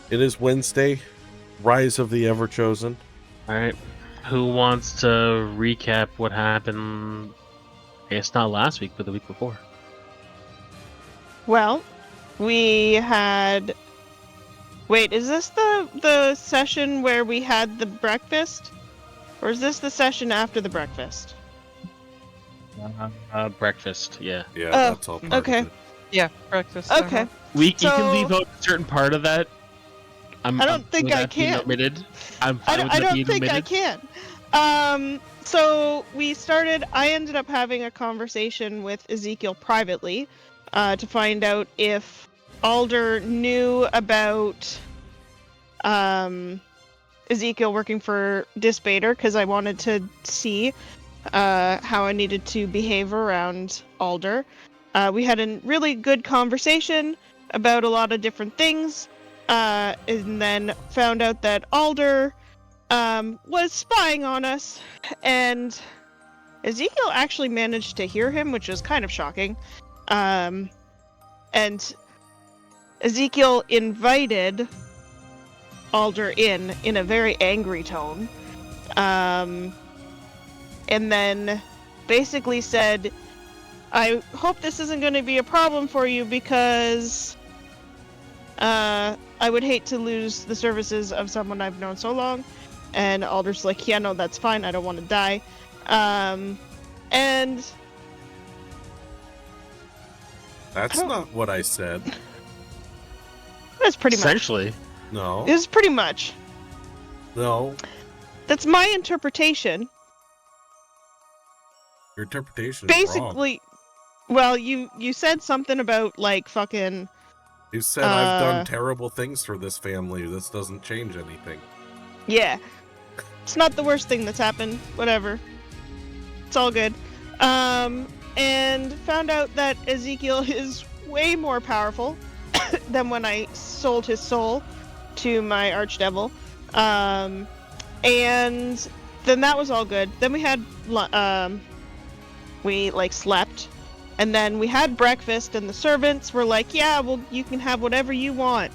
It is Wednesday, Rise of the Everchosen. All right. Who wants to recap what happened? I guess not last week, but the week before. Well, we had... Wait, is this the session where we had the breakfast? Or is this the session after the breakfast? Breakfast, yeah. Yeah, Oh, that's all part okay. of it. Yeah, breakfast. Okay. You So- can leave out a certain part of that. I don't think I can. Omitted. I'm I fine with don't that being think I omitted. can. So I ended up having a conversation with Ezekiel privately to find out if Alder knew about Ezekiel working for Disbater, because I wanted to see how I needed to behave around Alder. We had a really good conversation about a lot of different things, and then found out that Alder was spying on us, and Ezekiel actually managed to hear him, which was kind of shocking. And Ezekiel invited Alder in a very angry tone, and then basically said, I hope this isn't going to be a problem for you, because I would hate to lose the services of someone I've known so long. And Alder's like, yeah, no, that's fine. I don't want to die. And That's not what I said. that's pretty much. Essentially. No. It's pretty much. No. That's my interpretation. Your interpretation is wrong. Basically, well, you said something about, like, fucking... You said I've done terrible things for this family. This doesn't change anything. Yeah. It's not the worst thing that's happened. Whatever. It's all good. And found out that Ezekiel is way more powerful than when I sold his soul to my archdevil. And then that was all good. Then we had, we, like, slept. And then we had breakfast, and the servants were like, yeah, well, you can have whatever you want.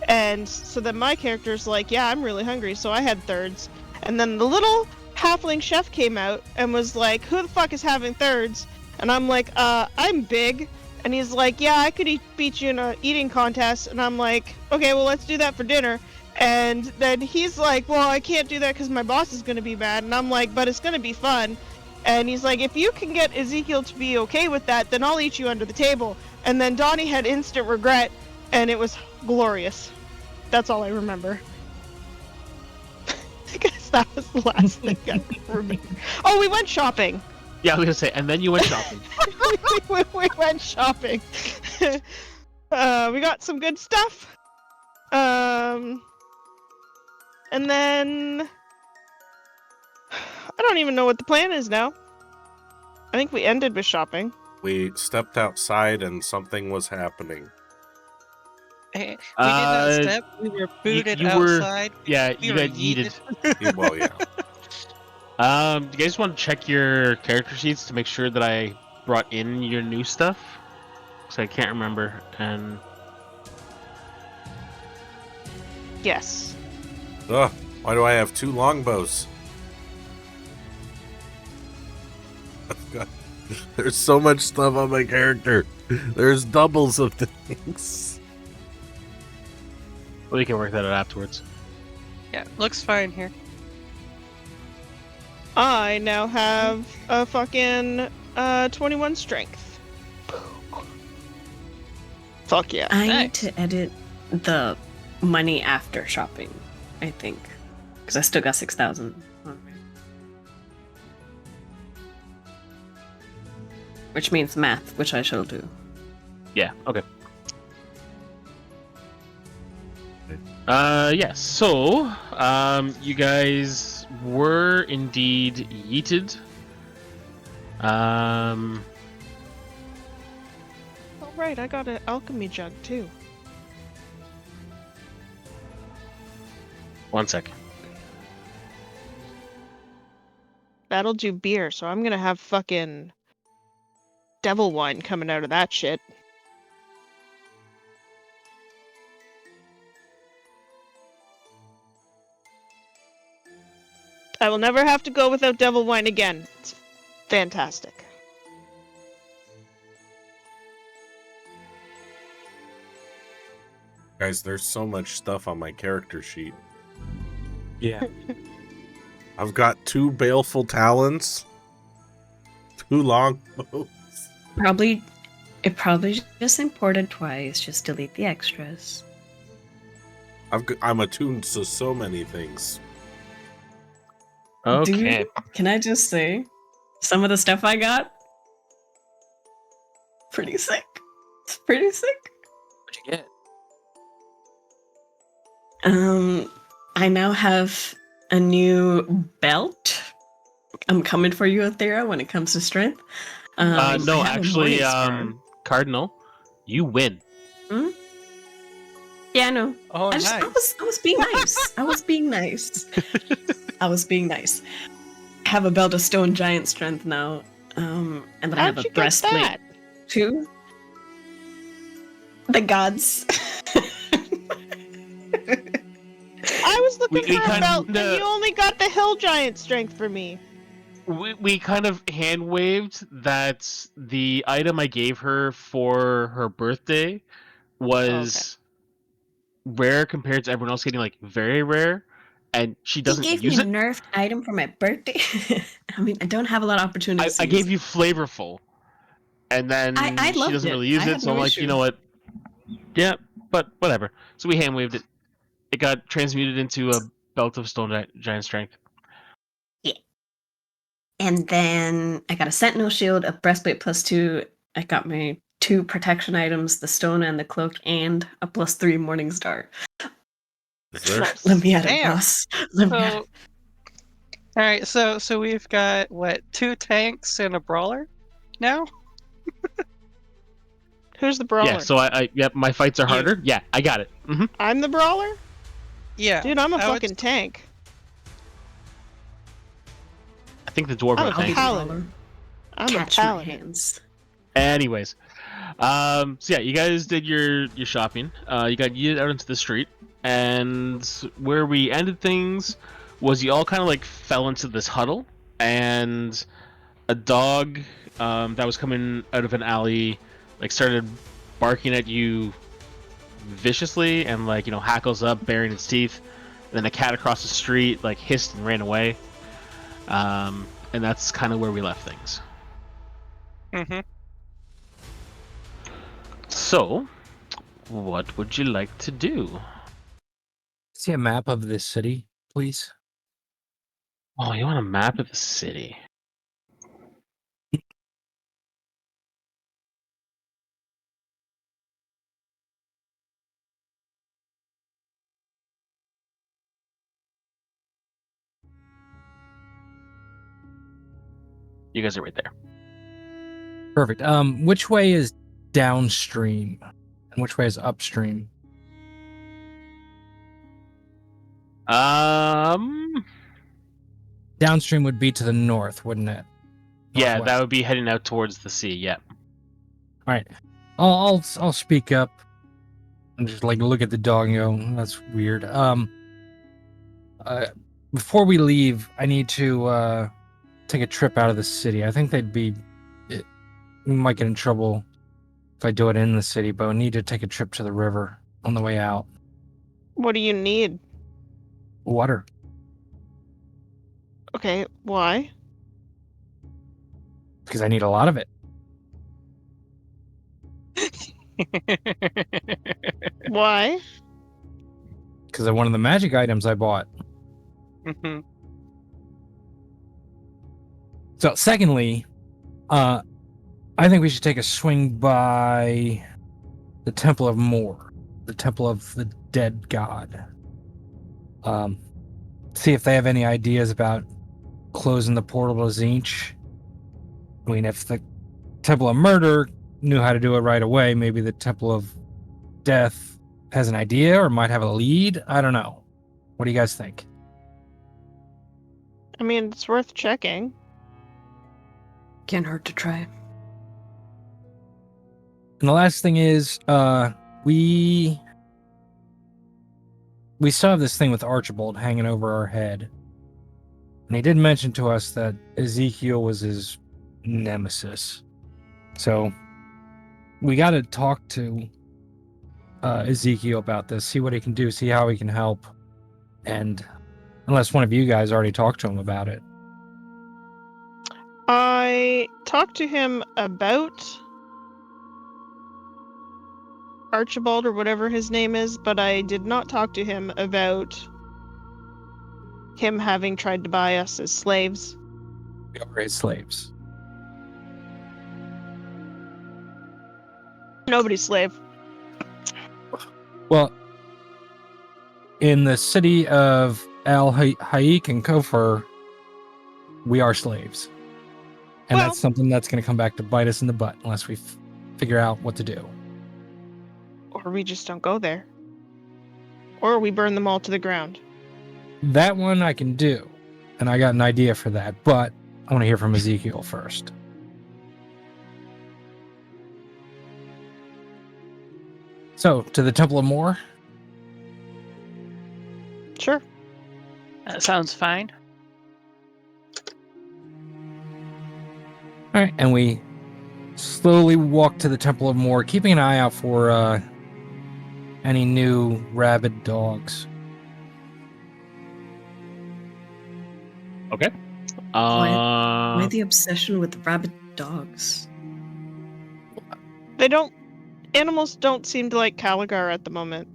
And so then my character's like, yeah, I'm really hungry, so I had thirds. And then the little halfling chef came out and was like, who the fuck is having thirds? And I'm like, I'm big. And he's like, yeah, I could beat you in a eating contest. And I'm like, okay, well, let's do that for dinner. And then he's like, well, I can't do that because my boss is going to be mad. And I'm like, but it's going to be fun. And he's like, if you can get Ezekiel to be okay with that, then I'll eat you under the table. And then Donnie had instant regret, and it was glorious. That's all I remember. I guess that was the last thing I remember. Oh, we went shopping. Yeah, I was gonna say, and then you went shopping. we went shopping. We got some good stuff. And then... I don't even know what the plan is now. I think we ended with shopping. We stepped outside and something was happening. We did not step. We were booted you were- outside. Yeah, We you were got yeeted. Well, yeah. Do you guys want to check your character sheets to make sure that I brought in your new stuff? Because I can't remember. And Yes. Ugh, why do I have 2 longbows? God, there's so much stuff on my character. There's doubles of things. we can work that out afterwards. Yeah, looks fine here. I now have a fucking 21 strength. Fuck yeah. I need Nice. to edit the money after shopping, I think. Because I still got 6,000 on me. Which means math, which I shall do. Yeah, okay. Yeah, so, you guys were indeed yeeted. Oh, right, I got an alchemy jug too. One sec. That'll do beer, so I'm gonna have fucking devil wine coming out of that shit. I will never have to go without devil wine again. It's fantastic. Guys, there's so much stuff on my character sheet. Yeah. I've got 2 baleful talons, 2 longbows. It probably just imported twice. Just delete the extras. I'm attuned to so many things. Okay. Dude, can I just say, some of the stuff I got, pretty sick. It's pretty sick. What'd you get? I now have a new belt. I'm coming for you, Athera, when it comes to strength. I No, have a actually, morning star. Cardinal, you win. Yeah, I know. Oh, I nice. was being nice. I was being nice. I was being nice. I have a belt of stone giant strength now. And then I have How'd a you get breastplate that? too. The gods. I was looking We for a belt, and kinda- you only got the hill giant strength for me. We kind of hand waved that the item I gave her for her birthday was rare compared to everyone else getting like very rare, and she He doesn't gave use me it. a nerfed item for my birthday. I mean, I don't have a lot of opportunities. I gave you flavorful, and then I she loved doesn't it. really use I it. had So no I'm like, issue. you know what? Yeah, but whatever. So we hand waved it. It got transmuted into a belt of stone giant strength. And then I got a sentinel shield, a breastplate +2. I got my 2 protection items, the stone and the cloak, and a +3 morning star. Is there? Nice. Let me at it, Damn. boss. Let me at So, it. all right. So we've got what? 2 tanks and a brawler now. Who's the brawler? Yeah. So yep, my fights are You. harder. Yeah, I got it. I'm the brawler? Yeah. Dude, I'm a I would- fucking tank. I think the dwarf I'm are a I'll be the paladin. brawler. I'm Catch a my paladin. hands. Anyways, so yeah, you guys did your shopping. You got yeeted out into the street, and where we ended things was you all kind of like fell into this huddle, and a dog that was coming out of an alley like started barking at you viciously and like hackles up, baring its teeth. And then a cat across the street like hissed and ran away. And that's kind of where we left things. Mhm. So, what would you like to do? See a map of this city, please. Oh, you want a map of the city? You guys are right there. Perfect. Which way is downstream, and which way is upstream? Downstream would be to the north, wouldn't it? Yeah, Northwest. that would be heading out towards the sea. Yeah. All right. I'll speak up and just like look at the dog and go, that's weird. Before we leave, I need to take a trip out of the city. I think we might get in trouble if I do it in the city, but I need to take a trip to the river on the way out. What do you need? Water. Okay, why? Because I need a lot of it. Why? Because of one of the magic items I bought. Mhm. So, secondly, I think we should take a swing by the Temple of Mor, the Temple of the Dead God. See if they have any ideas about closing the portal to Zinch. I mean, if the Temple of Murder knew how to do it right away, maybe the Temple of Death has an idea or might have a lead. I don't know. What do you guys think? I mean, it's worth checking. Can't hurt to try. And the last thing is, we still have this thing with Archibald hanging over our head. And he did mention to us that Ezekiel was his nemesis. So we got to talk to Ezekiel about this, see what he can do, see how he can help. And unless one of you guys already talked to him about it. I talked to him about Archibald or whatever his name is, but I did not talk to him about him having tried to buy us as slaves. We are his slaves. Nobody's slave. Well, in the city of Al Haik and Kofar, we are slaves. And Well- that's something that's going to come back to bite us in the butt unless we figure out what to do. Or we just don't go there. Or we burn them all to the ground. That one I can do. And I got an idea for that, but I want to hear from Ezekiel first. So, to the Temple of Moor? Sure. That sounds fine. All right, and we slowly walk to the Temple of Moor, keeping an eye out for any new rabid dogs. Okay. Why the obsession with rabid dogs? Animals don't seem to like Caligar at the moment.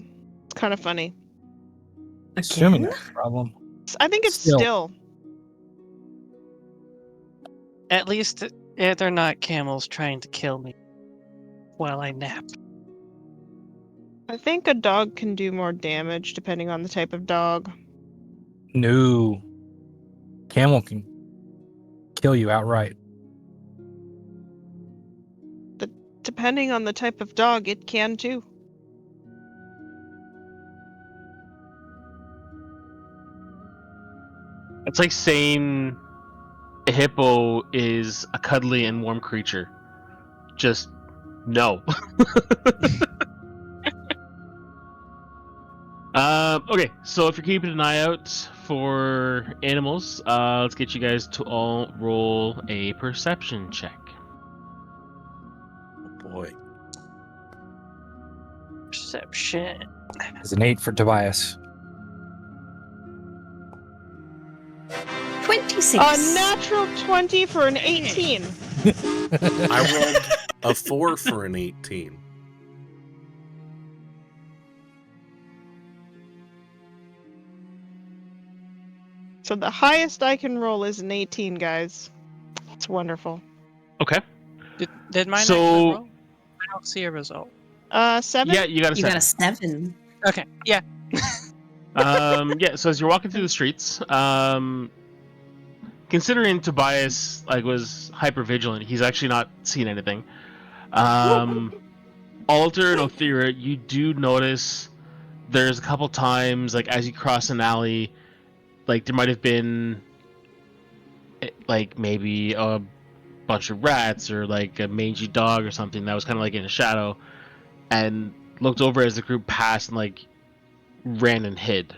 It's kind of funny. Assuming Again? that's a problem. I think it's Still. still. At least they're not camels trying to kill me while I nap. I think a dog can do more damage depending on the type of dog. No. Camel can kill you outright. Depending on the type of dog, it can too. It's like saying a hippo is a cuddly and warm creature. Just no. Okay, so if you're keeping an eye out for animals, let's get you guys to all roll a perception check. Oh boy. Perception. It's an 8 for Tobias. 26. A natural 20 for an 18. I rolled a 4 for an 18. So the highest I can roll is an 18, guys. It's wonderful. Okay. Did mine So- actually roll? I don't see a result. 7? Yeah, you got a You seven. got a 7. Okay, yeah. Yeah, so as you're walking through the streets, considering Tobias was hyper vigilant, he's actually not seen anything. Alter and Othira, you do notice there's a couple times as you cross an alley, there might have been maybe a bunch of rats or a mangy dog or something that was kind of in a shadow and looked over as the group passed and ran and hid.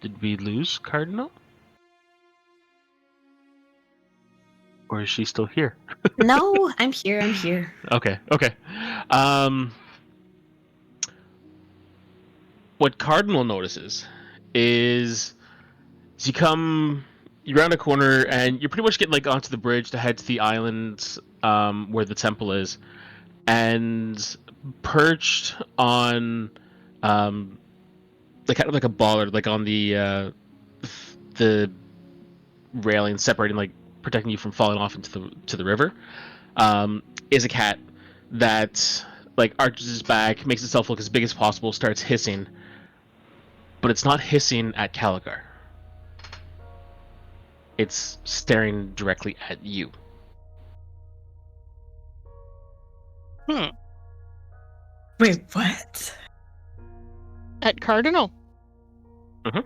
Did we lose Cardinal? Or is she still here? No, I'm here. I'm here. Okay. What Cardinal notices is you round a corner and you pretty much get onto the bridge to head to the island where the temple is, and perched on kind of like a bollard, on the railing separating, protecting you from falling off into the river, is a cat that arches its back, makes itself look as big as possible, starts hissing, but it's not hissing at Caligar. It's staring directly at you. Wait, what? At Cardinal. Mhm.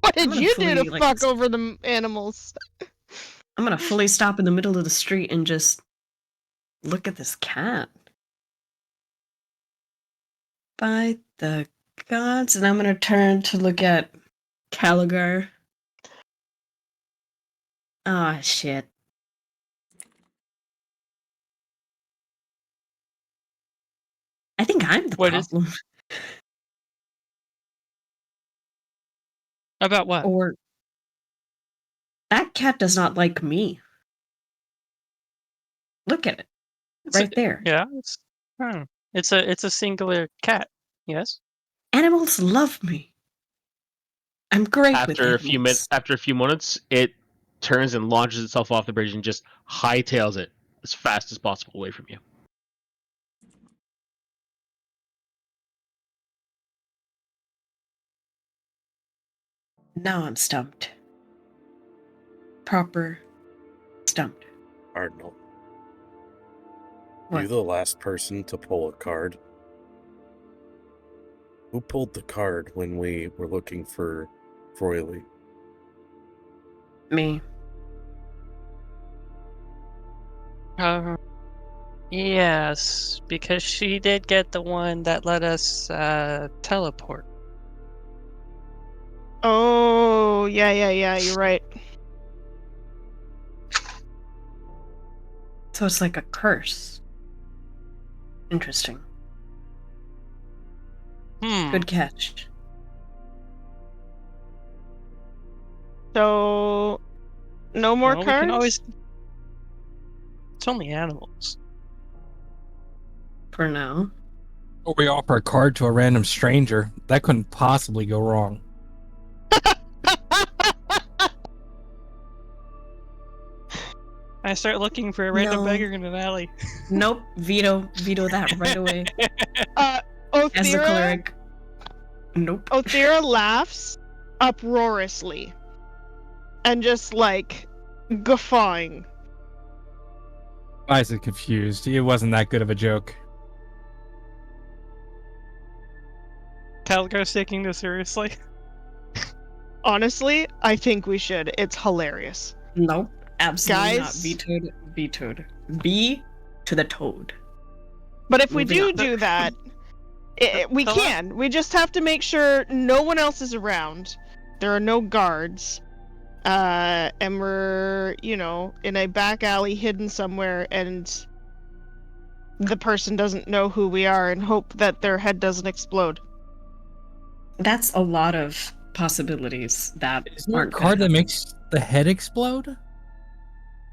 What did I'm gonna you do to fully, fuck over the animals? I'm gonna fully stop in the middle of the street and just look at this cat. By the gods, and I'm gonna turn to look at Caligar. Ah, shit. I think I'm the What is- problem. About what? Or that cat does not like me. Look at it. Right there. Yeah. It's a singular cat. Yes. Animals love me. I'm great with After a few animals. moments, it turns and launches itself off the bridge and just hightails it as fast as possible away from you. Now I'm stumped. Proper stumped. Cardinal. What? You the last person to pull a card? Who pulled the card when we were looking for Froyley? Me. Yes, because she did get the one that let us teleport. Oh, yeah, you're right. So it's like a curse. Interesting. Good catch. So, no more Well, cards? we can always. It's only animals. For now. Or we offer a card to a random stranger. That couldn't possibly go wrong. I start looking for a random No. beggar in an alley. Nope. Veto that right away. As the Othira, cleric. Nope. Othira laughs uproariously and just like guffawing. Isaac confused. It wasn't that good of a joke. Calgar's taking this seriously. Honestly, I think we should. It's hilarious. Nope. Absolutely not. Guys? Vetoed. B to the toad. But if we Moving do on. that, we The- can. We just have to make sure no one else is around. There are no guards. And we're, in a back alley hidden somewhere, and the person doesn't know who we are and hope that their head doesn't explode. That's a lot of possibilities that Is there a aren't gonna card that happen. makes the head explode?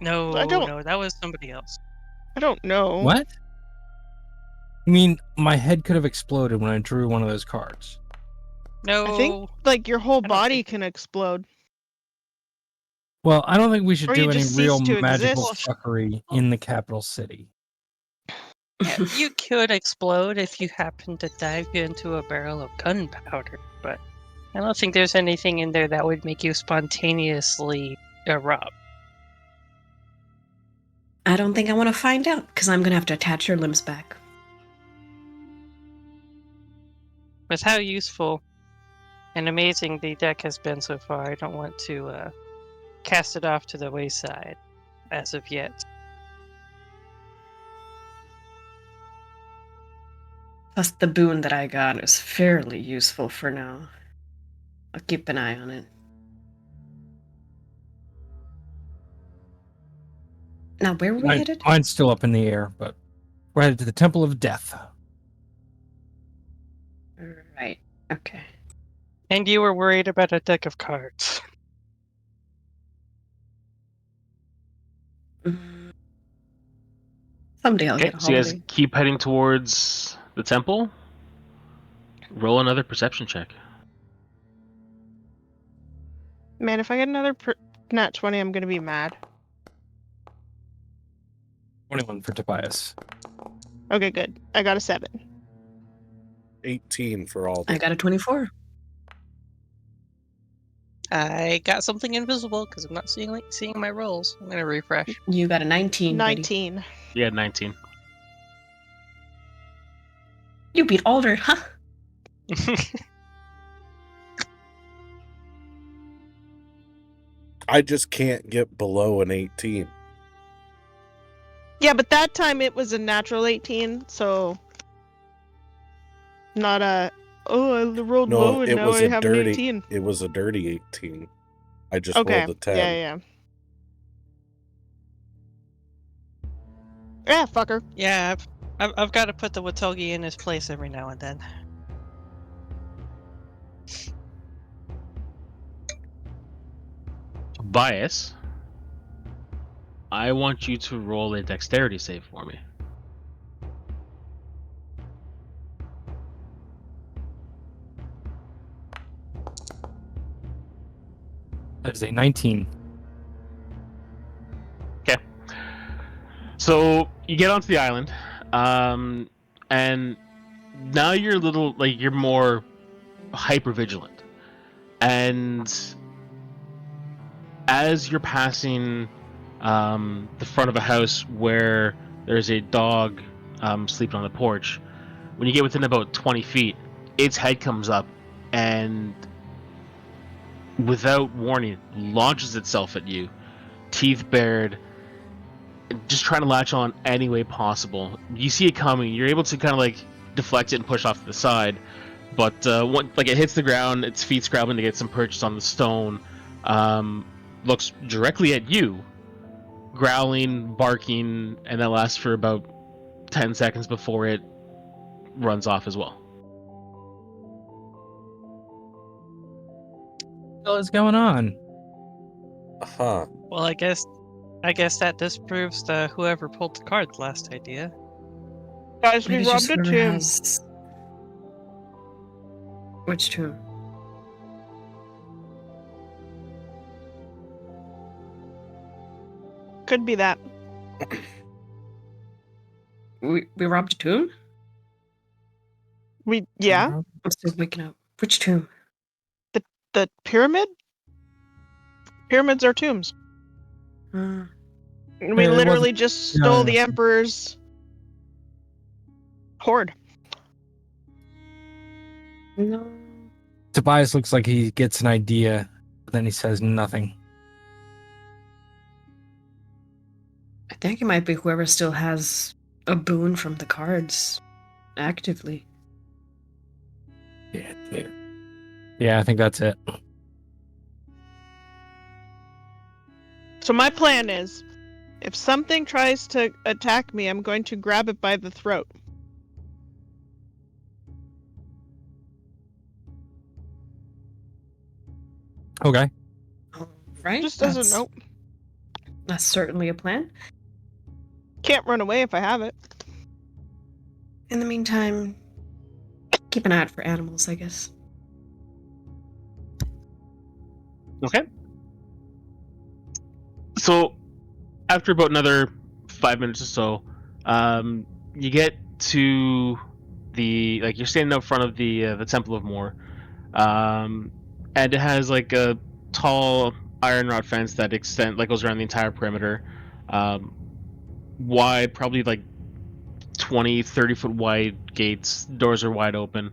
No, I don't- no, that was somebody else. I don't know. What? I mean, my head could have exploded when I drew one of those cards. No, I think, like, your whole don't body think- can explode. Well, I don't think we should Or do you any just real cease to magical exist. fuckery in the capital city. you could explode if you happen to dive into a barrel of gunpowder, but I don't think there's anything in there that would make you spontaneously erupt. I don't think I want to find out, because I'm gonna have to attach your limbs back. With how useful and amazing the deck has been so far, I don't want to cast it off to the wayside as of yet. Plus, the boon that I got is fairly useful for now. I'll keep an eye on it. Now, where were we headed? Mine's still up in the air, but we're headed to the Temple of Death. Right. Okay. And you were worried about a deck of cards. Mm. Someday I'll Okay, get a so you guys holiday. keep heading towards the temple. Roll another perception check. Man, if I get another nat 20, I'm gonna be mad. 21 for Tobias. Okay, good. I got a 7. 18 for all. I got a 24. I got something invisible because I'm not seeing my rolls. I'm gonna refresh. You got a 19. buddy. 19. You had 19. You beat Alder, huh? I just can't get below an 18. Yeah, but that time it was a natural 18, so not a Oh, I rolled No, low and it now was I a have dirty. an 18. It was a dirty 18. I just Okay. rolled a 10. Yeah. Yeah, fucker. Yeah, I've got to put the Watogi in his place every now and then. Tobias, I want you to roll a dexterity save for me. That is a 19. Okay. So you get onto the island, and now you're a little like you're more hyper vigilant, and as you're passing the front of a house where there's a dog sleeping on the porch, when you get within about 20 feet, its head comes up and, without warning, launches itself at you, teeth bared, just trying to latch on any way possible. You see it coming, you're able to kind of like deflect it and push off to the side, but like it hits the ground, its feet scrabbling to get some purchase on the stone, looks directly at you, growling, barking, and that lasts for about 10 seconds before it runs off as well. What is going on? Huh. Well, I guess that disproves the whoever pulled the card last idea. Guys, we Maybe robbed just a whoever tomb. has... Which tomb? Could be that. We robbed a tomb? Yeah, I'm still waking up. Which tomb? the pyramid? Pyramids are tombs. Uh, We it literally wasn't- just stole the Emperor's hoard. no. Tobias looks like he gets an idea, but then he says nothing. I think it might be whoever still has a boon from the cards actively. Yeah, I think that's it. So my plan is, if something tries to attack me, I'm going to grab it by the throat. Okay. Right? Just as a note. That's certainly a plan. Can't run away if I have it. In the meantime, keep an eye out for animals, I guess. Okay. So, after about another 5 minutes or so, you get to you're standing up front of the Temple of Moor, and it has like a tall iron rod fence that goes around the entire perimeter, wide, probably like 20-30 foot wide gates. Doors are wide open,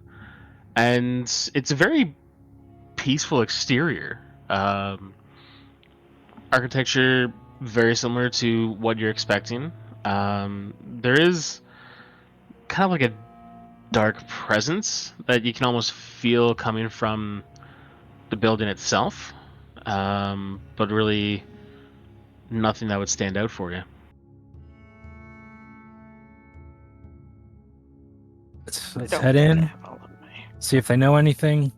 and it's a very peaceful exterior. Architecture very similar to what you're expecting. There is kind of like a dark presence that you can almost feel coming from the building itself, but really nothing that would stand out for you. Let's Don't head in, have all of my- see if they know anything.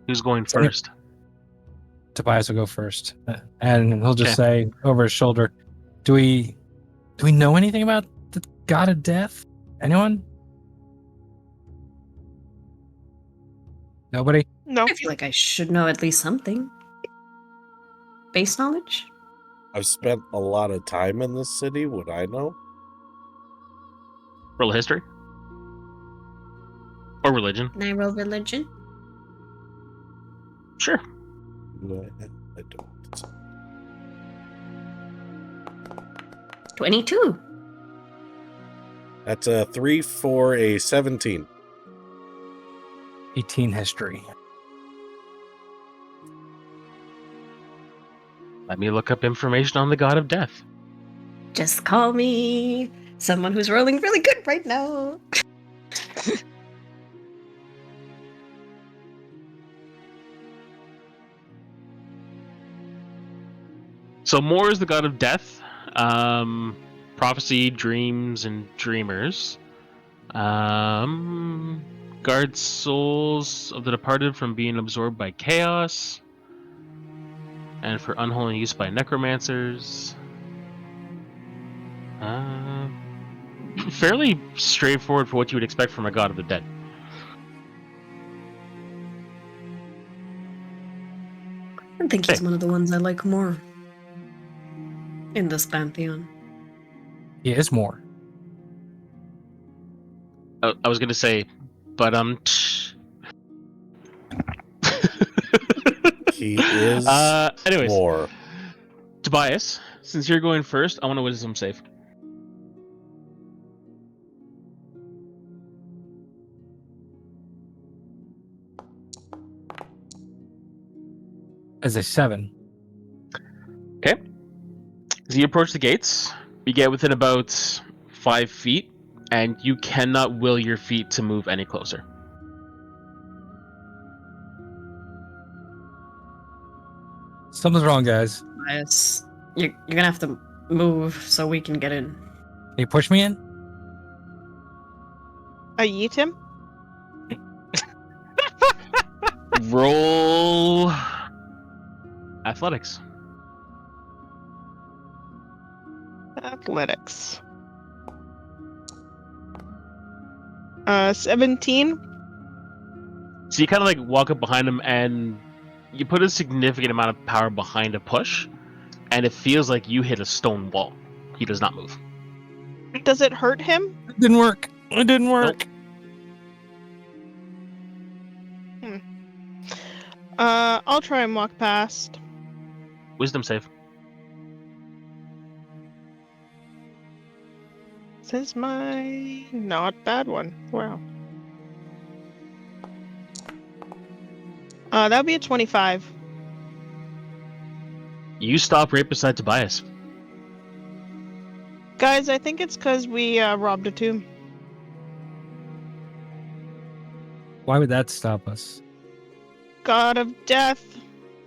Who's going So- first? Tobias will go first, and he'll just say over his shoulder, "Do we know anything about the god of death? Anyone? Nobody? No. I feel like I should know at least something. Base knowledge? I've spent a lot of time in this city. Would I know? Roll history or religion? Can I roll religion? Sure. No, I don't. 22. That's a 3 for a 17. 18 history. Let me look up information on the god of death. Just call me someone who's rolling really good right now. So Mor is the god of death, prophecy, dreams, and dreamers. Guards souls of the departed from being absorbed by chaos, and for unholy use by necromancers. Fairly straightforward for what you would expect from a god of the dead. I think he's one of the ones I like more in this pantheon. He is more. I was gonna say, but He is anyways, more. Tobias, since you're going first, I want to wisdom save. As a 7. Okay. As you approach the gates, you get within about 5 feet, and you cannot will your feet to move any closer. Something's wrong, guys. Yes. You're gonna have to move so we can get in. Can you push me in? I yeet him. Roll athletics. Athletics. 17. So you kind of like walk up behind him, and you put a significant amount of power behind a push, and it feels like you hit a stone wall. He does not move. Does it hurt him? It didn't work. It didn't work. I'll try and walk past. Wisdom save. This is my not bad one. Wow. That would be a 25. You stop right beside Tobias. Guys, I think it's because we robbed a tomb. Why would that stop us? God of death,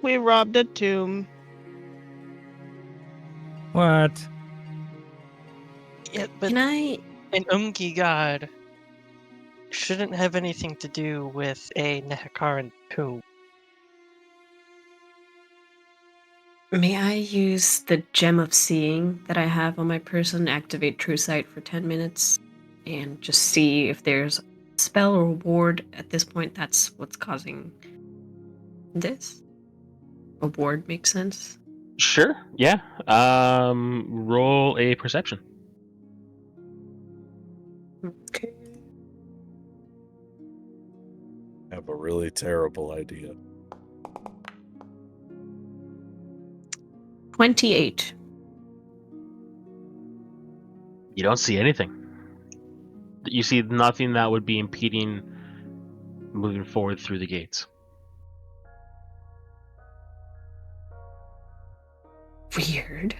we robbed a tomb. What? Yeah, but Can I? an Ungi god shouldn't have anything to do with a Nehakaran tomb. May I use the gem of seeing that I have on my person, activate True Sight for 10 minutes, and just see if there's a spell or ward at this point that's what's causing this? A ward makes sense. Sure. Yeah. Roll a perception. Okay. I have a really terrible idea. 28. You don't see anything. You see nothing that would be impeding moving forward through the gates. Weird.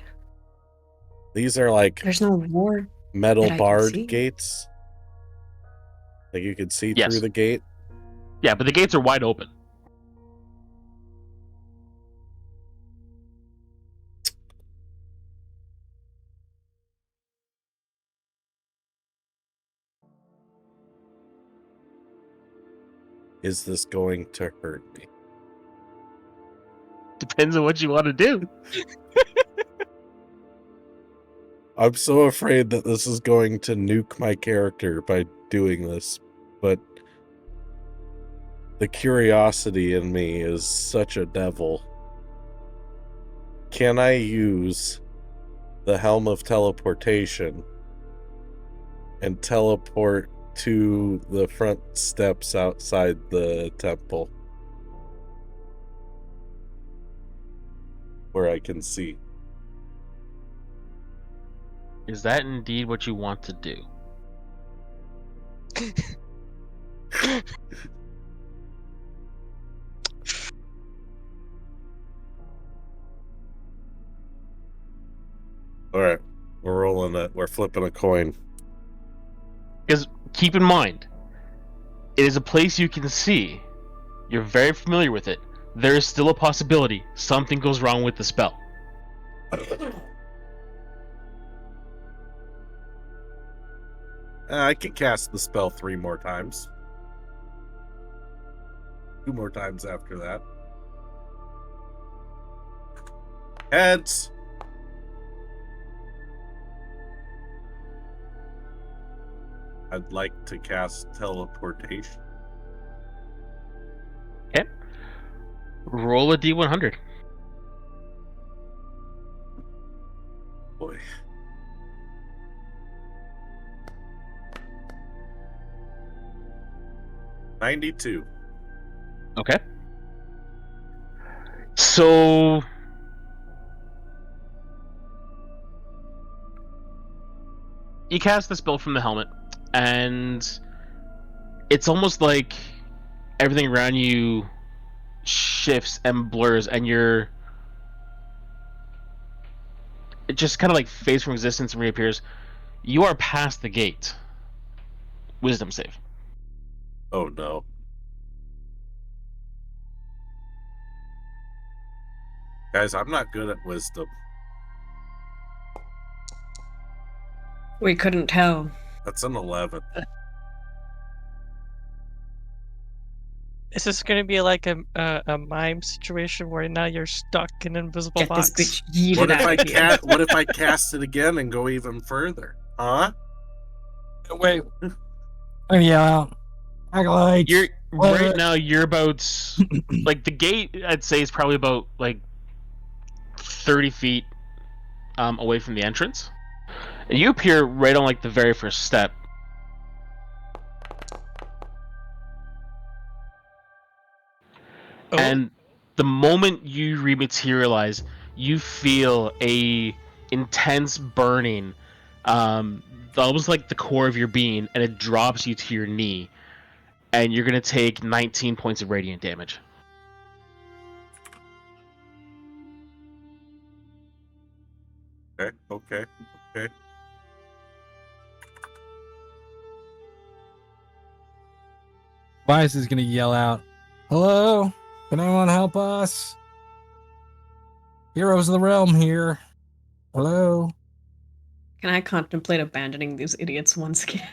These are like There's no ward. metal that I can barred see? gates. Like you could see Yes. through the gate. Yeah, but the gates are wide open. Is this going to hurt me? Depends on what you want to do. I'm so afraid that this is going to nuke my character by doing this, but the curiosity in me is such a devil. Can I use the Helm of Teleportation and teleport to the front steps outside the temple where I can see? Is that indeed what you want to do? All right, we're rolling it. We're flipping a coin. Because keep in mind, It is a place you can see. You're very familiar with it. There is still a possibility something goes wrong with the spell. I can cast the spell 3 more times. 2 more times after that. Heads. I'd like to cast teleportation. Okay. Roll a d100. Boy. $92. Okay. So you cast the spell from the helmet, and it's almost like everything around you shifts and blurs, and it just kind of like fades from existence and reappears. You are past the gate. Wisdom save. Oh no. Guys, I'm not good at wisdom. We couldn't tell. That's an 11. Is this going to be like a mime situation where now you're stuck in an invisible Get this box? bitch yeeted out of here. What if I cast it again and go even further? Huh? Wait. Yeah. Acolytes. You're What? right now. You're about like the gate. I'd say is probably about like 30 feet away from the entrance. And you appear right on like the very first step. Oh. And the moment you rematerialize, you feel a intense burning, almost like the core of your being, and it drops you to your knee, and you're gonna take 19 points of radiant damage. Okay. Tobias is gonna yell out, "Hello? Can anyone help us? Heroes of the realm here. Hello?" Can I contemplate abandoning these idiots once again?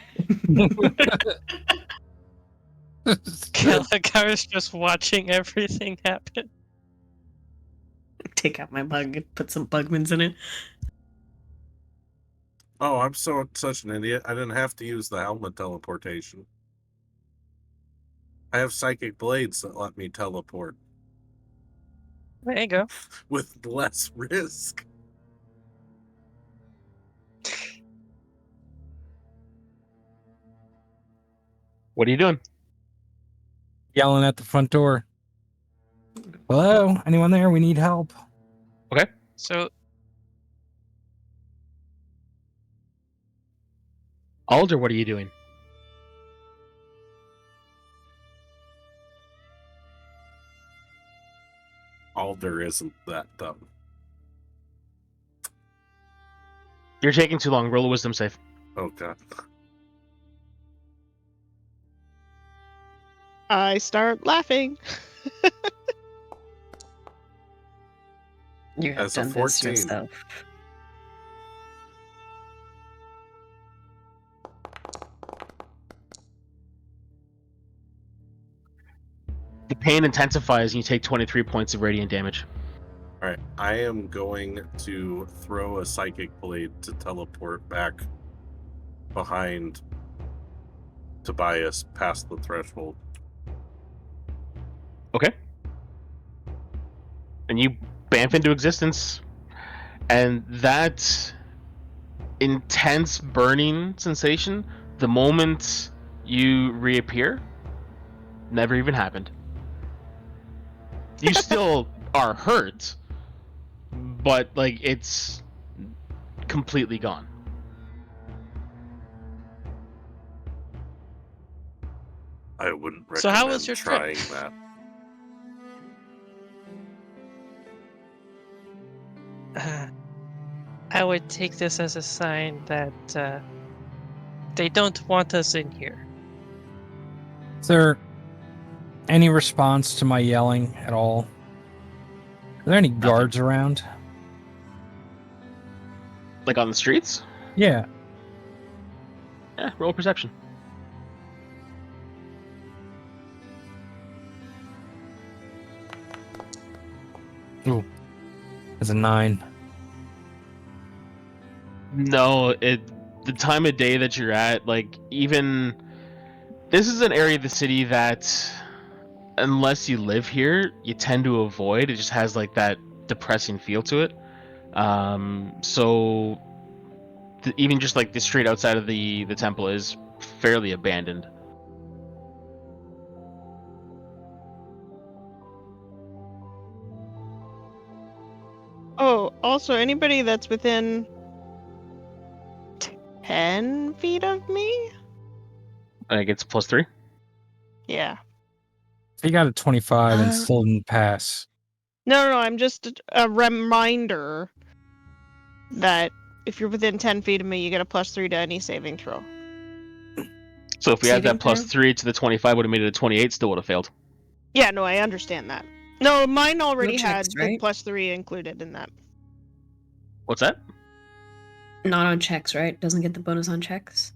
Caligar's just watching everything happen. Take out my bug and put some bugmans in it. Oh, I'm such an idiot. I didn't have to use the helmet teleportation. I have psychic blades that let me teleport There you go. with less risk. What are you doing? Yelling at the front door. "Hello? Anyone there? We need help." So Alder, what are you doing? Alder isn't that dumb. You're taking too long. Roll a wisdom save. Oh god. I start laughing. You have As a done this 14. yourself. The pain intensifies, and you take 23 points of radiant damage. Alright, I am going to throw a psychic blade to teleport back behind Tobias past the threshold. Okay. And you bamf into existence, and that intense burning sensation, the moment you reappear, never even happened. You still are hurt, but like it's completely gone. I wouldn't recommend So how was your trip? trying that. I would take this as a sign that they don't want us in here. Is there any response to my yelling at all? Are there any guards around? Like on the streets? Yeah. Yeah, roll perception. Ooh. That's a 9. No, the time of day that you're at, like, even this is an area of the city that, unless you live here, you tend to avoid. It just has like that depressing feel to it. So even just like the street outside of the temple is fairly abandoned. Oh, also, anybody that's within 10 feet of me? I think it's +3. Yeah. He got a 25 and Uh, still didn't pass. No, I'm just a reminder that if you're within 10 feet of me, you get a +3 to any saving throw. So if we had Saving that throw? +3 to the 25, would have made it a 28. Still would have failed. Yeah, no, I understand that. No, mine already checks, had right? the +3 included in that. What's that? Not on checks, right? Doesn't get the bonus on checks.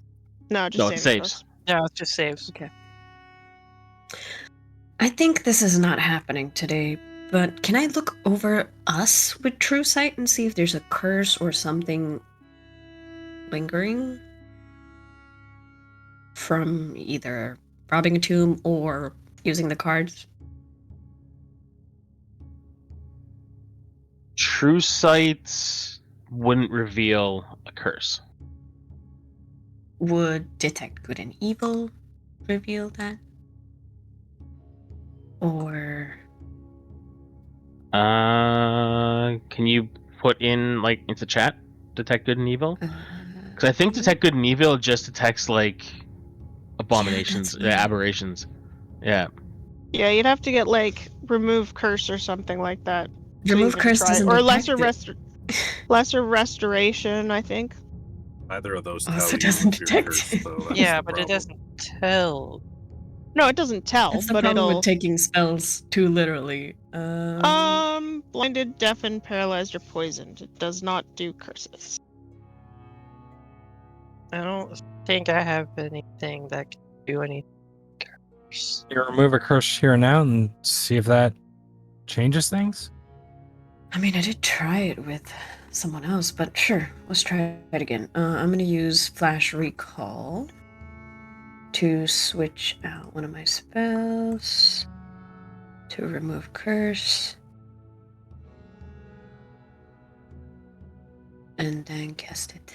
No, just No, it saving saves. throws. No, it just saves. Okay. I think this is not happening today, but can I look over us with True Sight and see if there's a curse or something lingering from either robbing a tomb or using the cards? True sight wouldn't reveal a curse. Would detect good and evil reveal that? Or Can you put in like into chat detect good and evil? uh, Because I think detect good and evil just detects like abominations, that's what I- aberrations. Yeah. Yeah, you'd have to get like remove curse or something like that. to remove even curse try it. doesn't Or detect it. lesser restoration, I think. Neither of those Also tell you doesn't if you're detect cursed, it. though. That's Yeah, the but problem. it doesn't tell. No, it doesn't tell, That's the but problem it'll with taking spells too literally. blinded, deafened, paralyzed, or poisoned. It does not do curses. I don't think I have anything that can do any curse. You remove a curse here and now and see if that changes things? I mean, I did try it with someone else, but sure, let's try it again. I'm gonna use Flash Recall to switch out one of my spells to remove curse. And then cast it.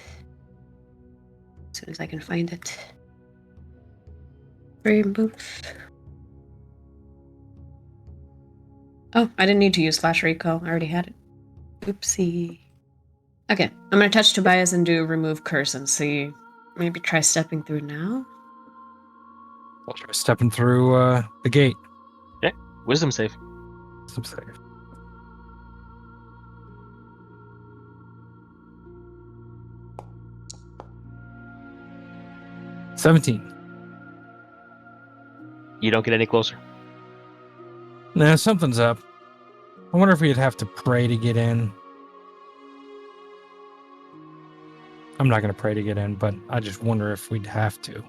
As soon as I can find it. Remove. Oh, I didn't need to use Flash Recall. I already had it. Oopsie. Okay, I'm gonna touch Tobias and do remove curse and see. Maybe try stepping through now? I'll try stepping through the gate. Wisdom save. Some save. $17. You don't get any closer. Nah, something's up. I wonder if we'd have to pray to get in. I'm not going to pray to get in, but I just wonder if we'd have to.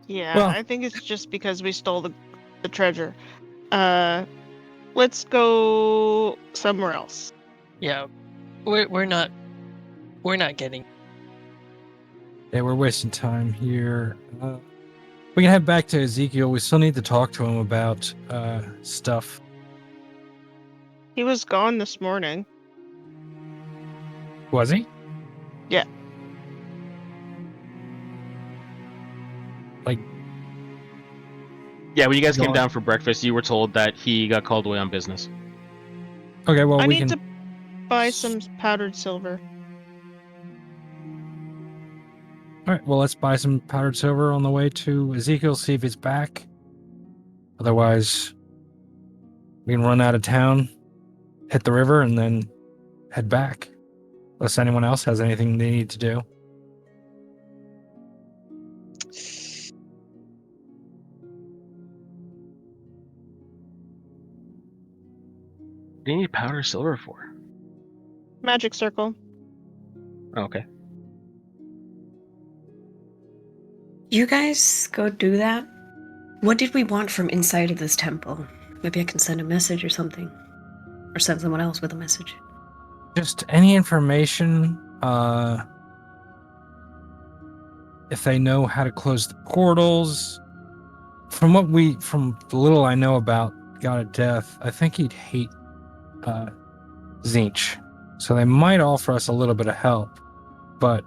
Yeah, Well- I think it's just because we stole the treasure. Let's go somewhere else. Yeah, we're not getting. Yeah, we're wasting time here. We can head back to Ezekiel. We still need to talk to him about stuff. He was gone this morning. Was he? Yeah. Like, Yeah, when you guys came Gone. down for breakfast, you were told that he got called away on business. okay, well, I we need can. to buy some powdered silver. All right, well, let's buy some powdered silver on the way to Ezekiel, see if he's back. Otherwise, we can run out of town, hit the river, and then head back. Unless anyone else has anything they need to do. do you need powder silver for? Magic circle. Okay. You guys go do that. What did we want from inside of this temple? Maybe I can send a message or something. Or send someone else with a message. Just any information, if they know how to close the portals. From the little I know about God of Death, I think he'd hate Tzeentch. So they might offer us a little bit of help, but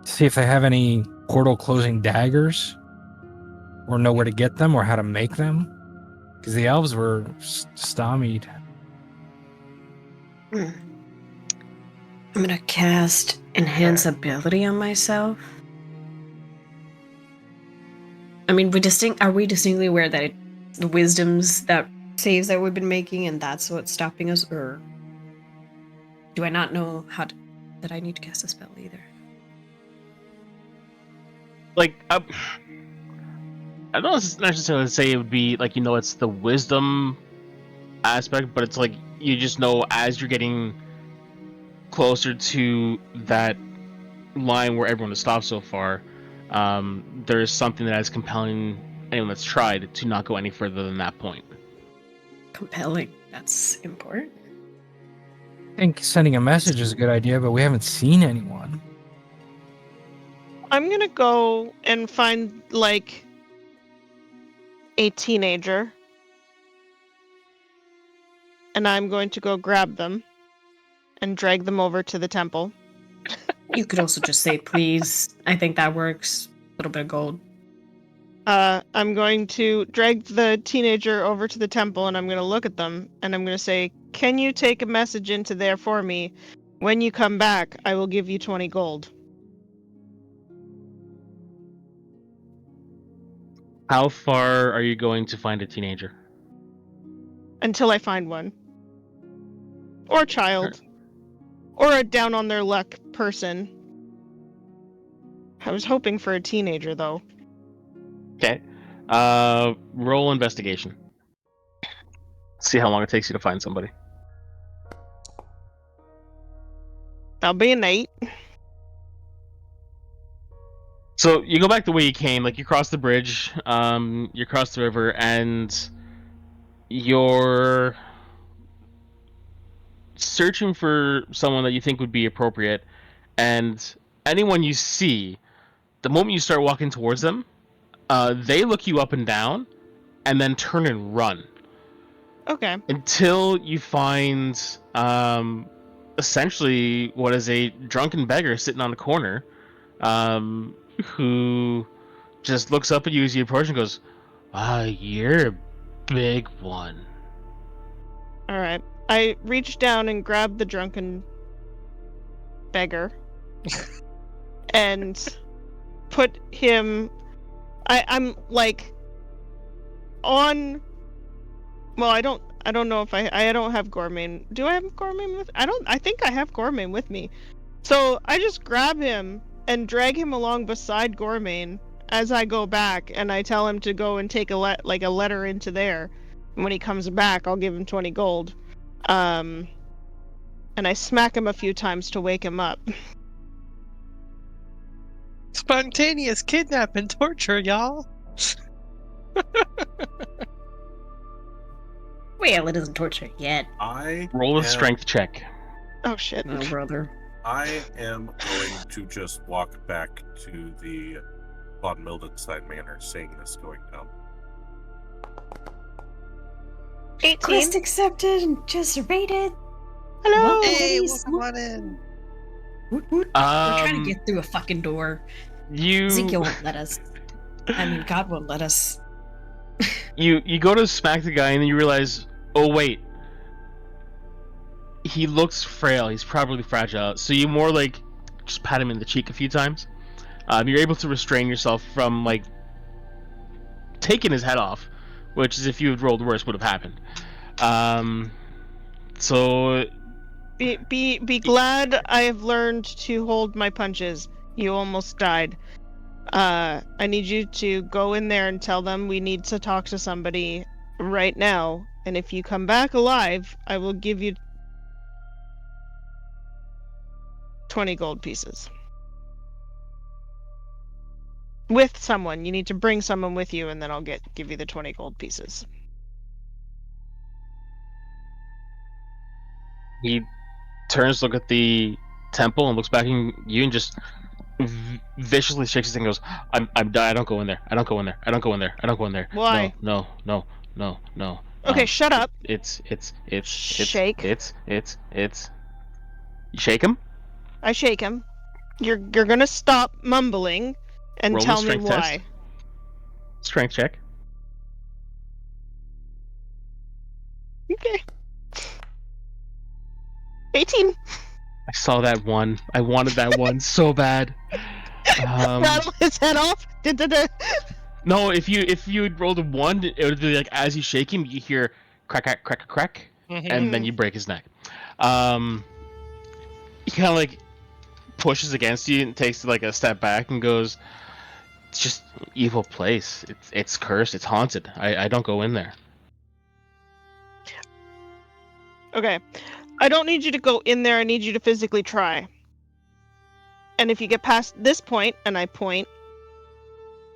see if they have any portal closing daggers, or know where to get them, or how to make them, because the elves were stymied. I'm gonna cast Enhance Ability on myself. I mean, are we distinctly aware that the wisdoms that saves that we've been making, and that's what's stopping us, or do I not know that I need to cast a spell either? Like, I don't necessarily say it would be like, it's the wisdom aspect, but it's like you just know as you're getting closer to that line where everyone has stopped so far, there's something that is compelling anyone that's tried to not go any further than that point. Compelling. That's important. I think sending a message is a good idea, but we haven't seen anyone. I'm gonna go and find, like, a teenager. And I'm going to go grab them and drag them over to the temple. You could also just say, please. I think that works. A little bit of gold. I'm going to drag the teenager over to the temple, and I'm going to look at them, and I'm going to say, can you take a message into there for me? When you come back, I will give you 20 gold. How far are you going to find a teenager? Until I find one. Or child. Or a down on their luck person. I was hoping for a teenager, though. Okay. Roll investigation. See how long it takes you to find somebody. That'll be an 8. So you go back the way you came, like you cross the bridge, you cross the river, and you're searching for someone that you think would be appropriate, and anyone you see, the moment you start walking towards them, they look you up and down, and then turn and run. Okay. Until you find, essentially, what is a drunken beggar sitting on a corner, who just looks up at you as you approach and goes, you're a big one. Alright. I reach down and grab the drunken beggar and put him... I'm like on... Well, I don't know if I don't have Gormain. Do I have Gormain with... I think I have Gormain with me. So I just grab him and drag him along beside Gormain as I go back, and I tell him to go and take a letter into there. And when he comes back, I'll give him 20 gold. And I smack him a few times to wake him up. Spontaneous kidnap and torture, y'all. Well, it isn't torture yet. Roll a strength check. Oh shit. No, brother. I am going to just walk back to the Von Mildenstein Manor, seeing this going down. 18. Quest accepted and just rated. Hello. Hey, welcome on in. Woot woot. We're trying to get through a fucking door. Ezekiel won't let us. I mean, God won't let us. You go to smack the guy and then you realize, oh wait, he looks frail. He's probably fragile. So you more like just pat him in the cheek a few times. You're able to restrain yourself from like taking his head off, which is if you had rolled worse would have happened. So Be glad I have learned to hold my punches. You almost died. I need you to go in there and tell them we need to talk to somebody right now, And if you come back alive, I will give you 20 gold pieces. With someone. You need to bring someone with you, and then I'll give you the 20 gold pieces. He turns to look at the temple and looks back at you and just viciously shakes his head and goes, I don't go in there. I don't go in there. I don't go in there. I don't go in there. Why? No. Okay, shut up. It's Shake. You shake him? I shake him. You're gonna stop mumbling and Roll a tell me strength why. test. Strength check. Okay. 18. I saw that one. I wanted that one so bad. Rattle his head off. No, if you had rolled a 1, it would be like as you shake him, you hear crack, crack, crack, crack, and then you break his neck. He kind of like pushes against you and takes like a step back and goes, "It's just an evil place. It's cursed. It's haunted. I don't go in there." Okay. I don't need you to go in there. I need you to physically try. And if you get past this point, and I point,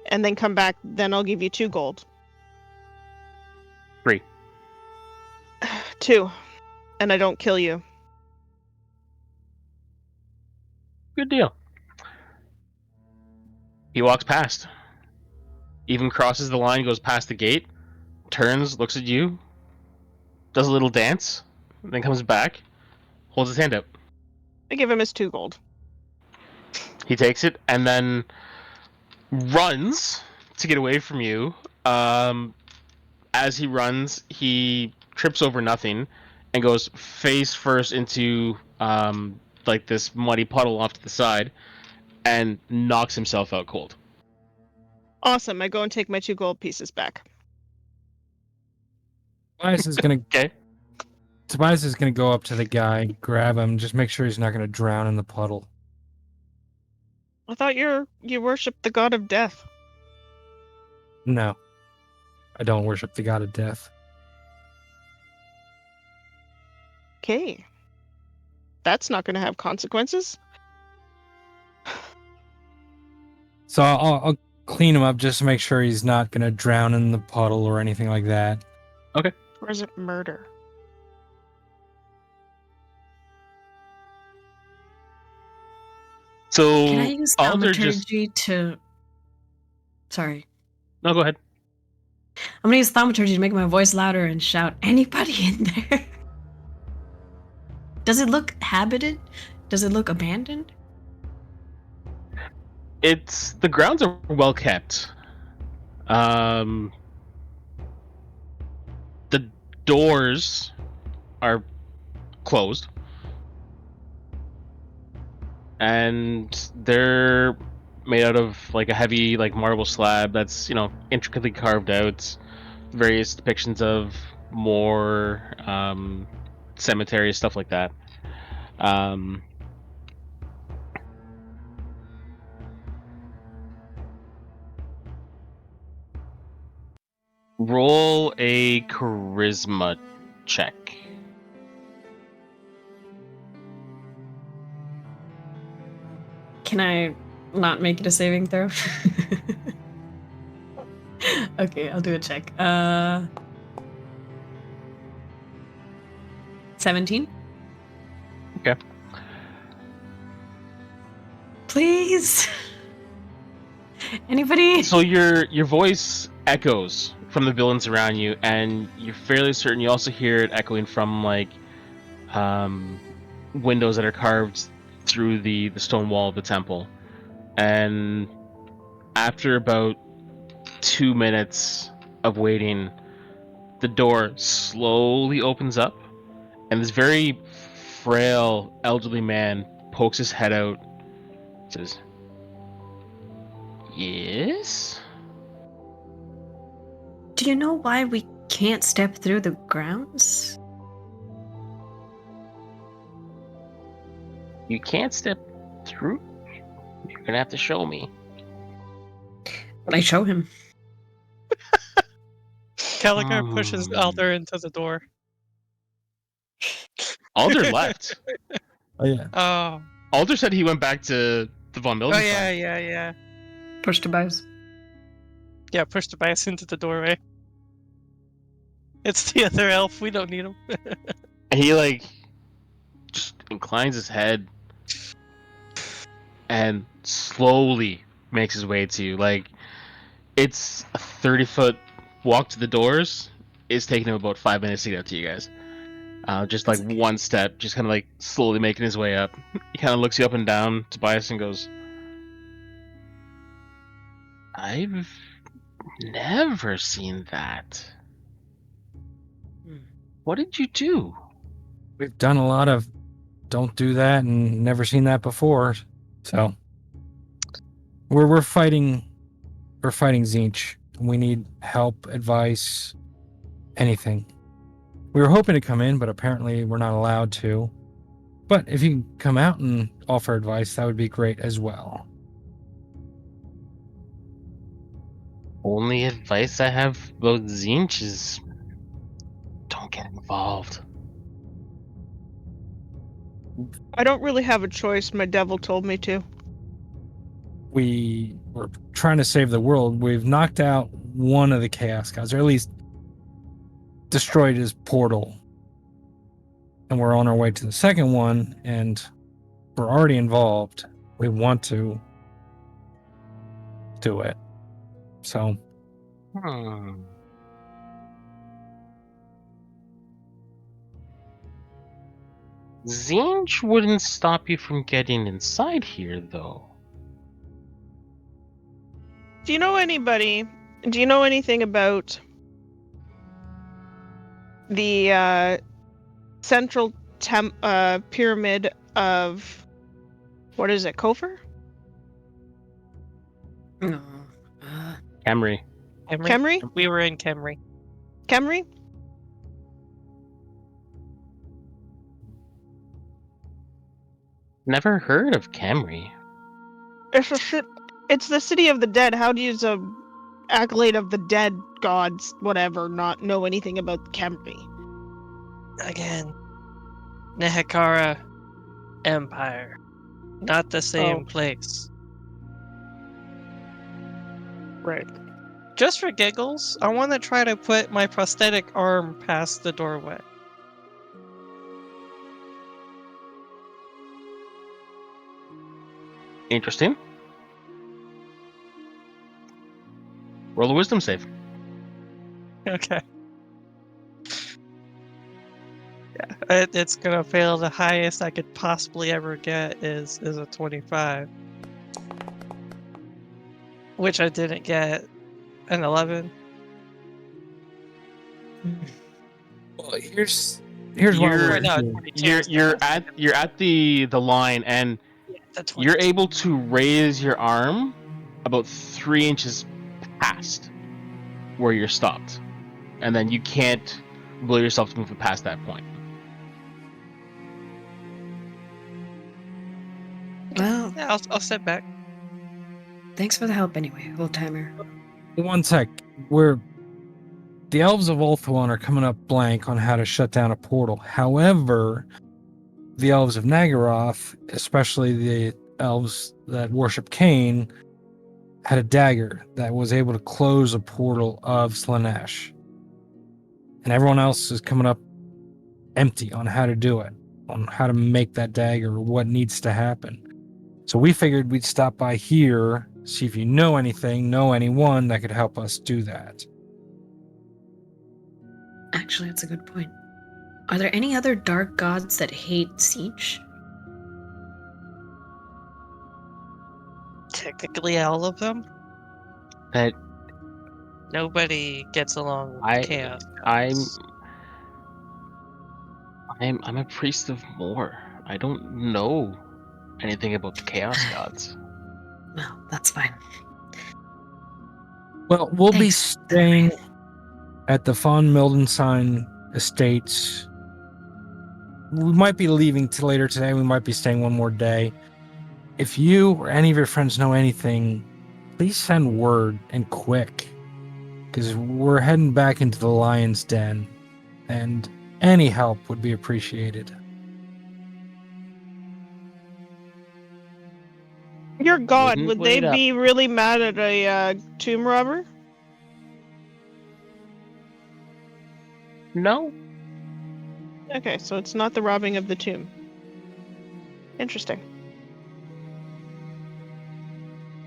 and then come back, then I'll give you 2 gold. 3. 2. And I don't kill you. Good deal. He walks past. Even crosses the line, goes past the gate, turns, looks at you, does a little dance, then comes back, holds his hand out. I give him his 2 gold. He takes it and then runs to get away from you. As he runs, he trips over nothing and goes face first into like this muddy puddle off to the side and knocks himself out cold. Awesome. I go and take my 2 gold pieces back. Tobias is gonna Okay. Tobias is gonna go up to the guy, grab him, just make sure he's not gonna drown in the puddle. I thought you worship the god of death. No, I don't worship the god of death. Okay. That's not going to have consequences. So I'll clean him up just to make sure he's not gonna drown in the puddle or anything like that. Or is it murder? So Can I use Alder thaumaturgy to... Sorry. No, go ahead. I'm gonna use thaumaturgy to make my voice louder and shout, anybody in there? Does it look habited? Does it look abandoned? The grounds are well kept. The doors are closed. And they're made out of like a heavy like marble slab that's, intricately carved out. Various depictions of more cemeteries, stuff like that. Roll a charisma check. Can I not make it a saving throw? Okay, I'll do a check. 17? Okay. Please? Anybody? So your voice echoes from the buildings around you, and you're fairly certain you also hear it echoing from like windows that are carved through the stone wall of the temple. And after about 2 minutes of waiting, the door slowly opens up, and this very frail elderly man pokes his head out, says, "Yes?" Do you know why we can't step through the grounds? You can't step through? You're gonna have to show me. But I show him. Caligar pushes Alder into the door. Alder left. Oh yeah. Oh. Alder said he went back to the von Oh Mildenstein. yeah. Push Tobias. Yeah, push Tobias into the doorway. It's the other elf. We don't need him. And he just inclines his head and slowly makes his way to you. It's a 30-foot walk to the doors. It's taking him about 5 minutes to get up to you guys. Just one step, just kind of slowly making his way up. He kind of looks you up and down, Tobias, and goes, I've never seen that. What did you do? We've done a lot of don't do that and never seen that before. So we're fighting Tzeentch. We need help, advice, anything. We were hoping to come in, but apparently we're not allowed to. But if you can come out and offer advice, that would be great as well. Only advice I have about Tzeentch is don't get involved. I don't really have a choice. My devil told me to. We were trying to save the world. We've knocked out one of the Chaos Gods, or at least destroyed his portal. And we're on our way to the second one, and we're already involved. We want to do it. So, Tzeentch wouldn't stop you from getting inside here, though. Do you know anything about the central pyramid of, what is it, Kofar? No. Camry. Khemri? We were in Khemri. Khemri? Never heard of Camry. It's the city of the dead. How do you, as a accolade of the dead gods, whatever, not know anything about Khemri? Again, Nehekara Empire. Not the same place. Right. Just for giggles, I want to try to put my prosthetic arm past the doorway. Interesting. Roll a wisdom save. Okay. Yeah, it's gonna fail. The highest I could possibly ever get is a 25, which I didn't get. An 11. well, here's why You're- we're You're at the line, and you're able to raise your arm about 3 inches past where you're stopped, and then you can't will yourself to move past that point. Well, Yeah, I'll step back. thanks for the help anyway, old timer. One sec. The elves of Ulthuan are coming up blank on how to shut down a portal. However, the elves of Naggaroth, especially the elves that worship Cain, had a dagger that was able to close a portal of Slaanesh. And everyone else is coming up empty on how to do it, on how to make that dagger, what needs to happen. So we figured we'd stop by here, see if you know anyone that could help us do that. Actually, that's a good point. Are there any other dark gods that hate Tzeentch? Technically, all of them. That Nobody gets along with chaos. I'm a priest of Mor. I don't know anything about the Chaos Gods. Well, that's fine. Well, we'll be Thanks. staying at the von Mildenstein Estates. We might be leaving later today. We might be staying one more day. If you or any of your friends know anything, please send word and quick. because we're heading back into the lion's den, and any help would be appreciated. Your god, Wouldn't would they wait up. be really mad at a tomb robber? No. Okay, so it's not the robbing of the tomb. Interesting.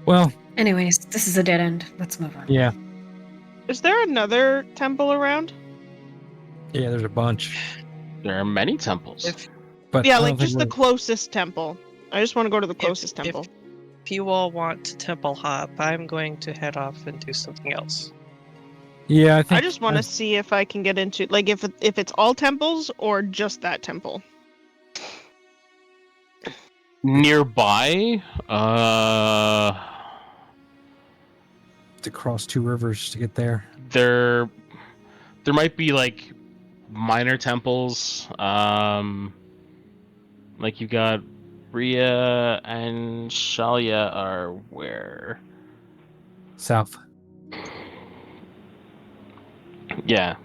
Well, Anyways, this is a dead end. Let's move on. yeah, Is there another temple around? there's a bunch. There are many temples. If But Yeah, I like don't think just the we're- closest temple. I just want to go to the closest if temple. you all want to temple hop, I'm going to head off and do something else. Yeah, I I think just want to see if I can get into, like, if it's all temples or just that temple. Nearby, to cross 2 rivers to get there. there might be like minor temples. Like you got Rhea and Shalia are where? South. Yeah.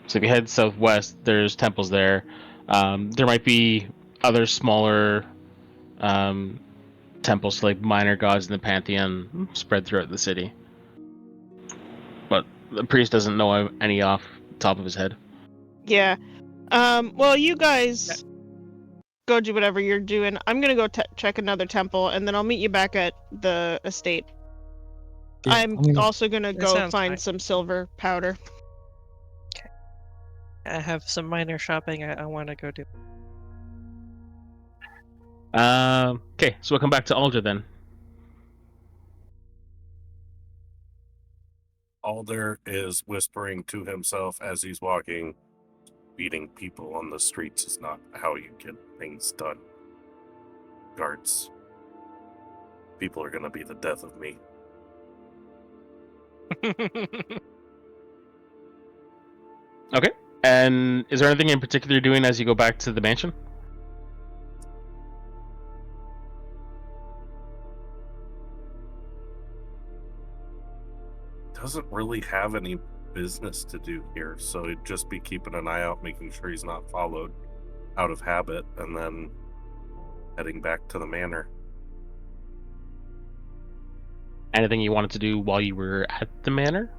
So if you head southwest, there's temples there. There might be other smaller temples, like minor gods in the pantheon, spread throughout the city. But the priest doesn't know any off the top of his head. Yeah. Well, you guys go do whatever you're doing. I'm gonna go check another temple, and then I'll meet you back at the estate. Yeah, I'm also gonna That go sounds find fine. some silver powder. I have some minor shopping I want to go do. Okay, so we'll come back to Alder then. Alder is whispering to himself as he's walking, beating people on the streets is not how you get things done. Guards. People are going to be the death of me. Okay. And is there anything in particular you're doing as you go back to the mansion? Doesn't really have any business to do here, so it'd just be keeping an eye out, making sure he's not followed out of habit, and then heading back to the manor. Anything you wanted to do while you were at the manor?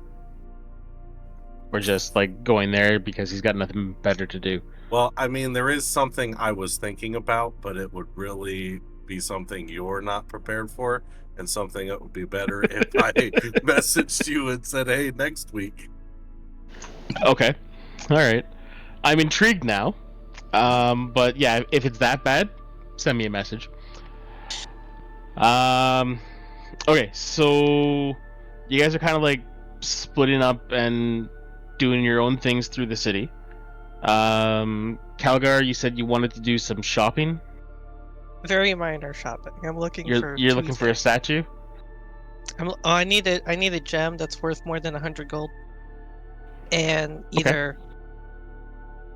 Or just like going there because he's got nothing better to do? Well, I mean, there is something I was thinking about, but it would really be something you're not prepared for, and something that would be better if I messaged you and said, hey, next week. Okay. Alright. I'm intrigued now. But yeah, if it's that bad, send me a message. Okay, so you guys are kind of like splitting up and doing your own things through the city. Calgar, you said you wanted to do some shopping. Very minor shopping. I'm looking for. You're two looking for a things. statue. I need a gem that's worth more than 100 gold, and either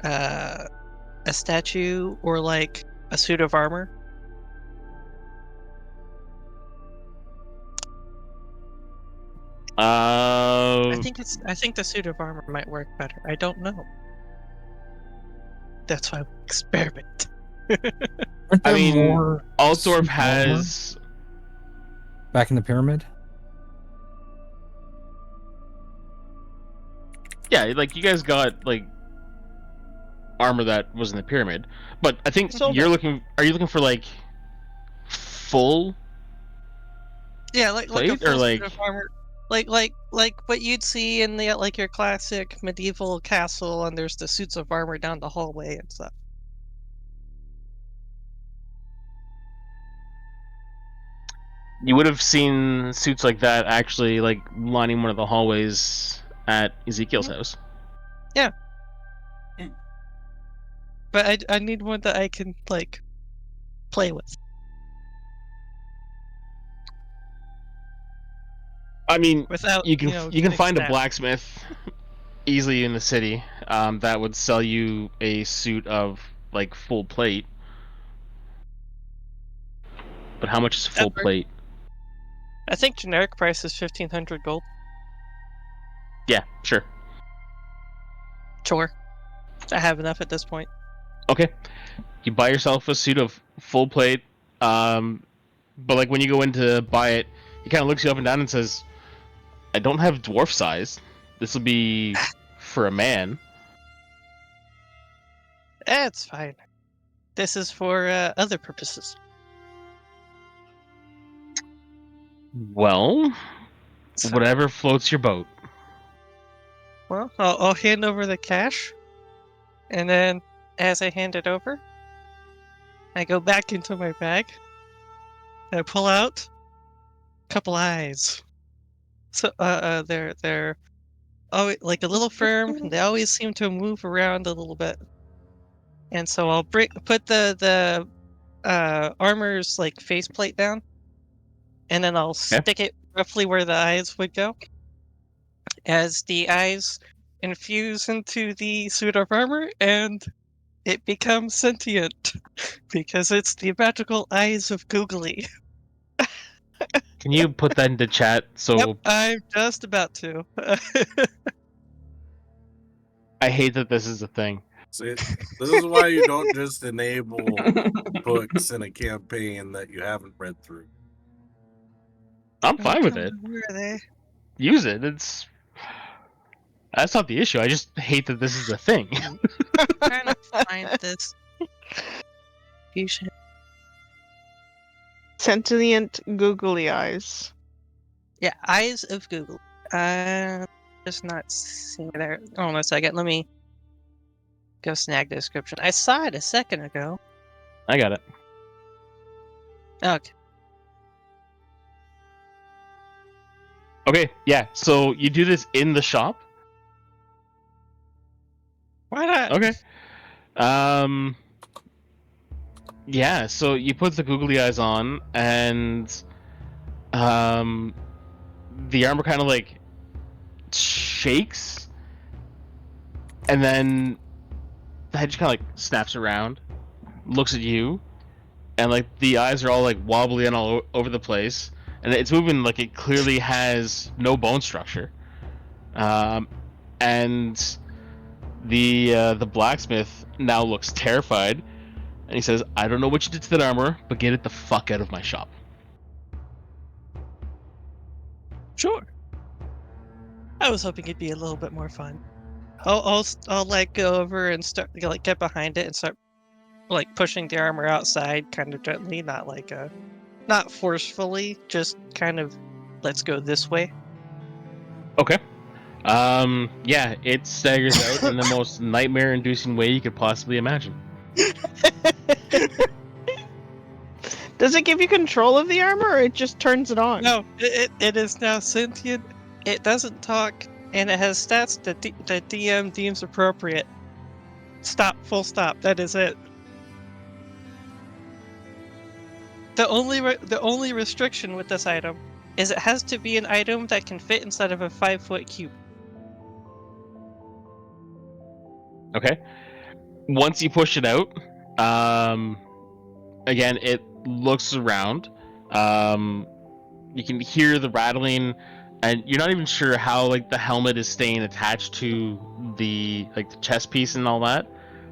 a statue or like a suit of armor. I think the suit of armor might work better. I don't know. That's why we experiment. Aren't I there mean, more Altdorf suit armor has. back in the pyramid? Yeah, like you guys got like armor that was in the pyramid, but I think Silver. you're looking. Are you looking for like full? Yeah, like a Plate, full or, suit like- of armor, like what you'd see in the like your classic medieval castle, and there's the suits of armor down the hallway and stuff. You would have seen suits like that actually like lining one of the hallways at Ezekiel's house. But I need one that I can like play with. I mean, Without you can getting find a stabbed. blacksmith easily in the city that would sell you a suit of like full plate. But how much is full That works. plate? I think generic price is 1,500 gold. Yeah, sure. Sure. I have enough at this point. Okay. You buy yourself a suit of full plate, but like when you go in to buy it, he kind of looks you up and down and says, I don't have dwarf size. This will be for a man. That's fine. This is for other purposes. Well, So, whatever floats your boat. well, I'll hand over the cash, and then as I hand it over, I go back into my bag, and I pull out a couple eyes. So, they're always like a little firm, and they always seem to move around a little bit. And so I'll put the armor's like faceplate down, and then I'll stick it roughly where the eyes would go. As the eyes infuse into the suit of armor, and it becomes sentient because it's the magical eyes of Googly. Can you put that into chat? So Yep, I'm just about to. I hate that this is a thing. See, this is why you don't just enable books in a campaign that you haven't read through. I'm fine with it. Where are they? Use it. That's not the issue. I just hate that this is a thing. Trying to find this. Fusion. Sentient googly eyes. Yeah, eyes of Google. Just not seeing it there. Hold on a second. Let me go snag the description. I saw it a second ago. I got it. Okay. Okay, yeah. So you do this in the shop. Why not? Okay. Yeah, so you put the googly eyes on, and the armor kind of like shakes, and then the head just kind of like snaps around, looks at you, and like the eyes are all like wobbly and all over the place, and it's moving like it clearly has no bone structure. And the blacksmith now looks terrified, and he says, I don't know what you did to that armor, but get it the fuck out of my shop. Sure. I was hoping it'd be a little bit more fun. I'll like go over and start like get behind it and start like pushing the armor outside, kind of gently, not like not forcefully, just kind of let's go this way. Okay. Yeah, it staggers out in the most nightmare-inducing way you could possibly imagine. Does it give you control of the armor, or it just turns it on? No, it is now sentient. It doesn't talk, and it has stats that the DM deems appropriate. Stop. Full stop. That is it. The only restriction with this item is it has to be an item that can fit inside of a 5-foot cube. Okay. Once you push it out, again, it looks around. You can hear the rattling, and you're not even sure how like the helmet is staying attached to the like the chest piece and all that.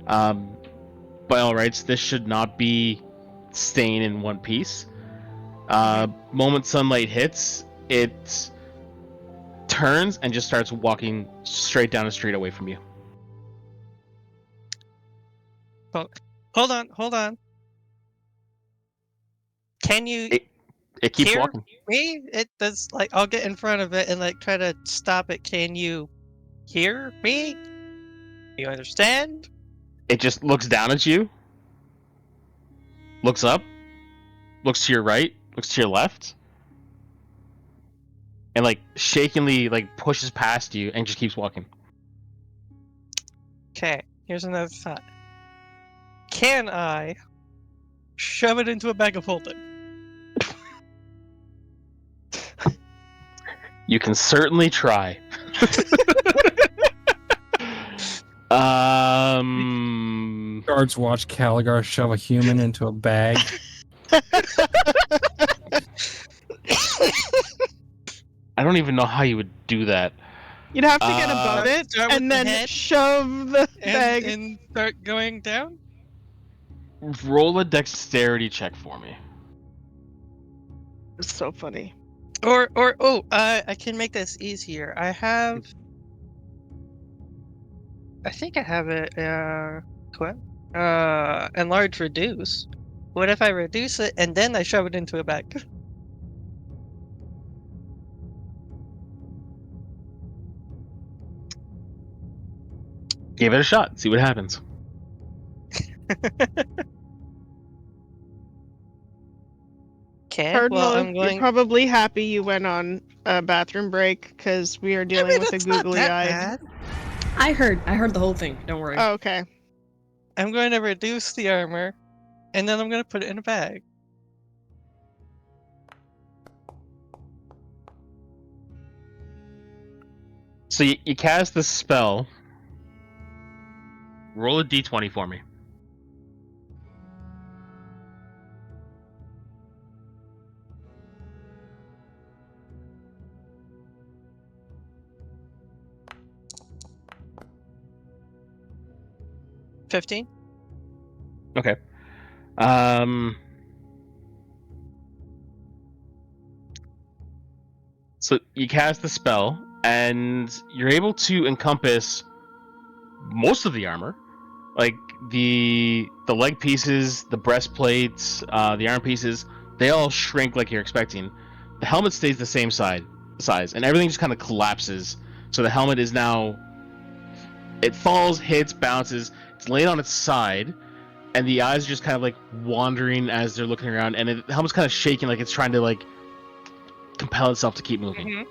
By all rights, this should not be staying in one piece. Moment sunlight hits, it turns and just starts walking straight down the street away from you. Hold on. Can you It keeps hear walking. me? It does. Like I'll get in front of it and like try to stop it. Can you hear me? You understand? It just looks down at you, looks up, looks to your right, looks to your left, and like shakingly like pushes past you and just keeps walking. Okay, here's another thought. Can I shove it into a bag of holding? You can certainly try. Guards watch Caligar shove a human into a bag. I don't even know how you would do that. You'd have to get above it start with and the then head shove the bag. and start going down. Roll a dexterity check for me. It's so funny. I can make this easier. I think I have it. What? Enlarge reduce. What if I reduce it and then I shove it into a bag? Give it a shot. See what happens. Okay. Cardinal, Well, I'm you're going. probably happy you went on a bathroom break because we are I dealing mean, with a it's not googly that eye. bad. I heard the whole thing. Don't worry. Oh, okay. I'm going to reduce the armor, and then I'm going to put it in a bag. So you cast the spell. Roll a d20 for me. $15. Okay. So you cast the spell, and you're able to encompass most of the armor, like the leg pieces, the breastplates, the arm pieces. They all shrink like you're expecting. The helmet stays the same size, and everything just kind of collapses. So the helmet is now, it falls, hits, bounces. It's laid on its side, and the eyes are just kind of like wandering as they're looking around, and the helmet's kind of shaking like it's trying to like compel itself to keep moving.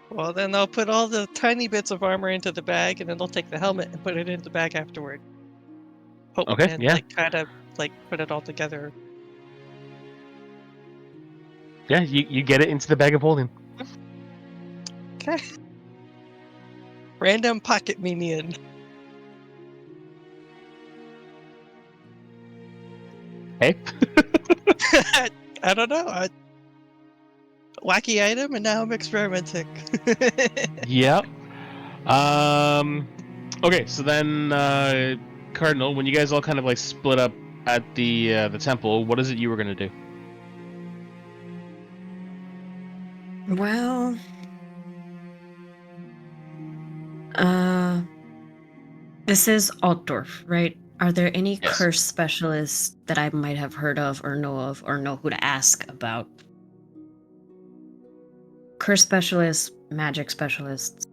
Well, then I'll put all the tiny bits of armor into the bag, and then I'll take the helmet and put it into the bag afterward. Okay, and yeah. kind of put it all together. Yeah, you get it into the bag of holding. Okay. Random pocket minion. Hey. I don't know. Wacky item, and now I'm experimenting. Yep. Okay, so then, Cardinal, when you guys all kind of like split up at the temple, what is it you were gonna do? Well, this is Altdorf, right? Are there any Yes. curse specialists that I might have heard of or know who to ask about? Curse specialists, magic specialists.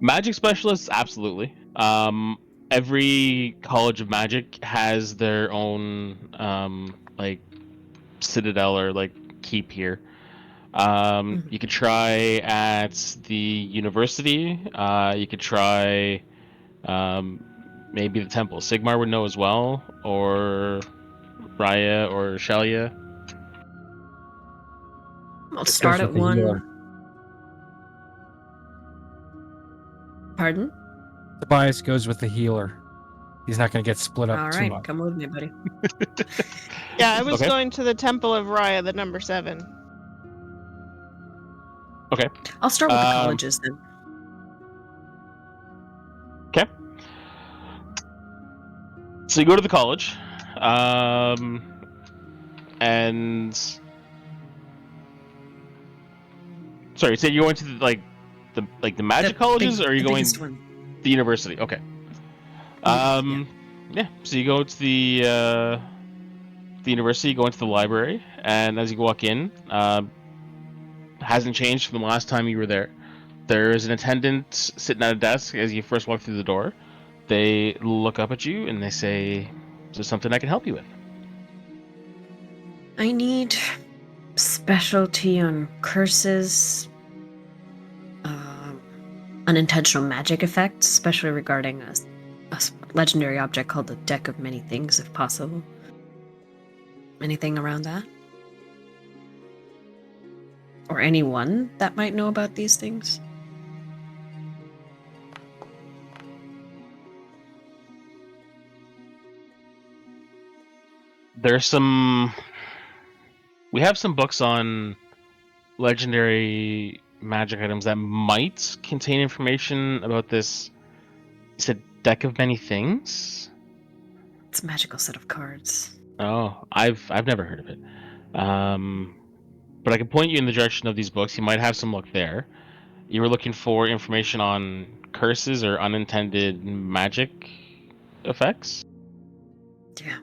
Magic specialists, absolutely. Every college of magic has their own like citadel or like keep here. You could try at the university. You could try maybe the temple. Sigmar would know as well, or Raya or Shelia. I'll This start goes at with the one. healer. Pardon? Tobias goes with the healer. He's not going to get split up All too right, much. come with me, buddy. Yeah, I was Okay. going to the Temple of Raya, the number 7. Okay. I'll start with the colleges then. Okay. So you go to the college, and sorry, so you're going to the magic colleges, or are you the going biggest one? the university? Okay. Yeah. So you go to the university, you go into the library, and as you walk in, hasn't changed from the last time you were there. There is an attendant sitting at a desk as you first walk through the door. They look up at you and they say, "Is there something I can help you with?" I need specialty on curses, unintentional magic effects, especially regarding a legendary object called the Deck of Many Things, if possible. Anything around that? Or anyone that might know about these things? There's some. We have some books on legendary magic items that might contain information about this. You said deck of many things. It's a magical set of cards. Oh, I've never heard of it. But I can point you in the direction of these books. You might have some luck there. You were looking for information on curses or unintended magic effects? Yeah.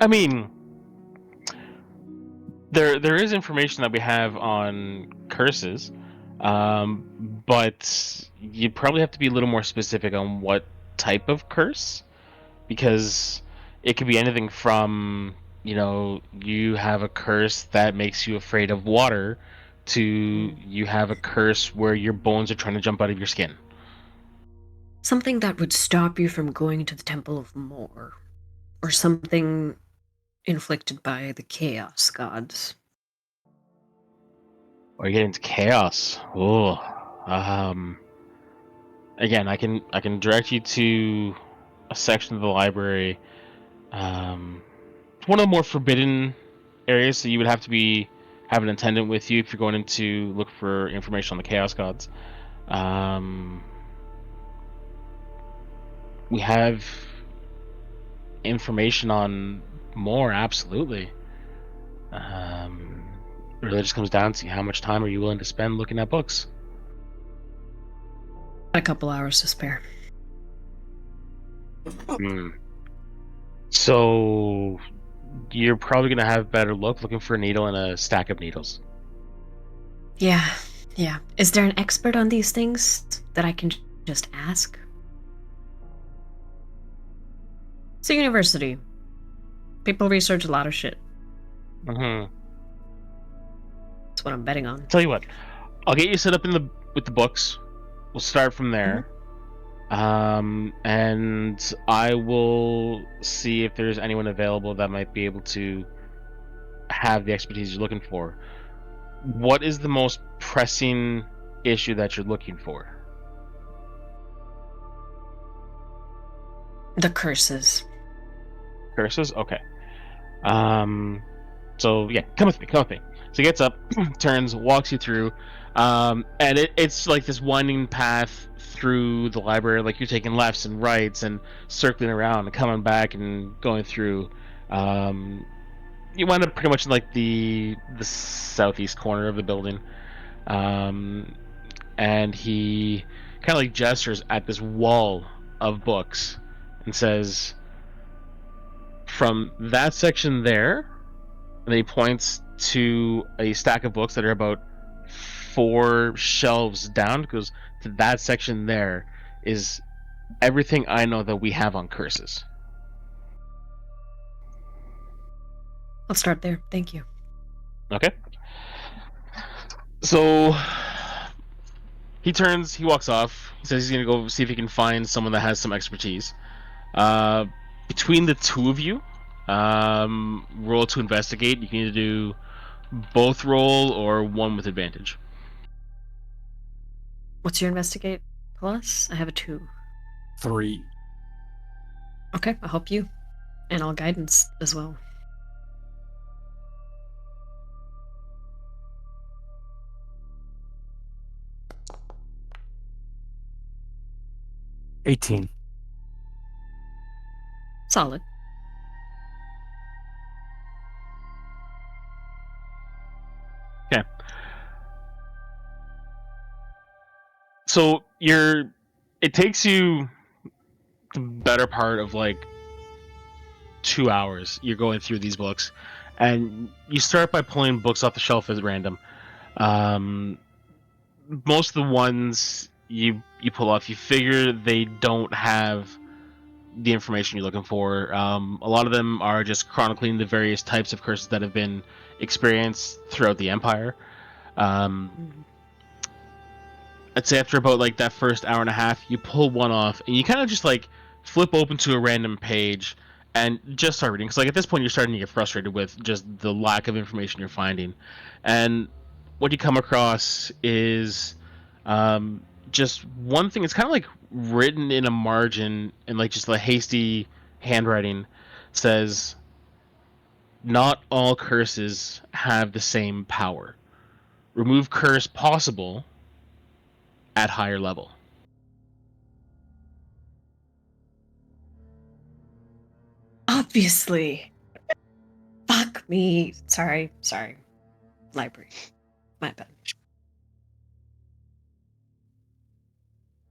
I mean, there is information that we have on curses, but you'd probably have to be a little more specific on what type of curse, because it could be anything from, you have a curse that makes you afraid of water to you have a curse where your bones are trying to jump out of your skin. Something that would stop you from going to the Temple of Mor, or something inflicted by the Chaos Gods. Or you get into chaos. Oh, again, I can direct you to a section of the library. It's one of the more forbidden areas, so you would have to have an attendant with you if you're going in to look for information on the Chaos Gods. We have information on more, absolutely. It really just comes down to how much time are you willing to spend looking at books. A couple hours to spare. So you're probably going to have better luck looking for a needle in a stack of needles. Yeah. Is there an expert on these things that I can just ask? It's a university. People research a lot of shit. Mm-hmm. That's what I'm betting on. Tell you what, I'll get you set up with the books. We'll start from there. And I will see if there's anyone available that might be able to have the expertise you're looking for. What is the most pressing issue that you're looking for? The curses. Curses? Okay. So yeah, come with me. So he gets up, turns, walks you through, and it's like this winding path through the library, like you're taking lefts and rights and circling around and coming back and going through. You wind up pretty much in like the southeast corner of the building, and he kind of like gestures at this wall of books and says, "From that section there," and he points to a stack of books that are about 4 shelves down. Goes to that section there is everything I know that we have on curses. I'll start there. Thank you. Okay. So he walks off. He says he's gonna go see if he can find someone that has some expertise. Between the two of you, roll to investigate. You can either do both roll or one with advantage. What's your investigate plus? I have a 2. 3. Okay, I'll help you. And I'll guidance as well. $18. Solid. Okay. So it takes you the better part of like 2 hours. You're going through these books, and you start by pulling books off the shelf at random. Most of the ones you pull off, you figure they don't have the information you're looking for. A lot of them are just chronicling the various types of curses that have been experienced throughout the Empire. I'd say after about like that first hour and a half, you pull one off and you kind of just like flip open to a random page and just start reading. Because like at this point, you're starting to get frustrated with just the lack of information you're finding. And what you come across is just one thing. It's kind of like written in a margin in like just a hasty handwriting says, "Not all curses have the same power. Remove curse possible at higher level." Obviously. Fuck me. Sorry. Library. My bad.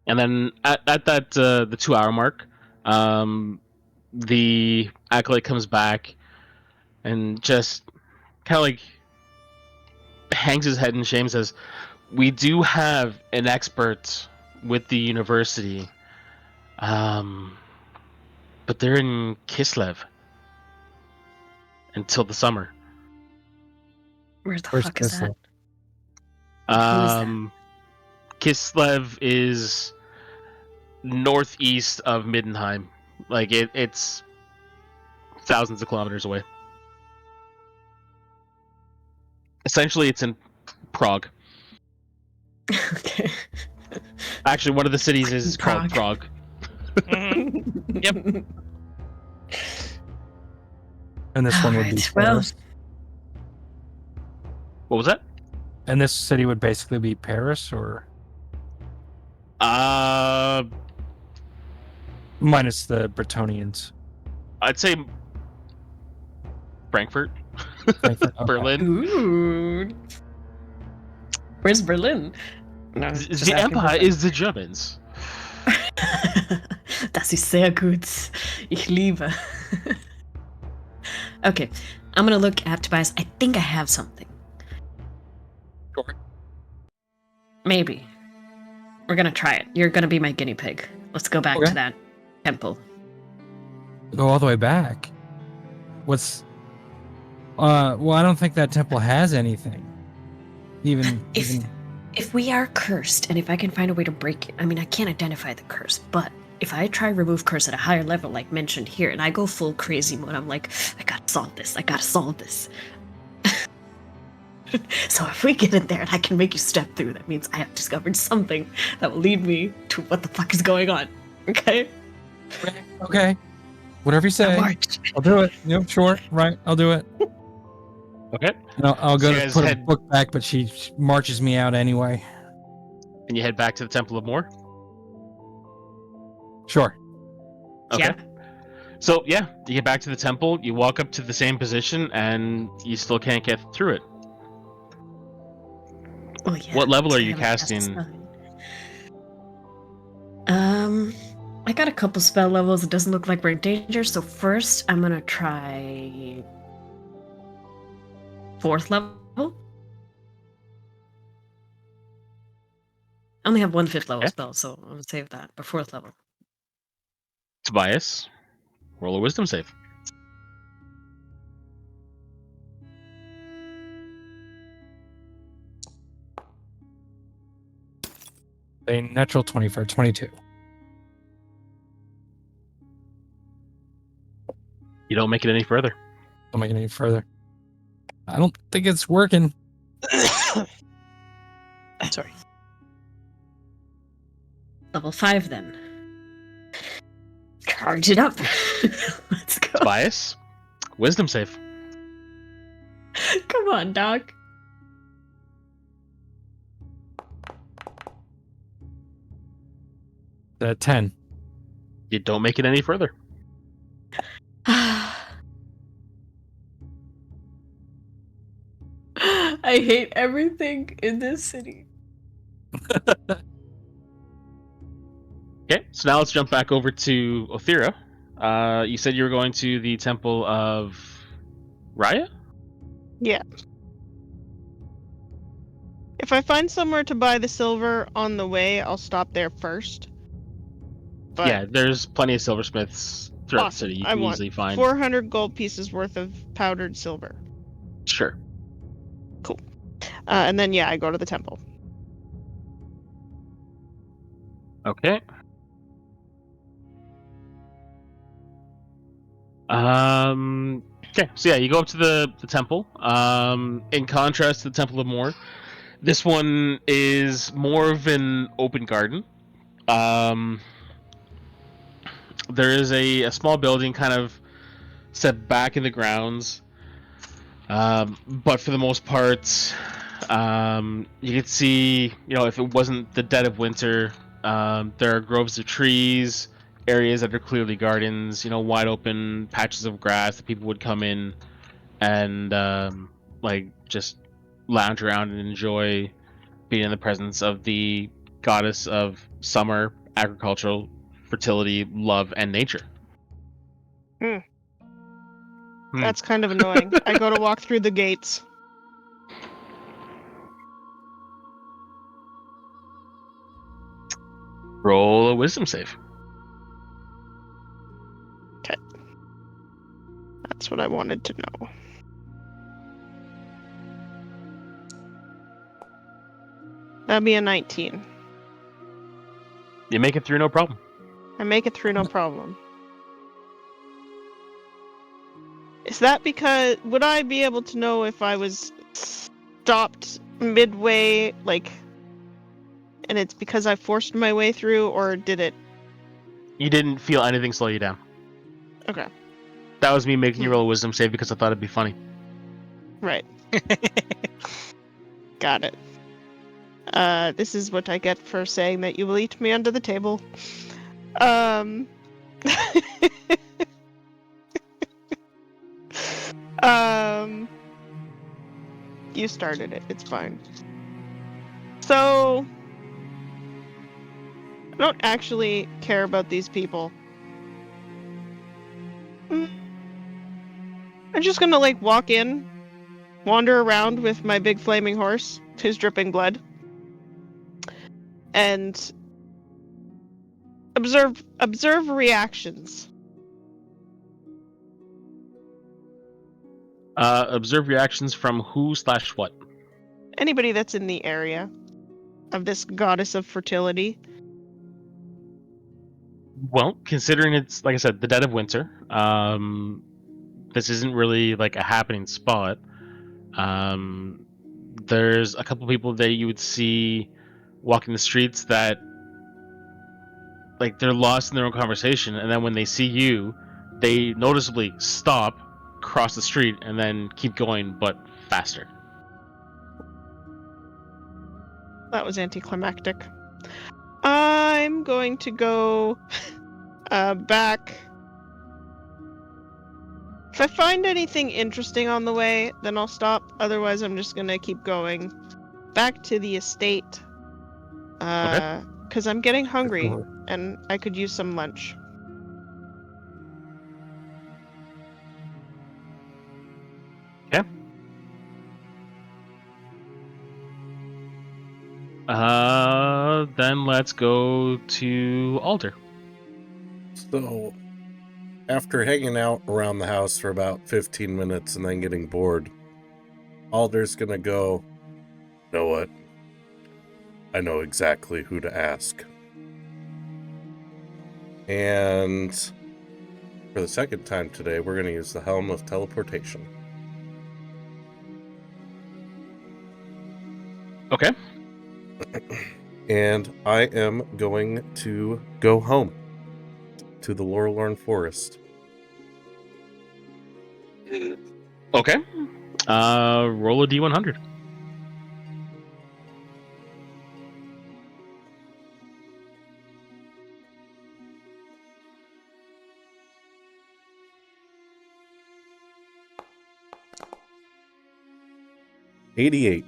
And then at that the 2-hour mark, the acolyte comes back and just kind of like hangs his head in shame and says, "We do have an expert with the university, but they're in Kislev until the summer." Where the Where's fuck is that? Kislev? Who is that? Kislev is northeast of Middenheim. Like it's thousands of kilometers away. Essentially, it's in Prague. Okay. Actually, one of the cities is called Prague. Prague. Yep. And this one would be Alright, well, Paris. What was that? And this city would basically be Paris, or minus the Bretonians. I'd say Frankfurt, Frankfurt, okay. Berlin. ooh. Where's Berlin? No, just The asking for Empire fun. is the Germans. Das ist sehr gut. Ich liebe. Okay, I'm gonna look at Tobias. I think I have something. Sure. Maybe. We're gonna try it. You're gonna be my guinea pig. Let's go back Okay. to that temple. Go all the way back. What's? Well, I don't think that temple has anything. Even If we are cursed, and if I can find a way to break it, I mean, I can't identify the curse, but if I try remove curse at a higher level, like mentioned here, and I go full crazy mode, I'm like, I gotta solve this. So if we get in there and I can make you step through, that means I have discovered something that will lead me to what the fuck is going on. Okay? okay, whatever you say. March. I'll do it. Yep, sure, right. I'll do it. Okay. And I'll go So you to guys put a head- book back, but she marches me out anyway. And you head back to the Temple of Moor. Sure. Okay. Yeah. So yeah, you get back to the temple. You walk up to the same position, and you still can't get through it. Oh, yeah. What level are you I haven't cast a casting? spell. I got a couple spell levels. It doesn't look like we're in danger, so first I'm gonna try 4th level. I only have one 5th level Okay. spell, so I'm gonna save that. But 4th level. Tobias, roll a wisdom save. A natural 20 for 22. You don't make it any further. Don't make it any further. I don't think it's working. Sorry. Level 5 then. Charge it up. Let's go. Tobias, wisdom save. Come on, Doc. The 10. You don't make it any further. I hate everything in this city. Okay, so now let's jump back over to Othira. You said you were going to the Temple of Raya? Yeah. If I find somewhere to buy the silver on the way, I'll stop there first. But Yeah, there's plenty of silversmiths throughout the awesome. city. You I can want easily find. 400 gold pieces worth of powdered silver. Sure. And then, yeah, I go to the temple. Okay. Okay, so yeah, you go up to the temple. In contrast to the Temple of Moor, this one is more of an open garden. There is a small building kind of set back in the grounds, but for the most part, you can see, if it wasn't the dead of winter, there are groves of trees, areas that are clearly gardens, wide open patches of grass that people would come in and just lounge around and enjoy being in the presence of the goddess of summer, agricultural, fertility, love, and nature. Hmm. That's kind of annoying. I go to walk through the gates. Roll a wisdom save. Okay. That's what I wanted to know. That'd be a 19. You make it through, no problem. I make it through, no problem. Is that because... Would I be able to know if I was stopped midway, and it's because I forced my way through, or did it... You didn't feel anything slow you down. Okay. That was me making you roll a wisdom save because I thought it'd be funny. Right. Got it. This is what I get for saying that you will eat me under the table. You started it. It's fine. So, I don't actually care about these people. I'm just gonna, walk in, wander around with my big flaming horse, who's dripping blood, and observe reactions. Observe reactions from who/what? Anybody that's in the area of this goddess of fertility. Well, considering it's, like I said, the dead of winter, this isn't really a happening spot. There's a couple people that you would see walking the streets that they're lost in their own conversation, and then when they see you, they noticeably stop, cross the street, and then keep going, but faster. That was anticlimactic. I'm going to go back. If I find anything interesting on the way, then I'll stop. Otherwise, I'm just gonna keep going back to the estate. Okay. Because I'm getting hungry, and I could use some lunch. Okay. Then let's go to Alder. So, after hanging out around the house for about 15 minutes and then getting bored, Alder's gonna go, you know what? I know exactly who to ask. And for the second time today, we're gonna use the Helm of Teleportation. Okay. And I am going to go home to the Lorelorn Forest. Okay. Roll a D100. $88.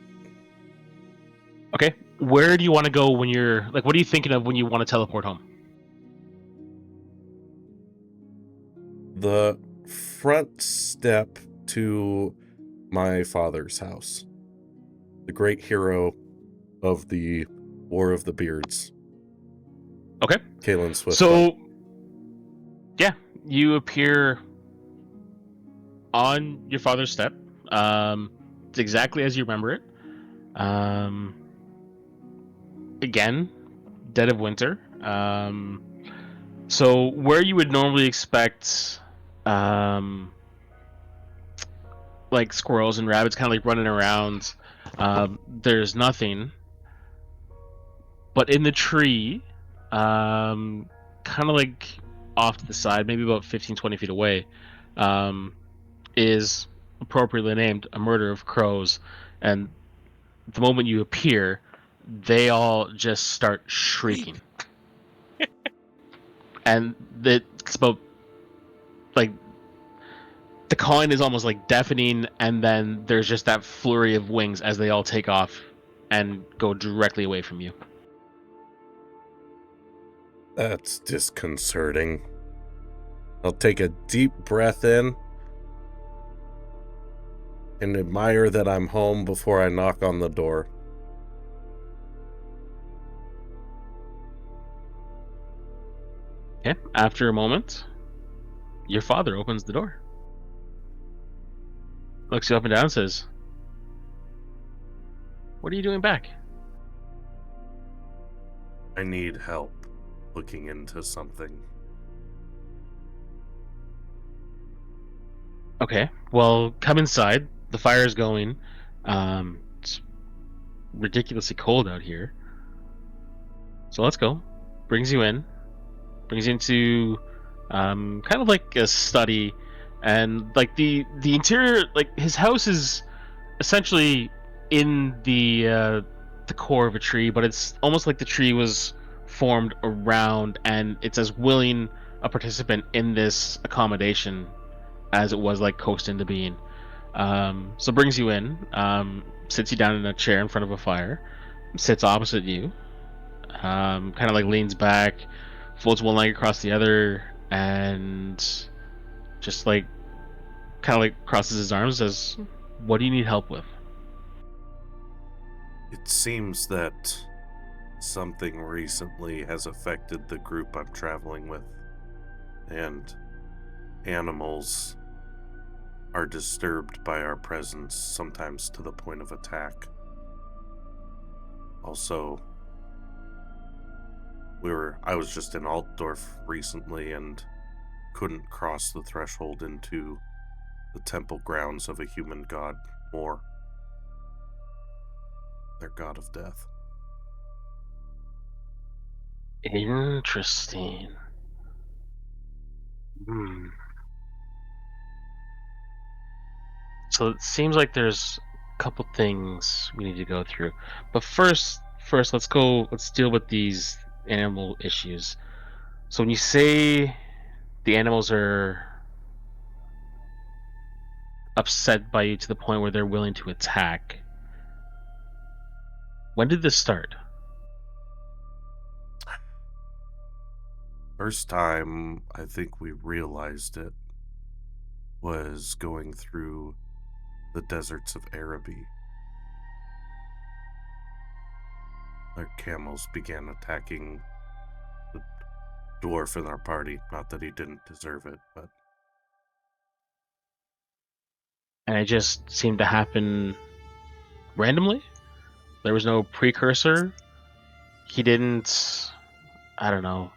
Okay. Where do you want to go when you're what are you thinking of when you want to teleport home? The front step to my father's house. The great hero of the War of the Beards. Okay. Kalen Swift. So, yeah, you appear on your father's step. It's exactly as you remember it. Again, dead of winter. So where you would normally expect squirrels and rabbits kind of running around, there's nothing. But in the tree, kind of like off to the side, maybe about 15, 20 feet away, is appropriately named a murder of crows. And the moment you appear, they all just start shrieking. And it's about, like, the cawing is almost like deafening, and then there's just that flurry of wings as they all take off and go directly away from you. That's disconcerting. I'll take a deep breath in and admire that I'm home before I knock on the door. Okay. After a moment, your father opens the door. Looks you up and down and says, "What are you doing back?" I need help looking into something. Okay. Well, come inside. The fire is going. It's ridiculously cold out here. So let's go. Brings you in. Brings you into kind of like a study, and like the interior, like his house is essentially in the core of a tree, but it's almost like the tree was formed around, and it's as willing a participant in this accommodation as it was like coaxed into being. So brings you in, sits you down in a chair in front of a fire, sits opposite you, kind of like leans back, folds one leg across the other, and just like kind of like crosses his arms, says, "What do you need help with?" It seems that something recently has affected the group I'm traveling with, and animals are disturbed by our presence, sometimes to the point of attack. Also, I was just in Altdorf recently and couldn't cross the threshold into the temple grounds of a human god more. Their god of death. Interesting. So it seems like there's a couple things we need to go through, but first let's deal with these animal issues. So when you say the animals are upset by you to the point where they're willing to attack, when did this start? First time I think we realized it was going through the deserts of Araby. Their camels began attacking the dwarf in our party. Not that he didn't deserve it, but And it just seemed to happen randomly? There was no precursor? He didn't, I don't know,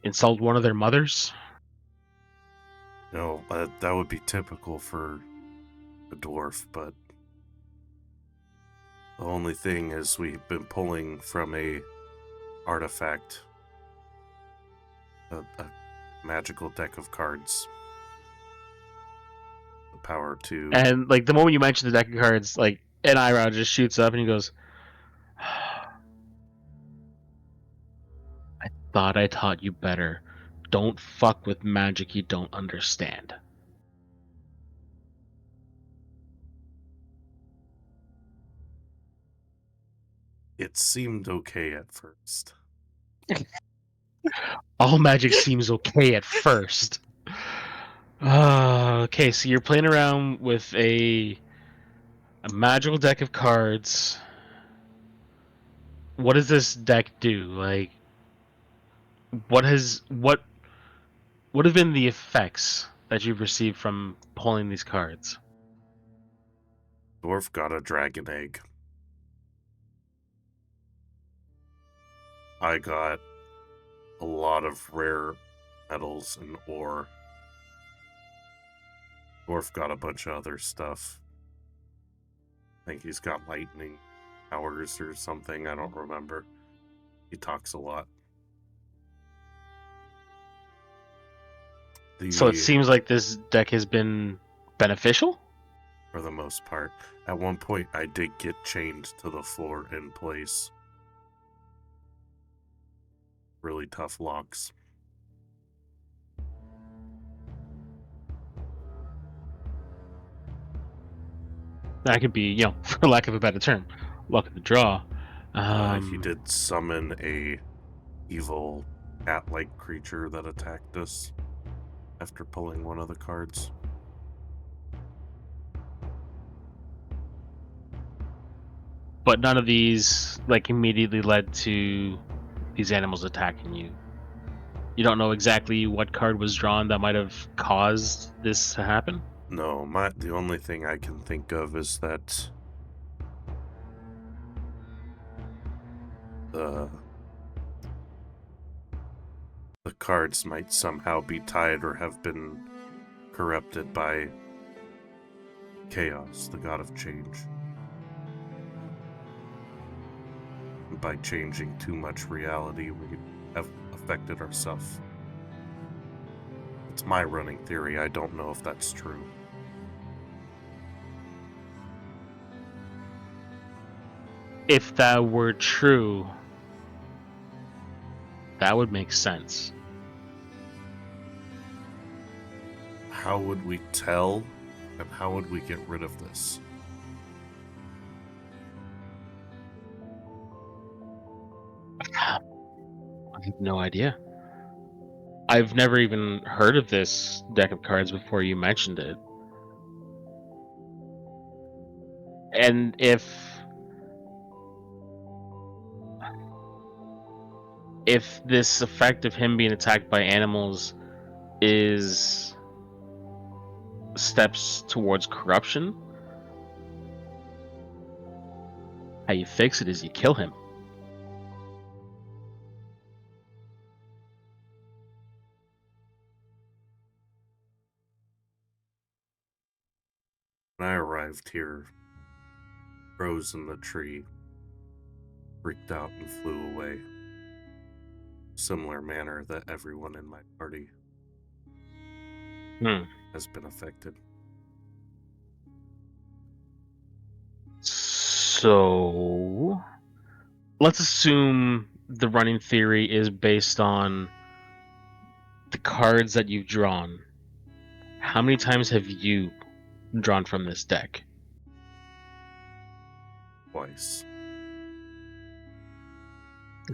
insult one of their mothers? no, that would be typical for a dwarf, but the only thing is we've been pulling from a artifact, a magical deck of cards. The power to... And like the moment you mention the deck of cards, like an eyebrow just shoots up and he goes, "I thought I taught you better. Don't fuck with magic you don't understand." It seemed okay at first. All magic seems okay at first. Okay, so you're playing around with a magical deck of cards. What does this deck do? Like, what have been the effects that you've received from pulling these cards? Dwarf got a dragon egg. I got a lot of rare metals and ore. Dwarf got a bunch of other stuff. I think he's got lightning powers or something, I don't remember. He talks a lot. So it seems like this deck has been beneficial? For the most part. At one point, I did get chained to the floor in place. Really tough locks. That could be, for lack of a better term, luck of the draw. He did summon a evil cat-like creature that attacked us after pulling one of the cards. But none of these immediately led to these animals attacking you. You don't know exactly what card was drawn that might have caused this to happen? No, the only thing I can think of is that the cards might somehow be tied or have been corrupted by Chaos, the god of change. And by changing too much reality, we have affected ourselves. It's my running theory. I don't know if that's true. If that were true, that would make sense. How would we tell, and how would we get rid of this? I have no idea. I've never even heard of this deck of cards before you mentioned it. And if this effect of him being attacked by animals is steps towards corruption, how you fix it is you kill him. When I arrived here, crows in the tree freaked out and flew away. Similar manner that everyone in my party has been affected. So let's assume the running theory is based on the cards that you've drawn. How many times have you drawn from this deck? Twice.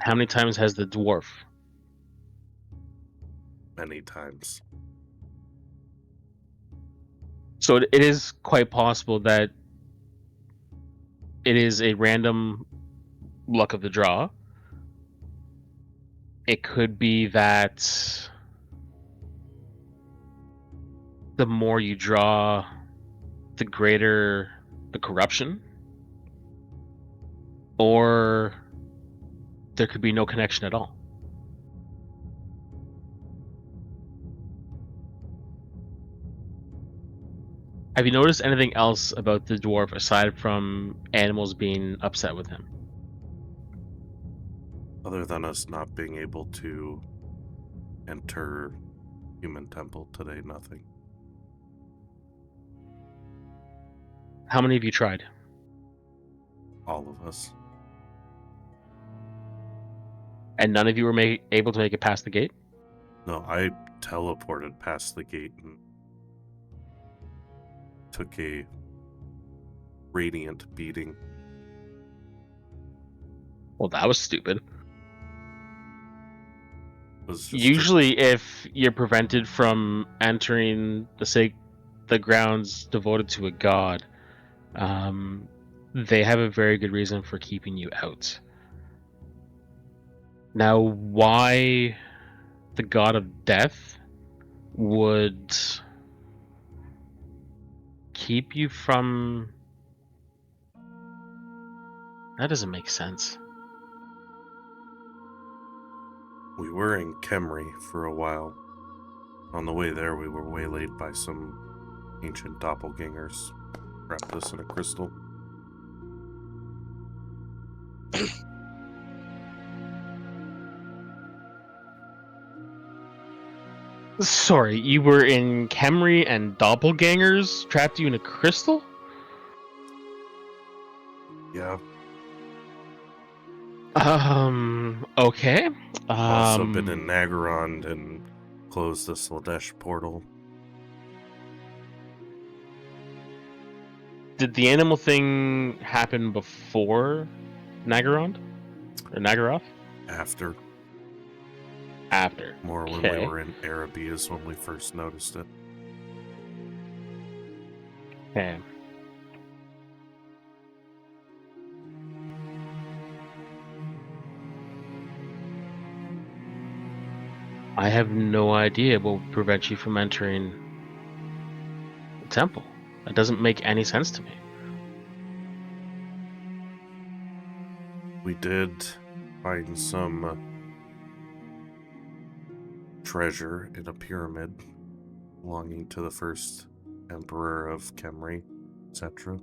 How many times has the dwarf? Many times. So it is quite possible that it is a random luck of the draw. It could be that the more you draw, the greater the corruption. Or there could be no connection at all. Have you noticed anything else about the dwarf aside from animals being upset with him? Other than us not being able to enter human temple today, nothing. How many of you tried? All of us. And none of you were able to make it past the gate? No, I teleported past the gate and took a radiant beating. Well, that was stupid. Was Usually, if you're prevented from entering the grounds devoted to a god, they have a very good reason for keeping you out. Now, why the god of death would keep you from... That doesn't make sense. We were in Kemri for a while. On the way there, we were waylaid by some ancient doppelgangers. Wrapped us in a crystal. Sorry, you were in Khemri and doppelgangers trapped you in a crystal? Yeah. Okay. Also been in Naggaroth and closed the Sladesh portal. Did the animal thing happen before Naggaroth? Or Naggaroth? After. After. More when we were in Araby is when we first noticed it. Okay. I have no idea what would prevent you from entering the temple. That doesn't make any sense to me. We did find some treasure in a pyramid belonging to the first emperor of Khemri, etc.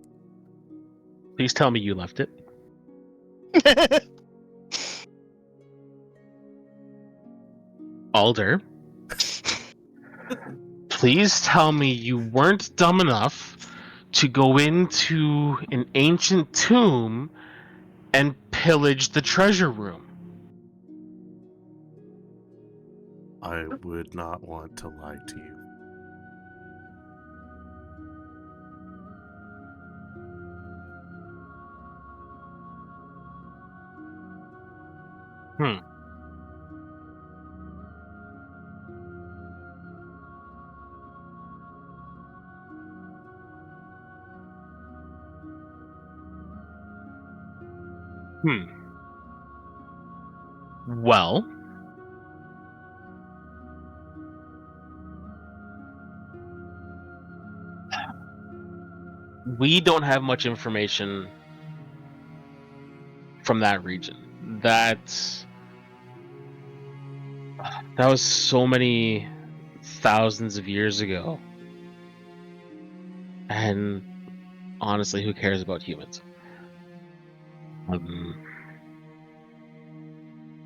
Please tell me you left it. Alder, please tell me you weren't dumb enough to go into an ancient tomb and pillage the treasure room. I would not want to lie to you. Well, we don't have much information from that region. That was so many thousands of years ago. And honestly, who cares about humans?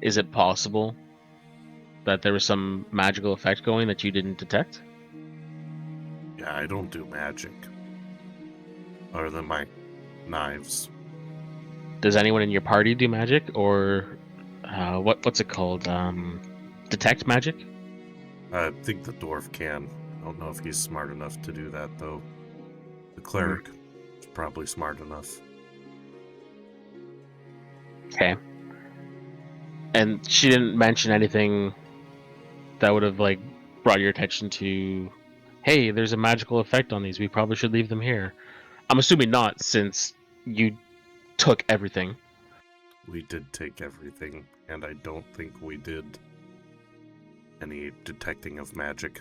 Is it possible that there was some magical effect going that you didn't detect? Yeah, I don't do magic. Other than my knives. Does anyone in your party do magic, or what's it called? Detect magic? I think the dwarf can. I don't know if he's smart enough to do that, though. The cleric is probably smart enough. Okay. And she didn't mention anything that would have brought your attention to, hey, there's a magical effect on these. We probably should leave them here. I'm assuming not, since you took everything. We did take everything, and I don't think we did any detecting of magic.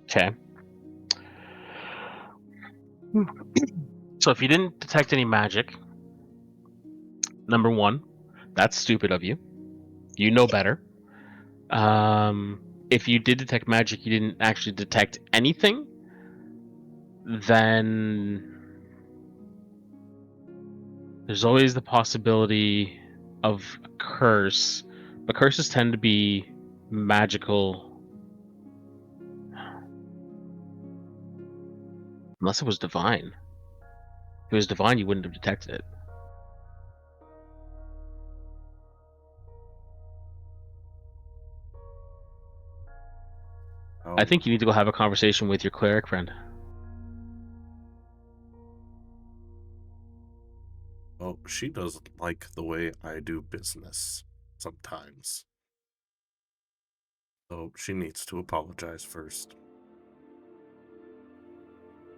Okay. So if you didn't detect any magic, number one, that's stupid of you. You know better. If you did detect magic, you didn't actually detect anything, then there's always the possibility of a curse. But curses tend to be magical. Unless it was divine. If it was divine, you wouldn't have detected it. I think you need to go have a conversation with your cleric friend. Oh, she doesn't like the way I do business sometimes. So she needs to apologize first.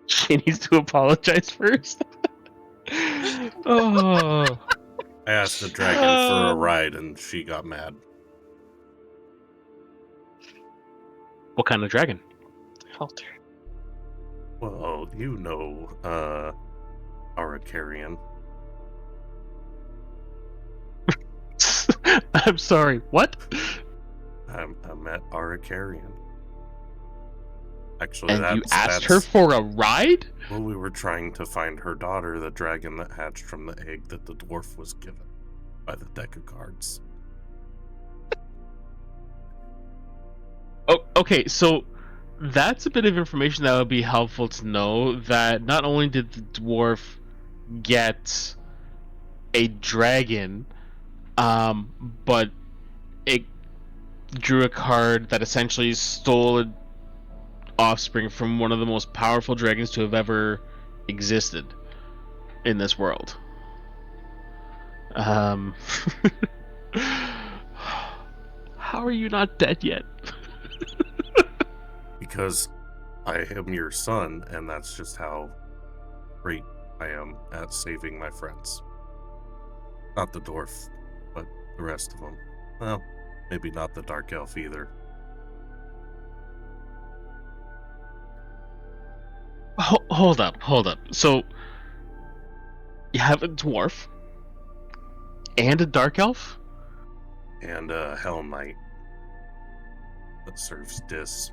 She needs to apologize first. Oh. I asked the dragon for a ride and she got mad. What kind of dragon? Halter. Well, you know, Archaon. I'm sorry, what? I met Archaon. Actually, And you asked her for a ride? Well, we were trying to find her daughter, the dragon that hatched from the egg that the dwarf was given by the deck of cards. Okay, so that's a bit of information that would be helpful to know. That not only did the dwarf get a dragon, but it drew a card that essentially stole an offspring from one of the most powerful dragons to have ever existed in this world. How are you not dead yet? Because I am your son, and that's just how great I am at saving my friends. Not the dwarf, but the rest of them. Well, maybe not the dark elf either. Hold up. So you have a dwarf and a dark elf? And a hell knight that serves Dis.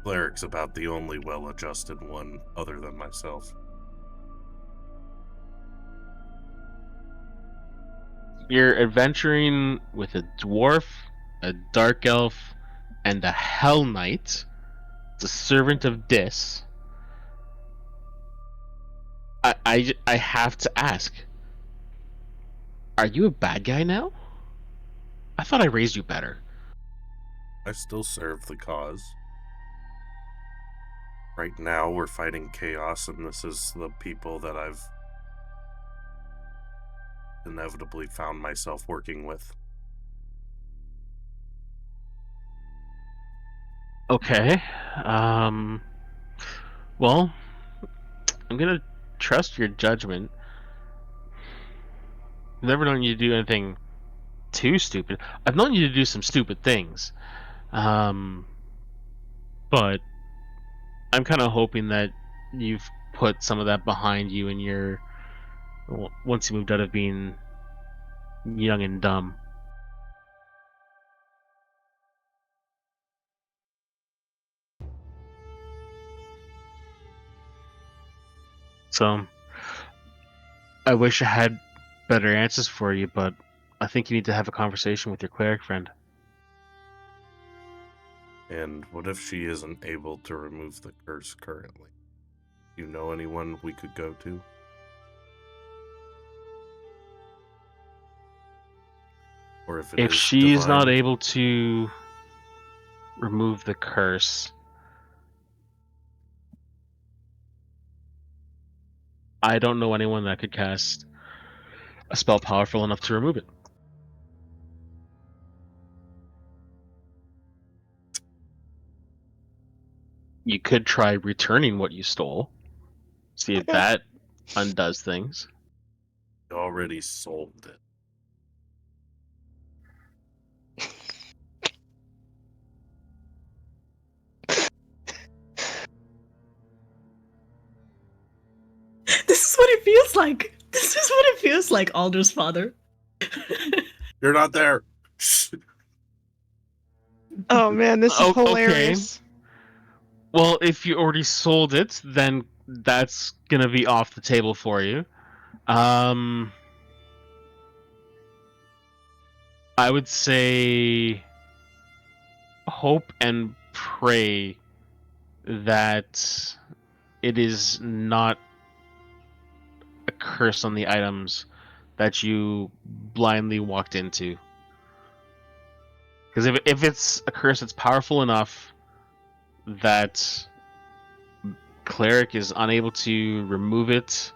Cleric's about the only well-adjusted one other than myself. You're adventuring with a dwarf, a dark elf, and a hell knight, the servant of Dis. I have to ask, are you a bad guy now? I thought I raised you better. I still serve the cause. Right now, we're fighting chaos, and this is the people that I've inevitably found myself working with. Okay. Well, I'm gonna trust your judgment. I've never known you to do anything too stupid. I've known you to do some stupid things. But I'm kind of hoping that you've put some of that behind you and you're once you moved out of being young and dumb. So I wish I had better answers for you, but I think you need to have a conversation with your cleric friend. And what if she isn't able to remove the curse currently? Do you know anyone we could go to? Or if She's divine? not able to remove the curse, I don't know anyone that could cast a spell powerful enough to remove it. You could try returning what you stole. See if that undoes things. I already sold it. This is what it feels like. This is what it feels like, Alder's father. You're not there! Oh man, this is Okay. hilarious. Well, if you already sold it, then that's gonna be off the table for you. I would say hope and pray that it is not a curse on the items that you blindly walked into. Because if it's a curse that's powerful enough that cleric is unable to remove it,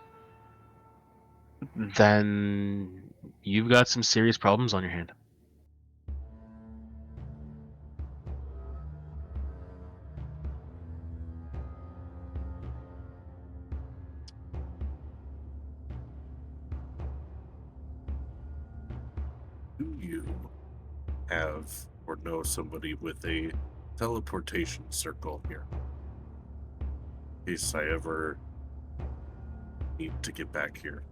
then you've got some serious problems on your hand. Do you have or know somebody with a teleportation circle here? In case I ever need to get back here.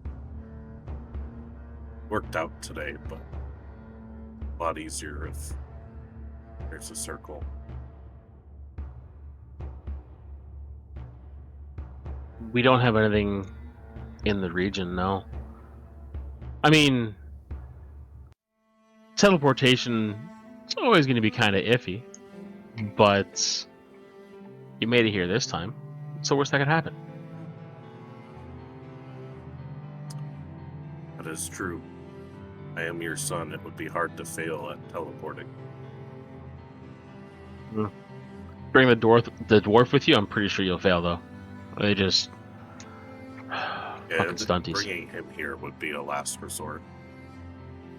Worked out today, but a lot easier if there's a circle. We don't have anything in the region, no. I mean, teleportation is always going to be kind of iffy, but you made it here this time. What's the worst that could happen? That is true. I am your son. It would be hard to fail at teleporting. Bring the dwarf with you. I'm pretty sure you'll fail though. They just fucking stunties. Bringing him here would be a last resort.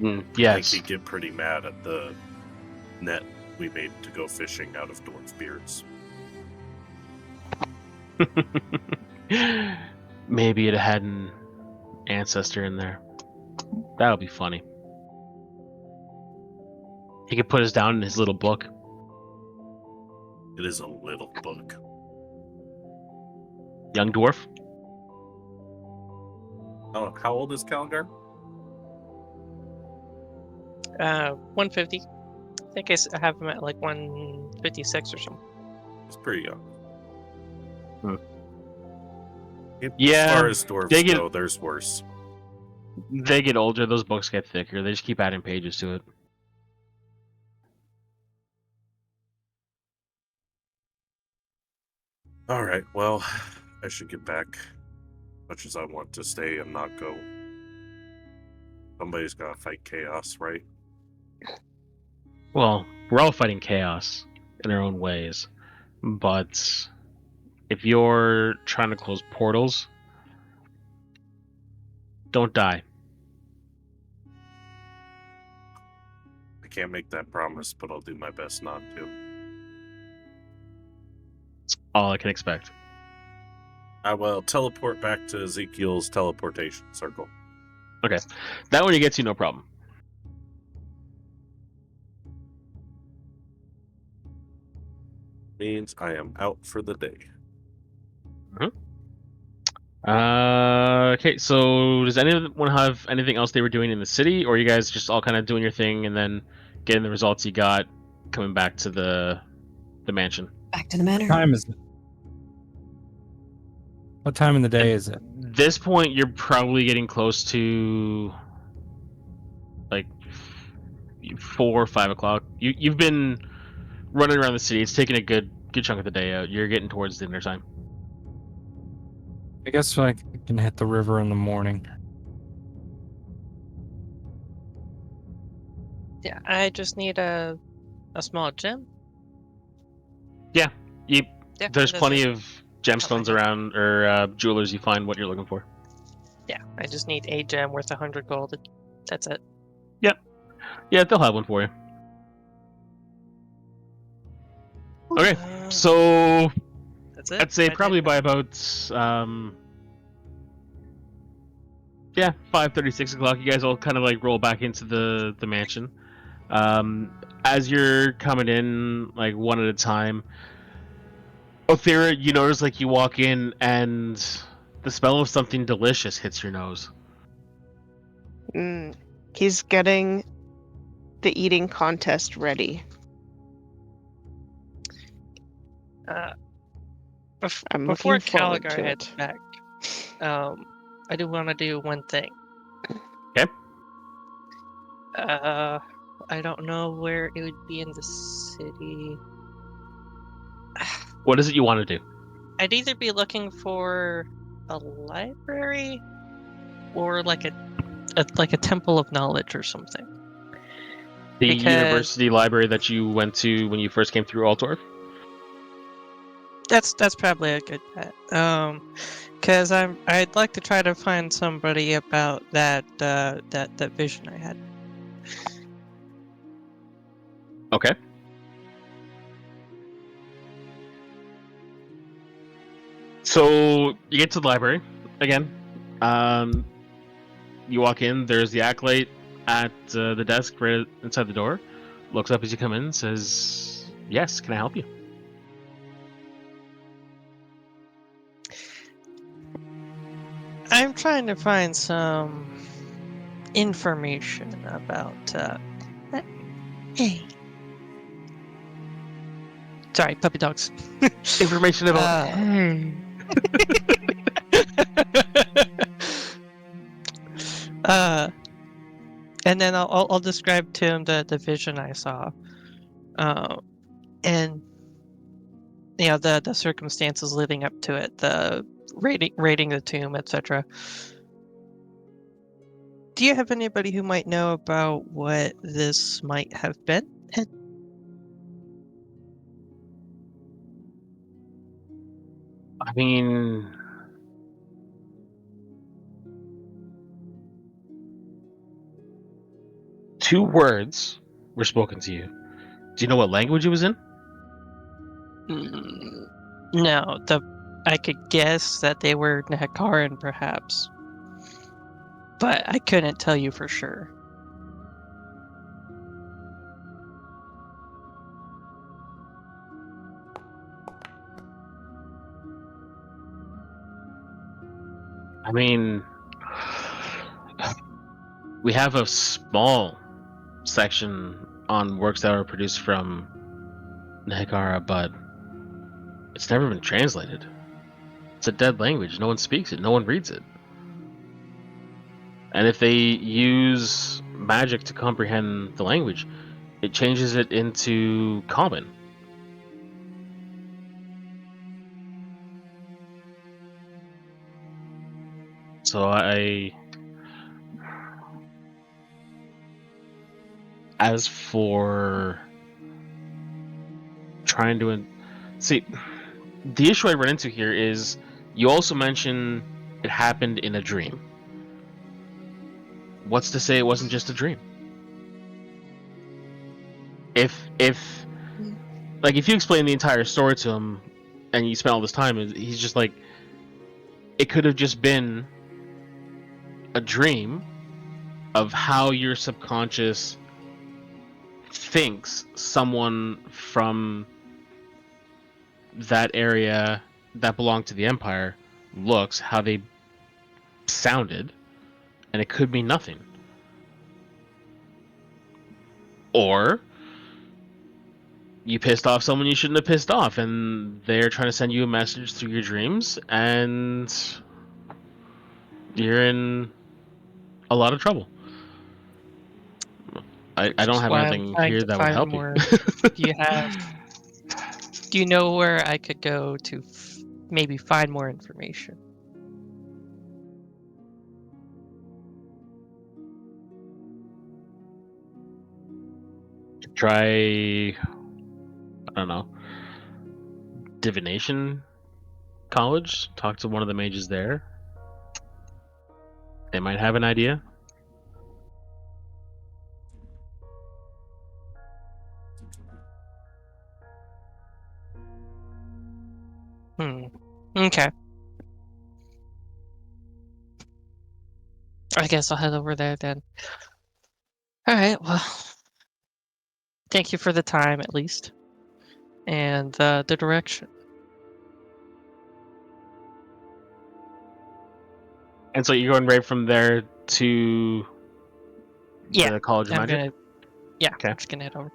I Yes. think he'd get pretty mad at the net we made to go fishing out of dwarf beards. Maybe it had an ancestor in there. That'll be funny. He could put us down in his little book. It is a little book. Young dwarf. Oh, how old is Calgar? 150. I think I have him at like 156 or something. He's pretty young. Yeah, as far as dwarves go, there's worse. They get older, those books get thicker. They just keep adding pages to it. Alright, well, I should get back. Much as I want to stay and not go. Somebody's gotta fight chaos, right? Well, we're all fighting chaos in our own ways. But if you're trying to close portals, don't die. I can't make that promise, but I'll do my best not to. All I can expect. I will teleport back to Ezekiel's teleportation circle. Okay. That one you get to, no problem. Means I am out for the day. Okay, so does anyone have anything else they were doing in the city, or are you guys just all kind of doing your thing and then getting the results you got, coming back to the mansion? Back to the manor. What time is it? What time in the day is it? This point, you're probably getting close to like 4 or 5 o'clock. You've been running around the city. It's taking a good chunk of the day out. You're getting towards dinner time. I guess I can hit the river in the morning. Yeah, I just need a small gem. Yeah, Yeah, there's that's plenty it. of gemstones around, or jewelers. You find what you're looking for. Yeah, I just need a gem worth 100 gold. That's it. Yeah, they'll have one for you. Okay, so That's it. I'd say I probably did- by about 5:30, 6 o'clock, you guys all kind of like roll back into the mansion. As you're coming in, like one at a time, Othera, you notice like you walk in and the smell of something delicious hits your nose. He's getting the eating contest ready. I'm Before looking forward Caligar to heads it. back, I do want to do one thing. Okay. I don't know where it would be in the city. What is it you want to do? I'd either be looking for a library or like a temple of knowledge or something. The Because- university library that you went to when you first came through Altdorf? That's probably a good bet. Because I'd like to try to find somebody about that vision I had. Okay. So you get to the library again. You walk in. There's the acolyte at the desk right inside the door. Looks up as you come in. Says, "Yes, can I help you?" I'm trying to find some information about. Hey. Sorry, puppy dogs. Information about. Hey. And then I'll describe to him the vision I saw, and the circumstances leading up to it, the raiding the tomb, etc. Do you have anybody who might know about what this might have been? I mean, two words were spoken to you. Do you know what language it was in? No, I could guess that they were Naggaroth, perhaps, but I couldn't tell you for sure. I mean, we have a small section on works that were produced from Naggaroth, but it's never been translated. It's a dead language. No one speaks it. No one reads it. And if they use magic to comprehend the language, it changes it into common. So as for trying to see, the issue I run into here is you also mentioned it happened in a dream. What's to say it wasn't just a dream? If like if you explain the entire story to him and you spend all this time, he's just like, it could have just been a dream of how your subconscious thinks someone from that area that belonged to the Empire looks, how they sounded, and it could be nothing. Or you pissed off someone you shouldn't have pissed off, and they're trying to send you a message through your dreams, and you're in a lot of trouble. I don't Just have why I'm anything trying here to that would find help more. you. Do you know where I could go to maybe find more information? Try, I don't know, divination college. Talk to one of the mages there. They might have an idea. Okay. I guess I'll head over there then. All right. Well, thank you for the time, at least, and the direction. And so you're going right from there to Yeah, the College of I'm Magic? gonna. Yeah, Okay. I'm just gonna head over.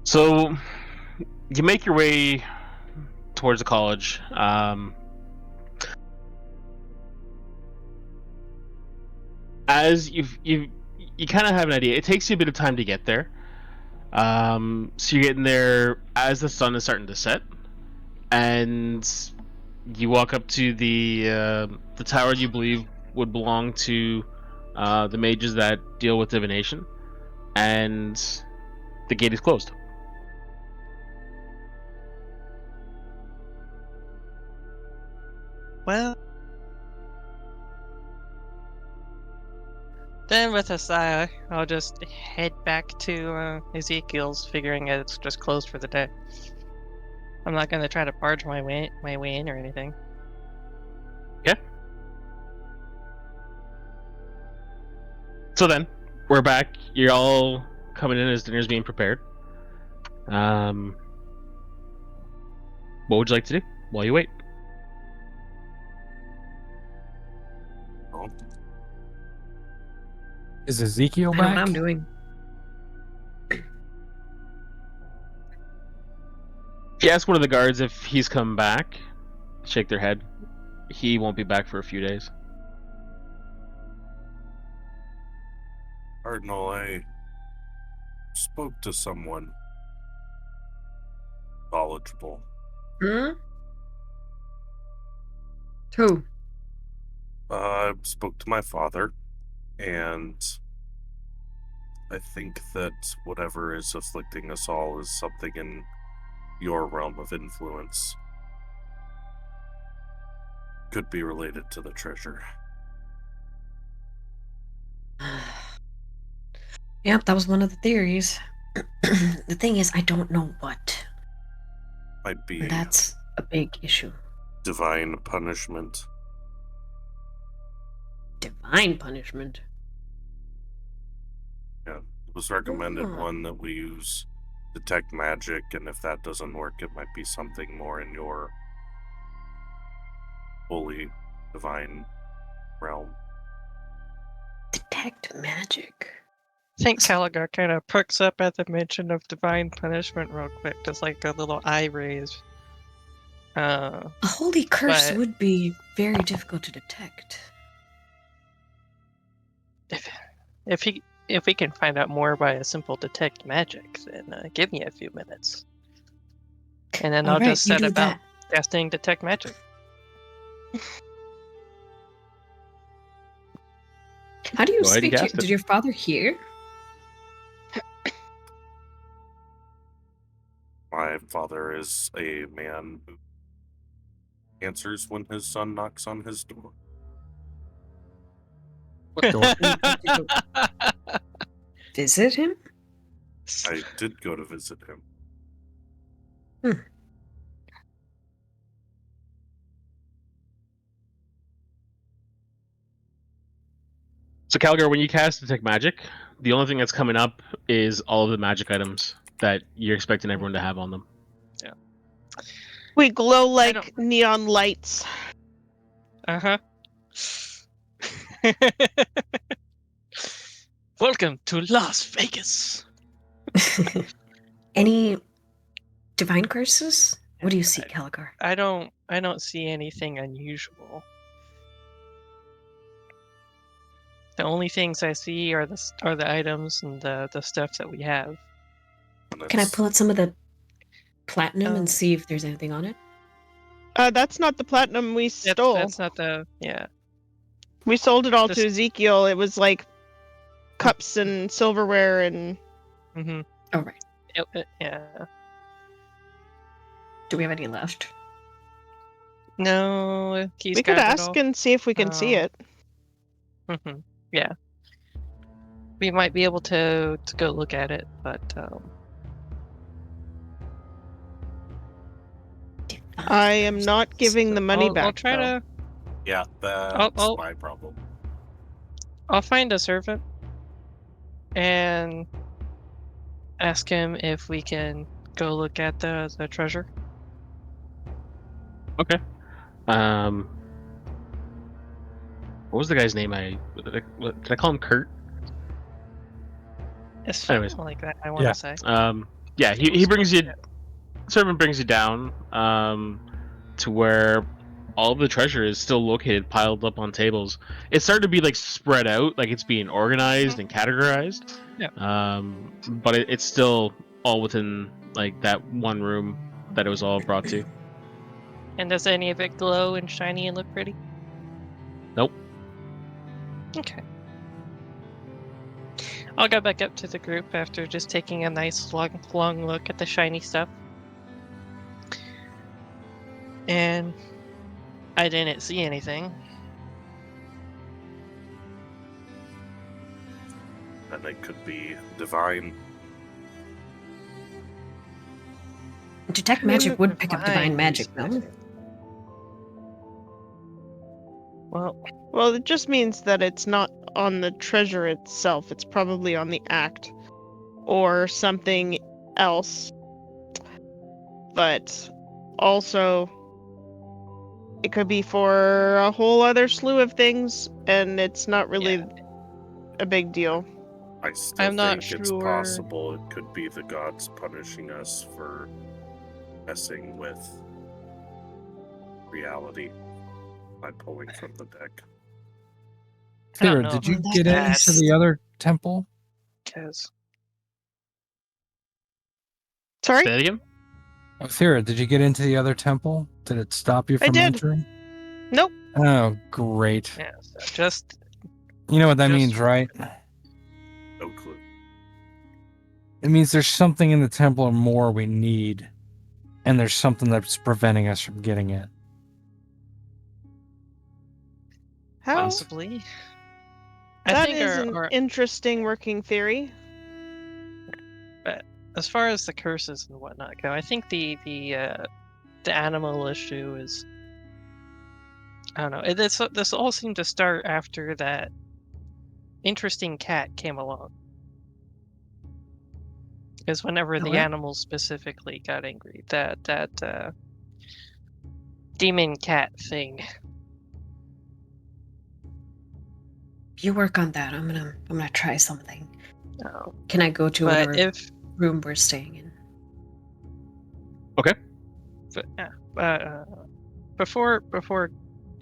So you make your way towards the college. As you kind of have an idea. It takes you a bit of time to get there. So you're getting there as the sun is starting to set, and you walk up to the tower you believe would belong to the mages that deal with divination, and the gate is closed. Well, then with a sigh, I'll just head back to Ezekiel's, figuring it's just closed for the day. I'm not gonna try to barge my way in or anything. Okay. So then, we're back. You're all coming in as dinner's being prepared. What would you like to do while you wait? Oh, Is Ezekiel I know what back? I'm doing. If you ask one of the guards if he's come back, shake their head. He won't be back for a few days. Cardinal, I spoke to someone knowledgeable. Hmm? Who? I spoke to my father, and I think that whatever is afflicting us all is something in your realm of influence. Could be related to the treasure. Yep, that was one of the theories. The thing is, I don't know what. Might be That's a big issue. divine punishment. Divine punishment. Yeah, it was recommended Oh. one that we use detect magic, and if that doesn't work, it might be something more in your holy, divine realm. Detect magic. I think Caligar kind of perks up at the mention of divine punishment real quick, just like a little eye raise. A holy curse But- would be very difficult to detect. if we can find out more by a simple detect magic, then give me a few minutes, and then I'll Alright, just you set do about that. casting detect magic. How do you Go ahead and speak to cast it. Did your father hear? My father is a man who answers when his son knocks on his door. What door? Visit him? I did go to visit him. So, Calgar, when you cast Detect Magic, the only thing that's coming up is all of the magic items that you're expecting everyone to have on them. We glow don't- like neon lights. Uh-huh. Welcome to Las Vegas. Any divine curses? What do you see, Caligar? I don't see anything unusual. The only things I see are the items and the stuff that we have. And Can I it's- pull out some of the platinum Oh. and see if there's anything on it? That's not the platinum we stole. That's not the We sold it all This- to Ezekiel. It was like cups and silverware and Mm-hmm. Oh, right. Yeah. Do we have any left? No, he's we could got it ask all. and see if we can see it. Mm-hmm. Yeah. We might be able to go look at it, but I am not giving the money back. I'll try though. to. Yeah, that's oh. my problem. I'll find a servant and ask him if we can go look at the treasure. Okay. What was the guy's name? Did I call him Kurt? It's Anyways. something like that. I want to Yeah. say. Yeah, he brings you. Servant brings you down to where all of the treasure is still located, piled up on tables. It's starting to be like spread out, like it's being organized and categorized. Yeah. But it's still all within like that one room that it was all brought to. And does any of it glow and shiny and look pretty? Nope. Okay. I'll go back up to the group after just taking a nice long look at the shiny stuff. And I didn't see anything. And it could be divine. Detect magic would pick up divine magic, no? Well, It just means that it's not on the treasure itself. It's probably on the act or something else. But also, it could be for a whole other slew of things, and it's not really a big deal. I still I'm not think it's sure. possible it could be the gods punishing us for messing with reality by pulling from the deck. I don't Thera, know did you about get that. into the other temple? Because Sorry? Say it again. Oh, Thera, did you get into the other temple? Did it stop you I from did. entering? Nope. Oh, great. yeah, so just You know what that Just- means, right? No clue. It means there's something in the temple or more we need, and there's something that's preventing us from getting it. How? possibly. I That think is an our interesting working theory. as far as the curses and whatnot go, I think the animal issue is, I don't know. This all seemed to start after that interesting cat came along. Because whenever the What? animals specifically got angry, that demon cat thing. You work on that. I'm gonna try something. Oh, Can I go to but whatever if room we're staying in? before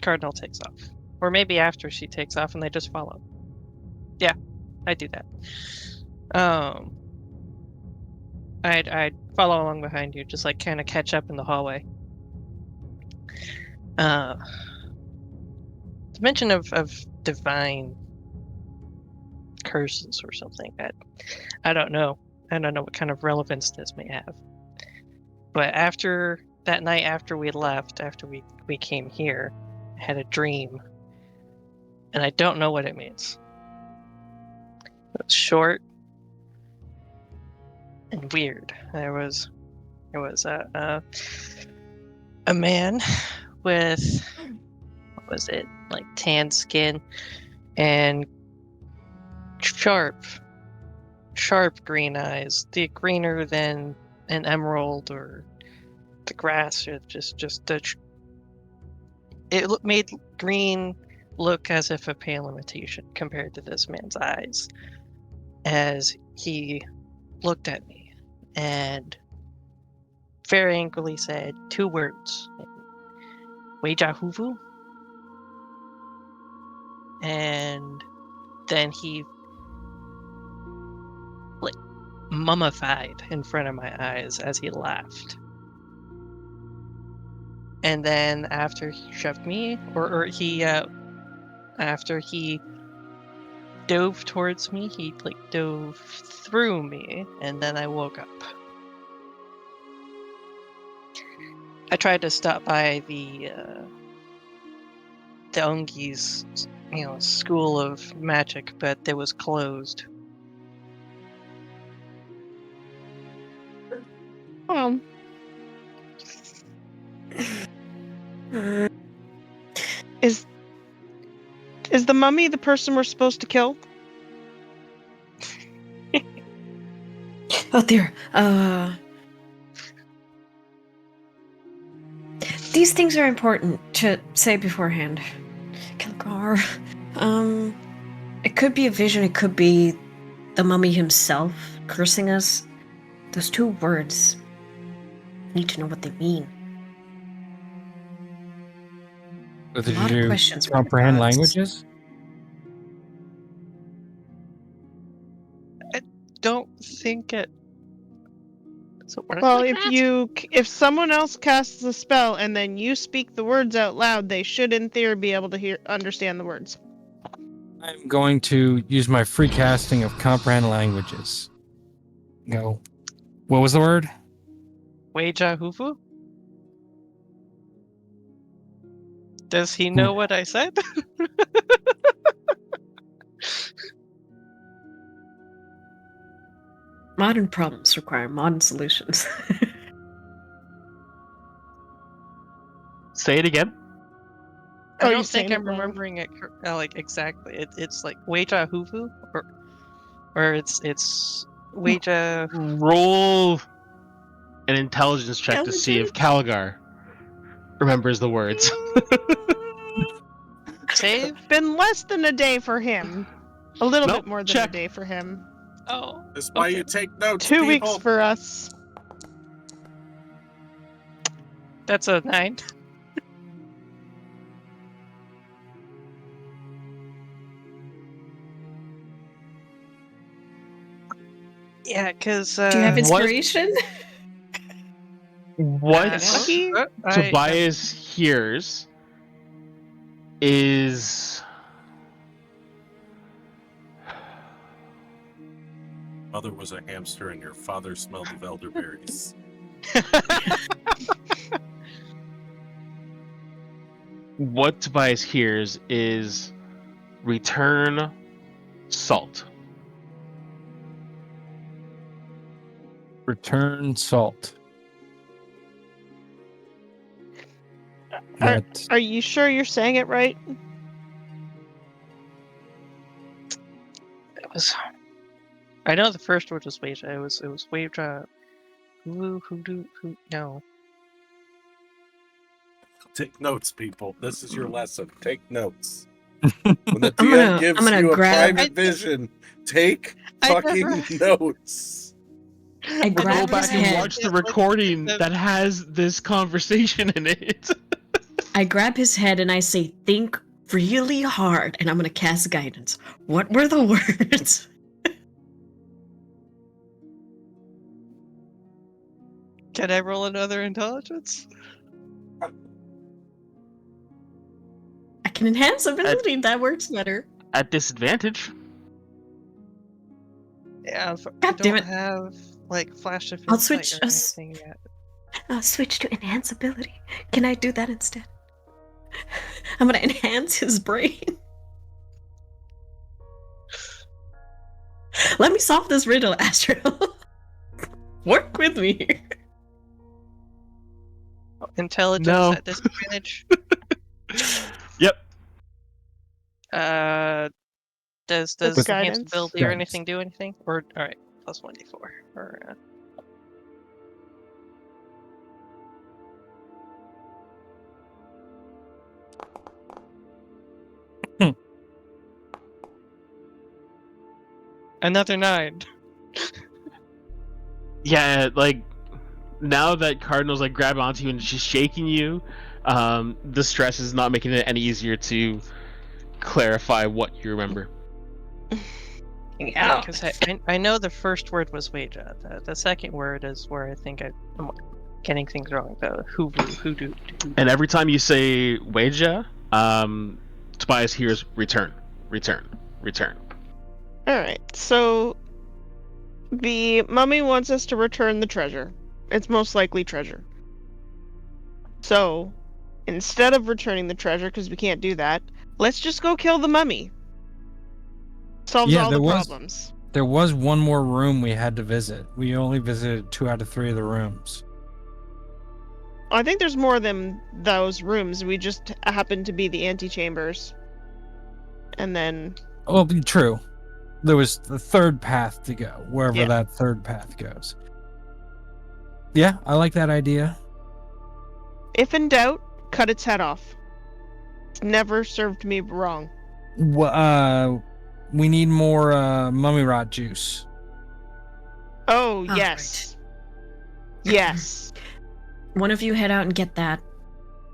Cardinal takes off, or maybe after she takes off and they just follow. Yeah, I do that. I'd follow along behind you, just like kind of catch up in the hallway. Dimension of divine curses or something. I don't know. I don't know what kind of relevance this may have. But after that night, after we left, after we came here, I had a dream, and I don't know what it means. It was short and weird. There was a man with, what was it, like tan skin and sharp green eyes, the greener than an emerald or the grass, or it made green look as if a pale imitation compared to this man's eyes, as he looked at me and very angrily said 2 words, Wejahuvu, and then he like mummified in front of my eyes as he laughed. And then after he shoved me, or he after he dove towards me, he like dove through me, and then I woke up. I tried to stop by the Ungi's, school of magic, but it was closed. Is the mummy the person we're supposed to kill? Oh dear. These things are important to say beforehand. Kilgar. It could be a vision, it could be the mummy himself cursing us. Those 2 words. I need to know what they mean. But A did lot of you questions for the comprehend gods. languages? Don't think it. So Well, if someone else casts a spell and then you speak the words out loud, they should in theory be able to understand the words. I'm going to use my free casting of comprehend languages. Go. What was the word? Wejahuvu? Does he know what I said? Modern problems require modern solutions. Say it again. I Oh, don't you're think saying I'm it wrong. remembering it like exactly. It's like Wejahuvu, or it's Weja. Roll an intelligence check to see if Calgar remembers the words. Save? Been less than a day for him. A little Nope, bit more than check. a day for him. Oh. This is why Okay. you take notes, 2 people. weeks for us. That's a 9. Yeah, because Do you have What- inspiration? What Lucky? Tobias hears is Mother was a hamster and your father smelled of elderberries. what Tobias hears is return salt. Return salt. Are, That are you sure you're saying it right? It was. I know the first word was wage. It was wage. Who? No. Take notes, people. This is your lesson. Take notes. When the I'm DM gonna- gives I'm gonna you a grab- private vision, take I fucking never- notes. I Go grab his back and head. watch the recording that has this conversation in it. I grab his head and I say, "Think really hard," and I'm gonna cast guidance. What were the words? Can I roll another intelligence? I can enhance ability. That works better. At disadvantage. Yeah, I God damn don't it. have like flash of I'll insight switch or us- anything yet. I'll switch to enhance ability. Can I do that instead? I'm gonna enhance his brain. Let me solve this riddle, Astro. Work with me here. Intelligence No. at disadvantage. Yep. Does With enhanced guidance? ability or Guidance. anything do anything? Or all right, plus 1d4. Or another 9. Yeah, like now that Cardinal's like grabbing onto you and she's shaking you, the stress is not making it any easier to clarify what you remember. Yeah, because I know the first word was Weja. The second word is where I think I'm getting things wrong. The hoodoo. And every time you say Weja, Tobias hears return. Alright, so the mummy wants us to return the treasure. It's most likely treasure. So, instead of returning the treasure, because we can't do that, let's just go kill the mummy. Solves Yeah, all there the was- problems. there was one more room we had to visit. We only visited 2 out of 3 of the rooms. I think there's more than those rooms. We just happen to be the antechambers. And then, Well, true. There was the third path to go, wherever Yeah. that third path goes. Yeah, I like that idea. if in doubt, cut its head off. It's never served me wrong. We need more mummy rot juice. Oh, Ah, yes. Yes. One of you head out and get that.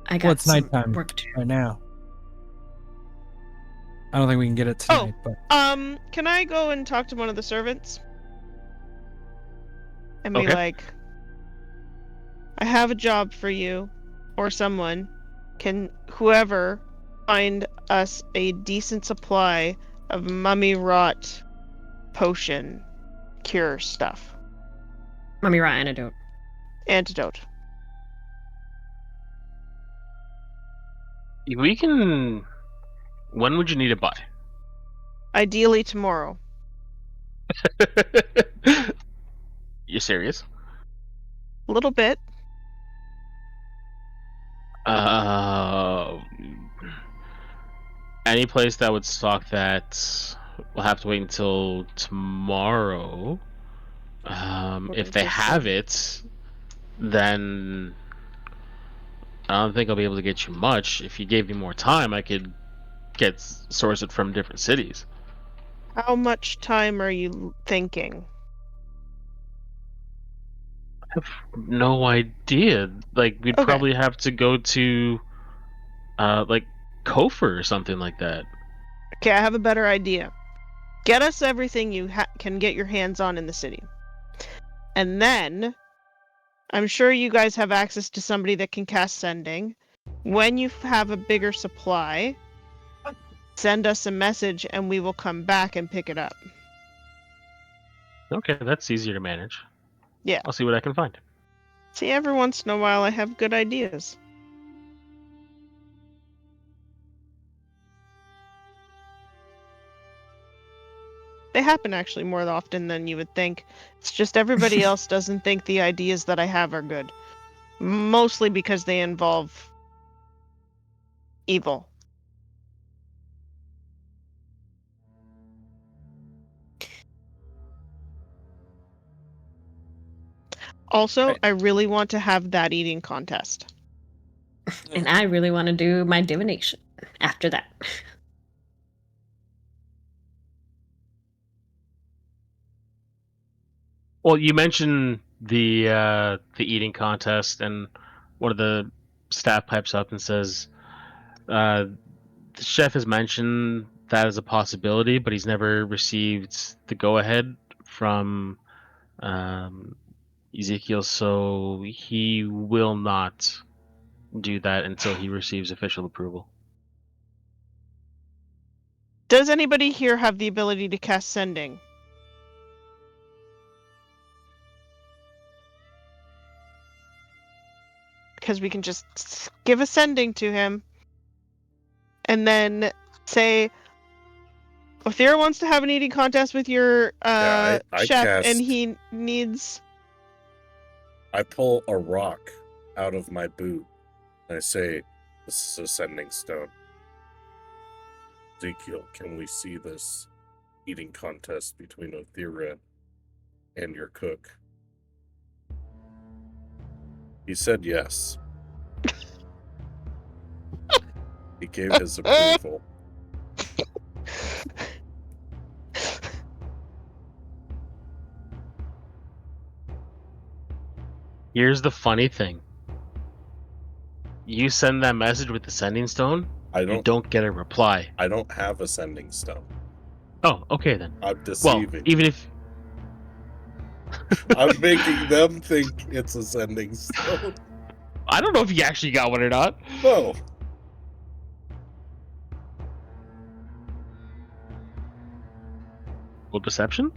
I got Well, it's some nighttime work to do. right now. I don't think we can get it tonight, but Can I go and talk to one of the servants? And be Okay. like, I have a job for you, or someone. Can whoever find us a decent supply of mummy rot potion cure stuff? Mummy rot antidote. Antidote. We can. When would you need it by? Ideally tomorrow. You serious? A little bit. Any place that would stock that will have to wait until tomorrow. If they have it, then I don't think I'll be able to get you much. If you gave me more time, I could source it from different cities. How much time are you thinking? I have no idea. Like, we'd Okay. probably have to go to, like, Kofor or something like that. Okay, I have a better idea. Get us everything you can get your hands on in the city. And then, I'm sure you guys have access to somebody that can cast sending. When you have a bigger supply, send us a message and we will come back and pick it up. Okay, that's easier to manage. Yeah. I'll see what I can find. See, every once in a while I have good ideas. They happen actually more often than you would think. It's just everybody else doesn't think the ideas that I have are good. Mostly because they involve evil. Also, Right. I really want to have that eating contest. And I really want to do my divination after that. Well, you mentioned the eating contest, and one of the staff pipes up and says, the chef has mentioned that as a possibility, but he's never received the go-ahead from Ezekiel, so he will not do that until he receives official approval. Does anybody here have the ability to cast sending? Because we can just give a sending to him and then say, Othira wants to have an eating contest with your I chef cast- and he needs... I pull a rock out of my boot and I say, "This is a sending stone. Ezekiel, can we see this eating contest between Othira and your cook?" He said yes. He gave his approval. Here's the funny thing. You send that message with the sending stone, you don't get a reply. I don't have a sending stone. Oh, okay then. I'm Well, deceiving. even if... I'm making them think it's a sending stone. I don't know if you actually got one or not. No. Well, deception?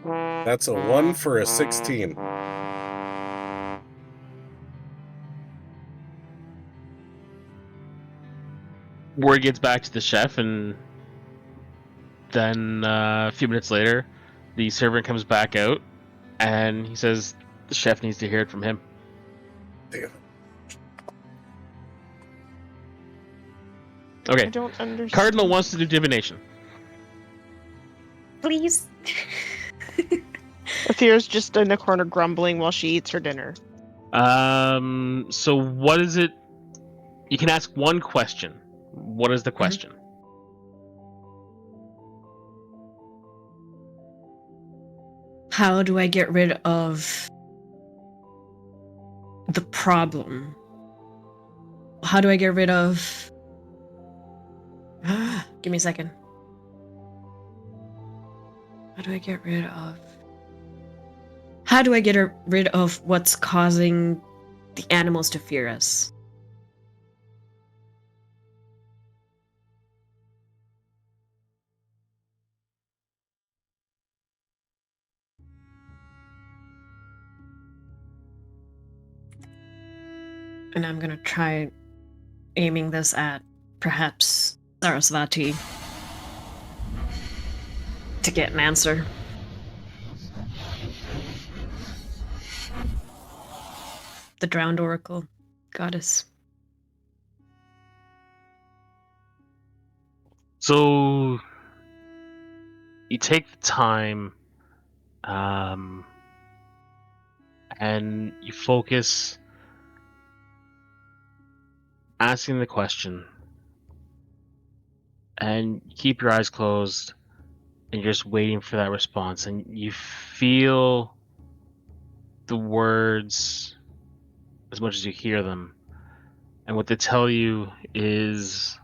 That's a 1 for a 16. Word gets back to the chef, and then a few minutes later, the servant comes back out, and he says the chef needs to hear it from him. Damn it. I Okay, don't understand. Cardinal wants to do divination. Please. Othira's just in a corner grumbling while she eats her dinner. So what is it? You can ask one question. What is the question? How do I get rid of the problem? How do I get rid of... Give me a second. How do I get rid of... How do I get rid of what's causing the animals to fear us? And I'm gonna try aiming this at perhaps Sarasvati to get an answer. The drowned oracle goddess. So you take the time, and you focus, asking the question, and you keep your eyes closed, and you're just waiting for that response, and you feel the words as much as you hear them. And what they tell you is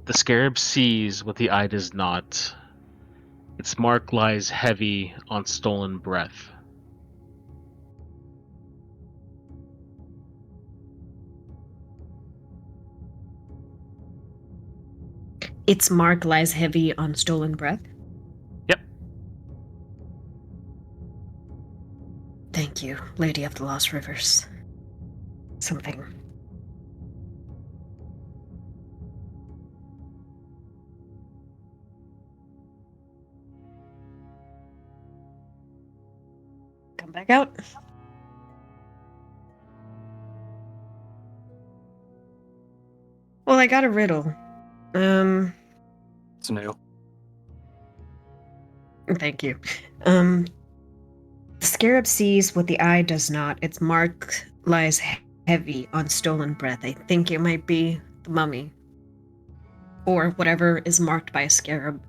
the scarab sees what the eye does not. Its mark lies heavy on stolen breath. Its mark lies heavy on stolen breath? Yep. Thank you, Lady of the Lost Rivers. Something. Come back out. Well, I got a riddle. It's new. Thank you. The scarab sees what the eye does not. Its mark lies heavy on stolen breath. I think it might be the mummy. Or whatever is marked by a scarab.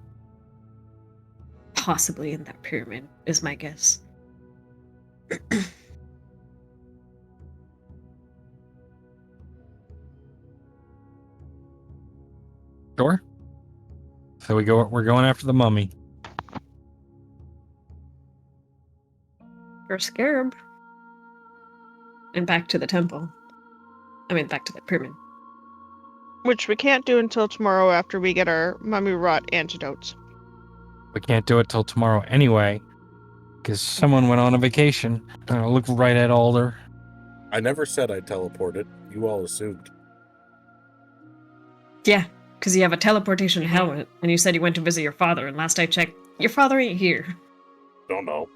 Possibly in that pyramid, is my guess. Sure. So we're going after the mummy. Or scarab. And back to the temple. I mean, back to the pyramid. Which we can't do until tomorrow after we get our mummy rot antidotes. We can't do it till tomorrow anyway, because someone went on a vacation. Look right at Alder. I never said I teleported. You all assumed. Yeah, because you have a teleportation helmet, and you said you went to visit your father, and last I checked, your father ain't here. Don't know.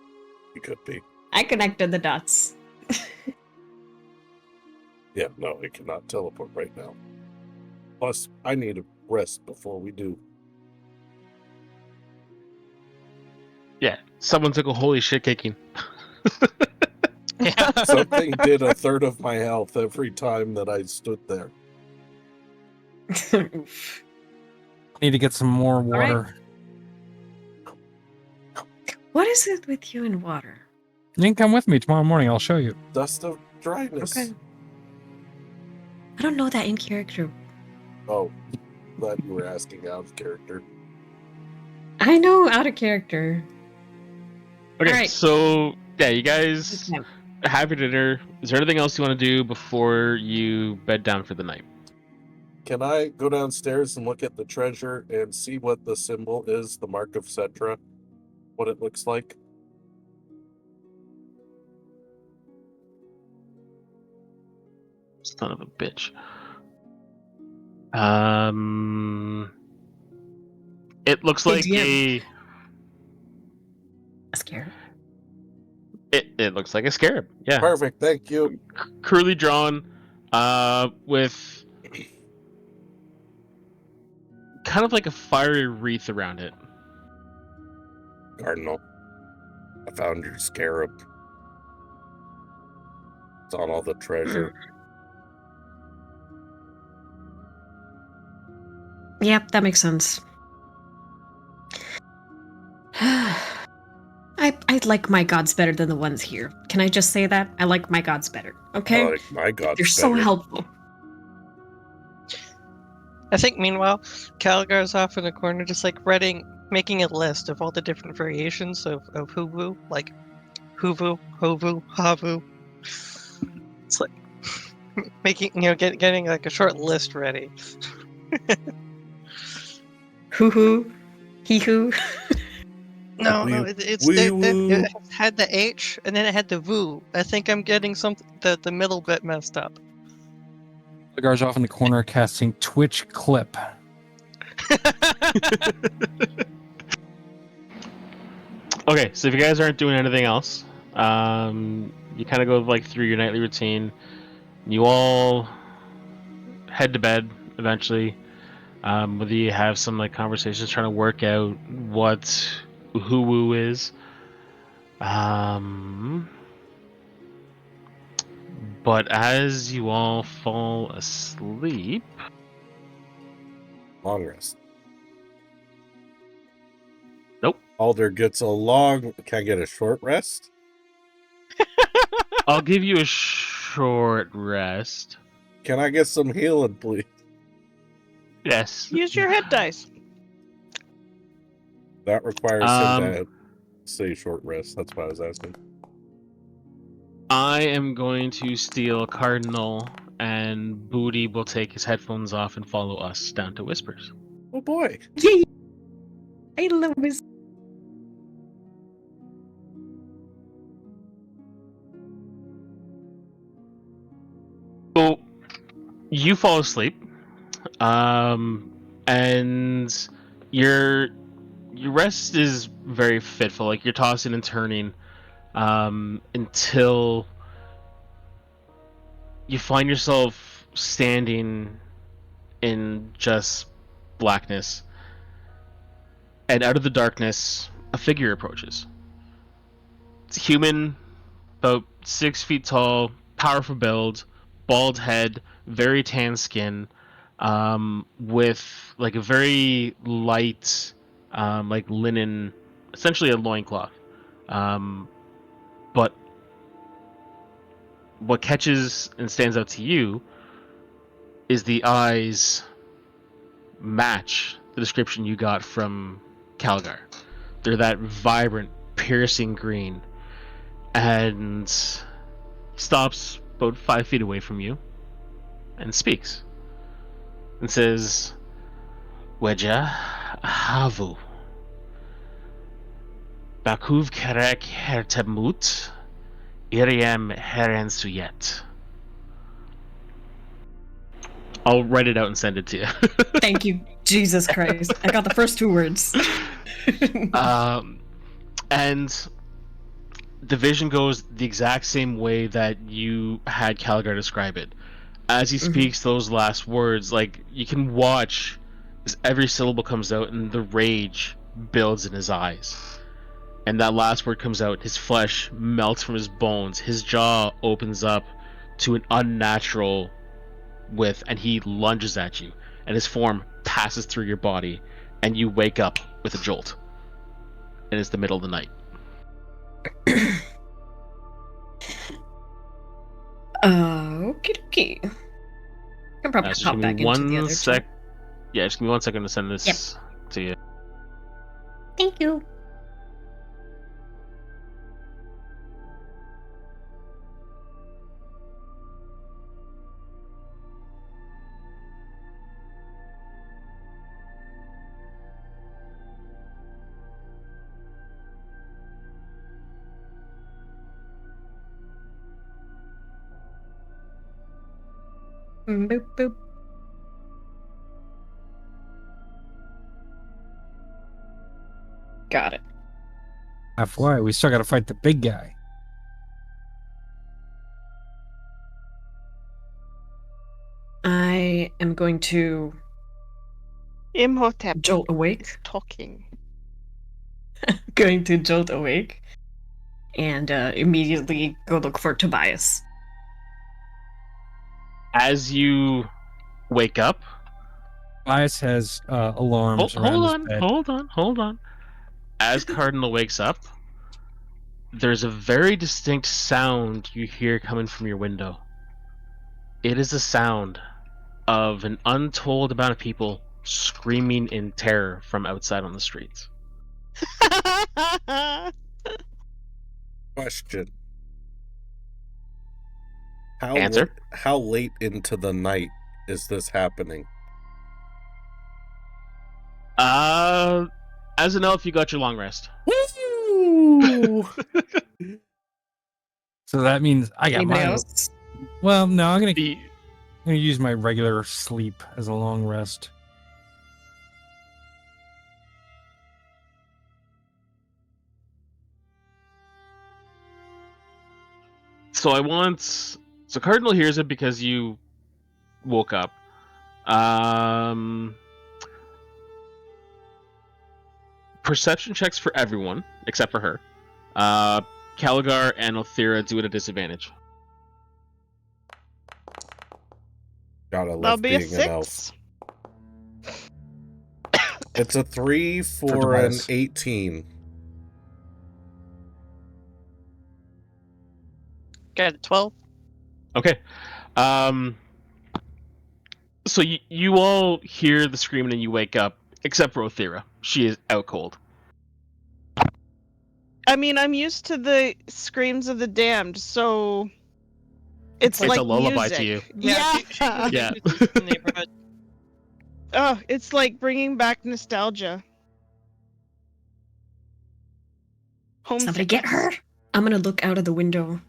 He could be. I connected the dots. Yeah, no, I cannot teleport right now. Plus, I need a rest before we do. Yeah, someone took a holy shit kicking. Yeah. Something did a third of my health every time that I stood there. Oof. Need to get some more water. What is it with you and water? You can come with me tomorrow morning. I'll show you. Dust of dryness. Okay. I don't know that in character. Oh, glad you were asking out of character. I know out of character. Okay, Alright. so yeah, you guys Okay. have your dinner. Is there anything else you want to do before you bed down for the night? Can I go downstairs and look at the treasure and see what the symbol is, the mark of Cetra? What it looks like? Son of a bitch. It looks Hey, like DM. Scared. it looks like a scarab. Yeah, Perfect, thank you. crudely drawn, with kind of like a fiery wreath around it. Cardinal, I found your scarab. It's on all the treasure. Yep, that makes sense. I like my gods better than the ones here. Can I just say that? I like my gods better. Okay? I like my gods They're so better. helpful. I think meanwhile, Calgar's off in the corner just like making a list of all the different variations of Huvu, like Huvu, Hovu, Havu. It's like making, getting like a short list ready. Hoo hoo. Hee hoo. No, it had the H and then it had the Vu. I think I'm getting the middle bit messed up. Lagar's off in the corner casting Twitch clip. Okay, so if you guys aren't doing anything else, you kind of go like through your nightly routine. You all head to bed eventually. Whether you have some like conversations trying to work out what who woo is. But as you all fall asleep, Long rest. Nope. Alder gets a long. Can I get a short rest? I'll give you a short rest. Can I get some healing, please? Yes. Use your hit dice. That requires him to say short rest. That's why I was asking. I am going to steal Cardinal, and Booty will take his headphones off and follow us down to Whispers. Oh boy. Yay! I love this. So you fall asleep, and your rest is very fitful. Like you're tossing and turning, until you find yourself standing in just blackness, and out of the darkness, a figure approaches. It's a human, about 6 feet tall, powerful build, bald head, very tan skin, with like a very light, like linen, essentially a loincloth. But what catches and stands out to you is the eyes match the description you got from Calgar. They're that vibrant, piercing green, and stops about 5 feet away from you and speaks and says, Weja Havu Bakuv Kerek Hertemut Iriam Herensuyet. I'll write it out and send it to you. Thank you, Jesus Christ. I got the first 2 words. And the vision goes the exact same way that you had Calgar describe it. As he speaks those last words, like you can watch as every syllable comes out and the rage builds in his eyes. And that last word comes out, his flesh melts from his bones, his jaw opens up to an unnatural width, and he lunges at you, and his form passes through your body, and you wake up with a jolt. And it's the middle of the night. Okie dokie. I can probably Just hop give back me into the one other sec. chat. Yeah, just give me 1 second to send this to you. Thank you. Boop boop. Got it. FYI, we still got to fight the big guy. I am going to Imhotep jolt awake. is talking. Going to jolt awake and immediately go look for Tobias. As you wake up, Tobias has alarms around hold his on, bed. hold on. As Cardinal wakes up, there's a very distinct sound you hear coming from your window. It is a sound of an untold amount of people screaming in terror from outside on the streets. Question. Answer. How late into the night is this happening? As an elf, you got your long rest. Woo! So that means I got Anybody my. else? Well, no, I'm gonna The use my regular sleep as a long rest. So Cardinal hears it because you woke up. perception checks for everyone except for her. Caligar and Othira do it at disadvantage. Gotta That'll love be a being an elf. 6. It's a 3 for an Tobias. 18. Got a 12. Okay. So you all hear the screaming and you wake up, except for Othira. She is out cold. I mean, I'm used to the screams of the damned, so it's It's like a lullaby music. to you. Yeah. She would Yeah. be in the neighborhood. Oh, it's like bringing back nostalgia. Somebody get her. I'm gonna look out of the window.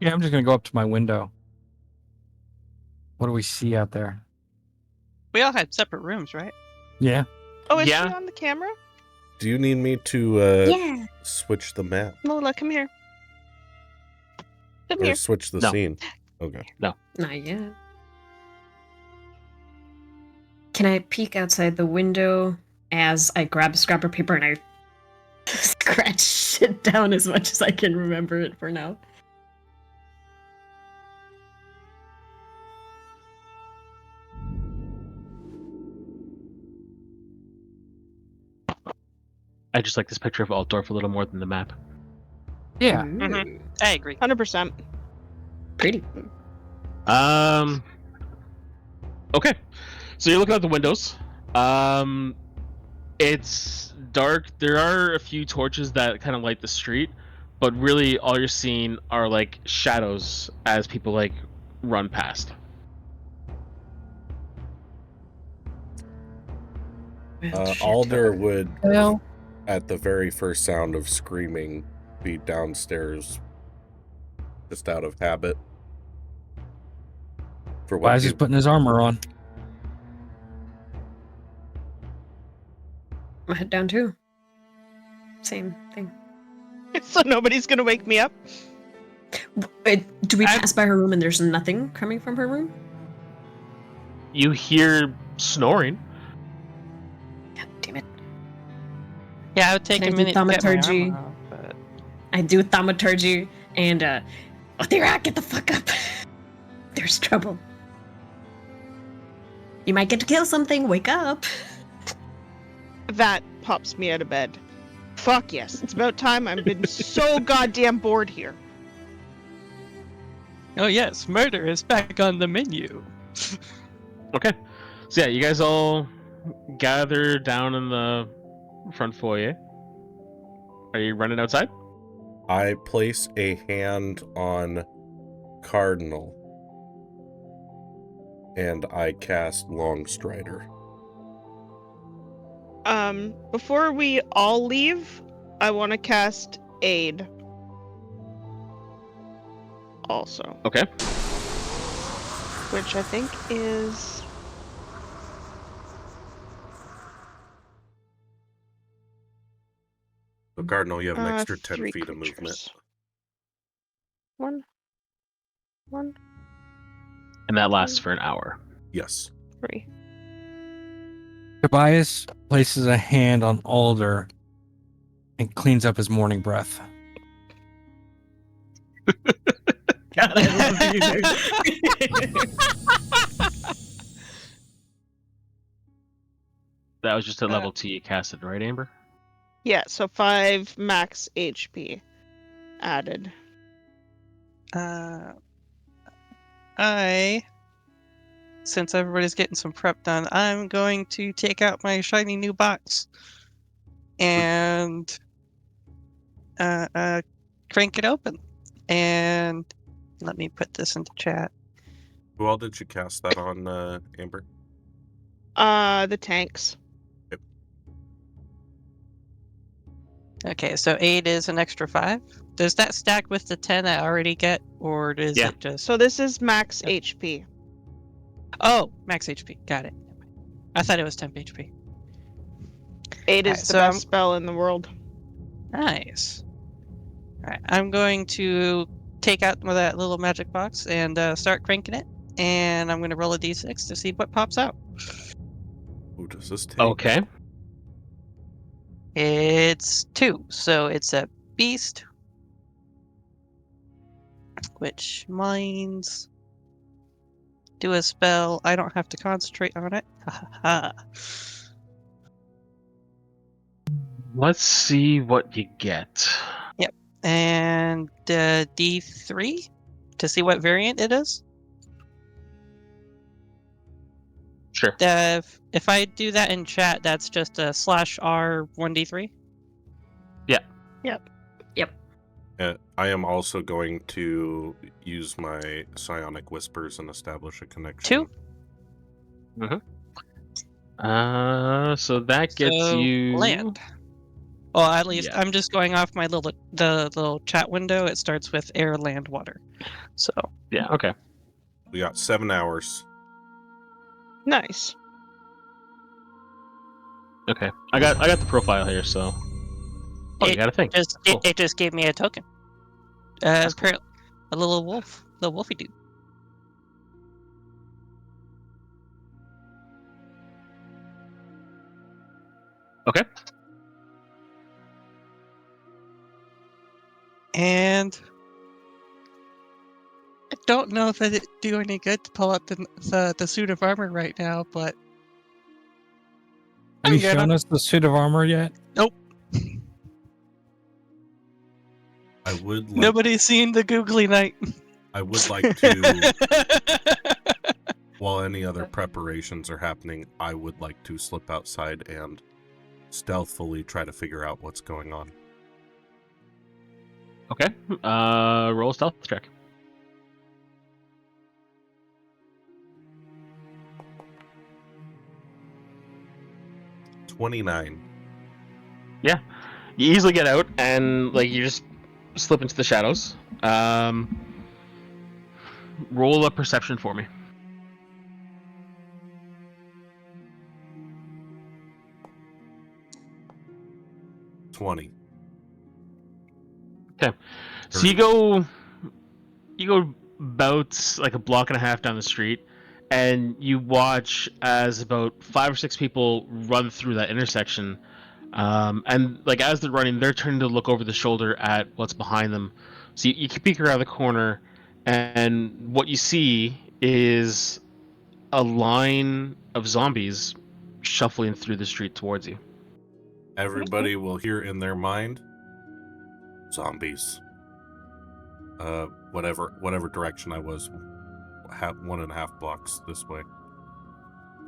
Yeah, I'm just gonna go up to my window. What do we see out there? We all had separate rooms, right? Yeah. Oh, is Yeah. she on the camera? Do you need me to Yeah. switch the map? Lola, come here. Come Or here. switch the No. scene? Okay. Not yet. Can I peek outside the window as I grab a scrap of paper and I scratch it down as much as I can remember it for now? I just like this picture of Altdorf a little more than the map. Yeah. Mhm. I agree. 100%. Pretty. Okay. So you're looking out the windows. It's dark. There are a few torches that kind of light the street, but really all you're seeing are like shadows as people like run past. Alder would, Well, at the very first sound of screaming, be downstairs just out of habit. For why what is he he, putting his armor on? I head down too. Same thing. So nobody's gonna wake me up? Do we pass by her room and there's nothing coming from her room? You hear snoring. God damn it. Yeah, I would take Can a I do minute to get my thaumaturgy? armor off, but... I do thaumaturgy and Othira, get the fuck up. There's trouble. You might get to kill something, wake up. That pops me out of bed. Fuck yes. It's about time. I've been so goddamn bored here. Oh yes, murder is back on the menu. Okay. So yeah, you guys all gather down in the front foyer. Are you running outside? I place a hand on Cardinal and I cast Longstrider. Before we all leave, I want to cast Aid. Also. Okay. Which I think is... So Cardinal, you have an extra 10 3 feet of movement. creatures. One. And that lasts for an hour. Yes. 3. Tobias places a hand on Alder and cleans up his morning breath. God, I love you. That was just a level 2 you casted, right, Amber? Yeah, so 5 max HP added. Since everybody's getting some prep done, I'm going to take out my shiny new box and crank it open. And let me put this into chat. Who all did you cast that on, Amber? The tanks. Okay, so 8 is an extra 5. Does that stack with the 10 I already get, or is Yeah. it just... So this is max Okay. HP. Oh, max HP. Got it. I thought it was temp HP. 8 is Alright, the so best spell in the world. Nice. Alright, I'm going to take out that little magic box and start cranking it. And I'm going to roll a d6 to see what pops out. Who does this take? Okay. It's 2, so it's a beast. Which means do a spell. I don't have to concentrate on it. Ha ha ha. Let's see what you get. And D3 to see what variant it is. Sure. If I do that in chat, that's just a /R 1D3. I am also going to use my psionic whispers and establish a connection. 2. So that gets So, you land. Well, at least Yeah. I'm just going off my the little chat window. It starts with air, land, water. So Yeah. Okay. We got 7 hours. Nice. Okay. I got the profile here. So. Oh, you got a thing. Cool. it just gave me a token. That's cool. Apparently, a little wolf, the wolfy dude. Okay. And I don't know if it'd do any good to pull up the suit of armor right now, but Have you I'm good shown on- us the suit of armor yet? nope. I would like Nobody's seen the googly night. I would like to, while any other preparations are happening, I would like to slip outside and stealthily try to figure out what's going on. Okay. Roll a stealth check. $29. You easily get out and like you just slip into the shadows. Roll a perception for me. $20. So you go about like a block and a half down the street, and you watch as about 5 or 6 people run through that intersection. And like as they're running, they're turning to look over the shoulder at what's behind them. So you can peek around the corner, and what you see is a line of zombies shuffling through the street towards you. Everybody will hear in their mind, zombies. Whatever direction I was, 1.5 blocks this way.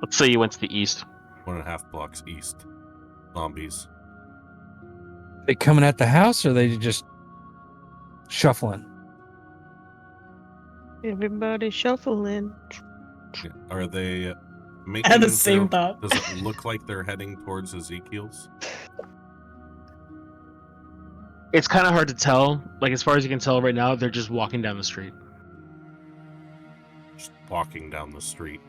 Let's say you went to the east. 1.5 blocks east. Zombies. They coming at the house, or they just shuffling? Everybody shuffling. Yeah. Are they making I had the same thought. Does it look like they're heading towards Ezekiel's? It's kind of hard to tell. Like as far as you can tell right now, they're just walking down the street. Just walking down the street.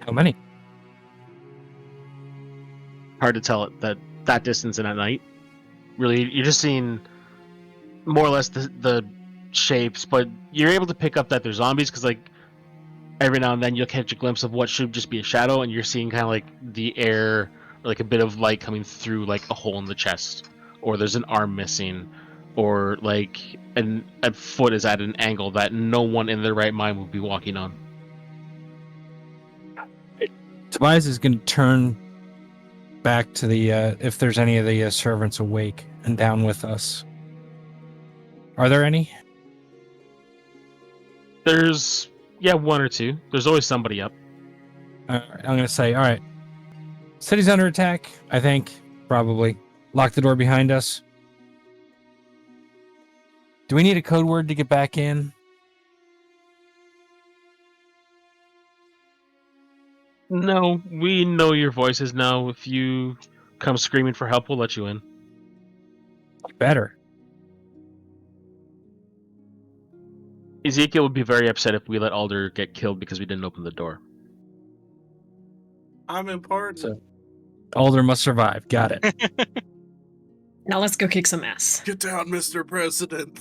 How many? Hard to tell it that distance and at night. Really, you're just seeing more or less the shapes, but you're able to pick up that they're zombies because like every now and then you'll catch a glimpse of what should just be a shadow, and you're seeing kind of like the air, or like a bit of light coming through like a hole in the chest, or there's an arm missing, or like a foot is at an angle that no one in their right mind would be walking on. Tobias is going to turn back to the if there's any of the servants awake and down with us. Are there any? There's one or two. There's always somebody up. I'm going to say, all right. City's under attack, I think. Probably. Lock the door behind us. Do we need a code word to get back in? No, we know your voices now. If you come screaming for help, we'll let you in. Better. Ezekiel would be very upset if we let Alder get killed because we didn't open the door. I'm important. So, Alder must survive. Got it. Now let's go kick some ass. Get down, Mr. President.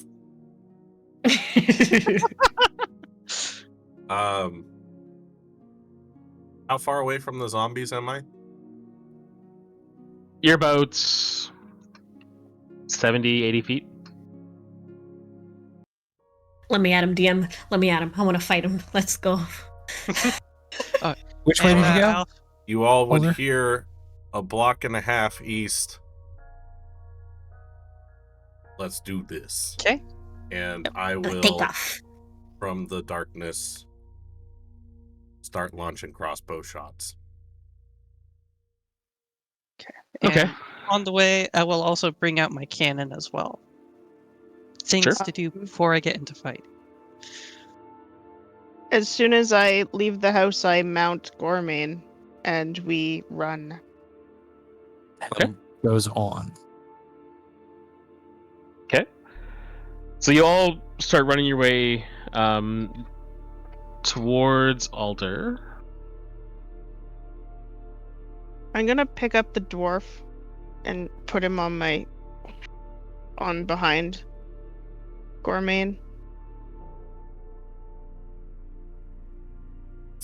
How far away from the zombies am I? You're about 70, 80 feet. Let me at him, DM. Let me at him. I want to fight him. Let's go. Which way did you go? Alf, You all would Over. hear a block and a half east. Let's do this. Okay. And I will, Take off. from the darkness, start launching crossbow shots. Okay. And on the way, I will also bring out my cannon as well. Things Sure. to do before I get into fight. As soon as I leave the house, I mount Gormain, and we run. Okay. Goes on. Okay. So you all start running your way towards Alder. I'm gonna pick up the dwarf and put him on behind Gormain.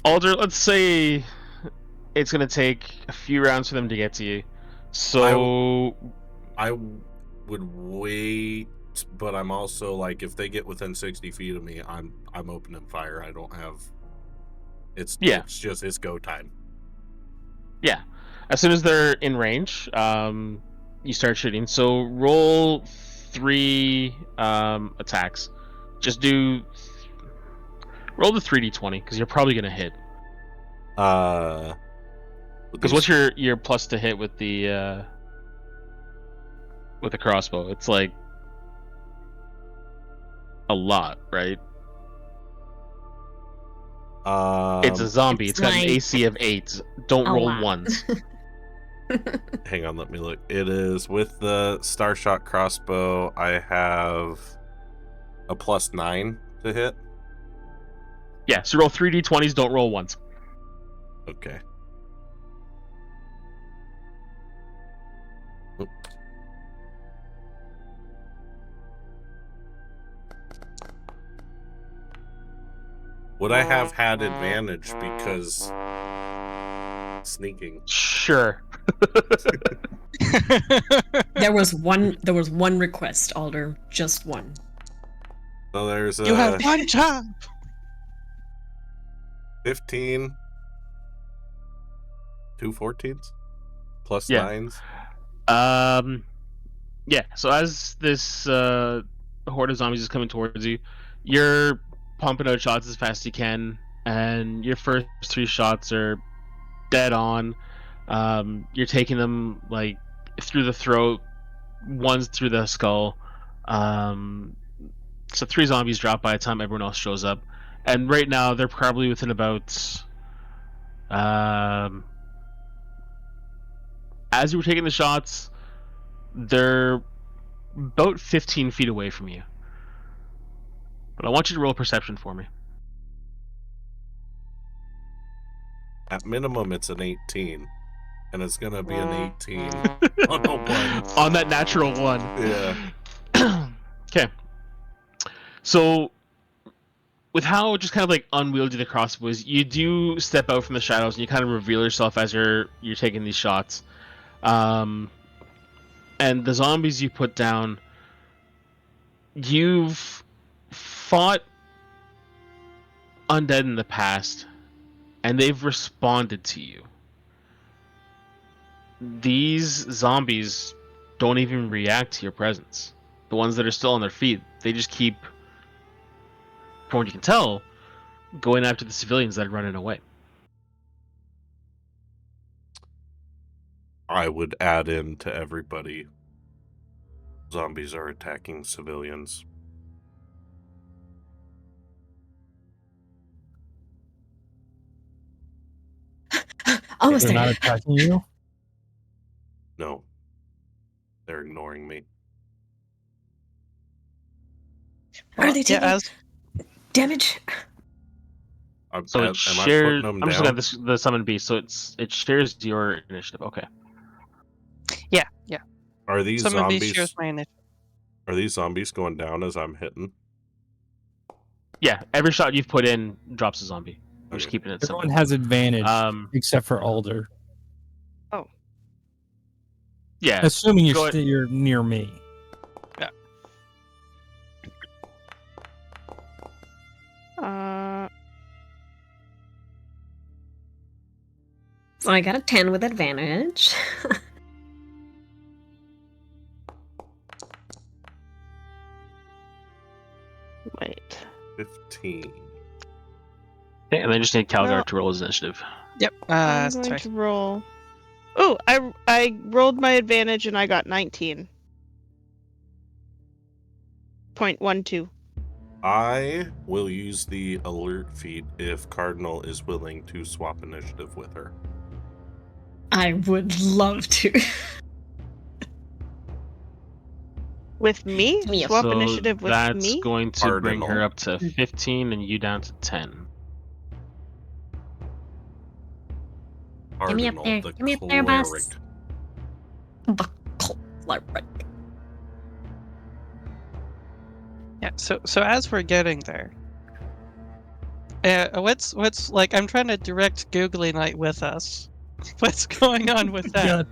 Alder, let's say it's going to take a few rounds for them to get to you. So I would wait, but I'm also like, if they get within 60 feet of me, I'm opening fire. I don't have. It's go time. yeah, as soon as they're in range, you start shooting. So roll 3 attacks. Just roll the 3d20 because you're probably going to hit. Because what's your plus to hit with the crossbow? It's like a lot, right? It's a zombie. It's got an like AC of 8. Don't a roll lot. ones. Hang on, let me look. It is with the Starshot crossbow. I have a +9 to hit. Yeah, so roll 3d20s. Don't roll ones. Okay. Would I have had advantage because sneaking? Sure. There was one request, Alder. Just one. So there's You have one job. 15, 2 14s, plus Yeah. 9s. Yeah, so as this horde of zombies is coming towards you, you're pumping out shots as fast as you can, and your first 3 shots are dead on. You're taking them like through the throat, one's through the skull. So 3 zombies drop by the time everyone else shows up, and right now they're probably within about as you were taking the shots, they're about 15 feet away from you. But I want you to roll a perception for me. At minimum, it's an 18. And it's going to be an 18 on a 1. On that natural 1. Yeah. Okay. So, with how just kind of like unwieldy the crossbow is, you do step out from the shadows and you kind of reveal yourself as you're taking these shots. And the zombies you put down, you've fought undead in the past, and they've responded to you. These zombies don't even react to your presence. The ones that are still on their feet, they just keep, from what you can tell, going after the civilians that are running away. I would add in to everybody. Zombies are attacking civilians. Almost They're there. not attacking you? No. They're ignoring me. Are they taking as damage? So am it shares. I putting them I'm just down? looking at the summon beast. So it shares your initiative. Okay. yeah. Are these Some of these zombies? shares my initiative. Are these zombies going down as I'm hitting? Yeah. Every shot you've put in drops a zombie. I'm just Okay. keeping it Everyone simple. has advantage, except for Alder. Yeah. Assuming Go ahead. you're near me. So I got a 10 with advantage. Wait. 15. Okay, and then just need Calgar No. to roll his initiative. Yep. I'm going to roll. Oh, I rolled my advantage and I got 19.12. I will use the alert feat if Cardinal is willing to swap initiative with her. I would love to. With me? Give me a- Swap So initiative with that's me? going to bring her Cardinal. up to 15 and you down to 10. Give me up Cardinal, there. the Give me up there, boss. cleric. The cleric. Yeah. So as we're getting there, what's like? I'm trying to direct Googly Night with us. What's going on with that?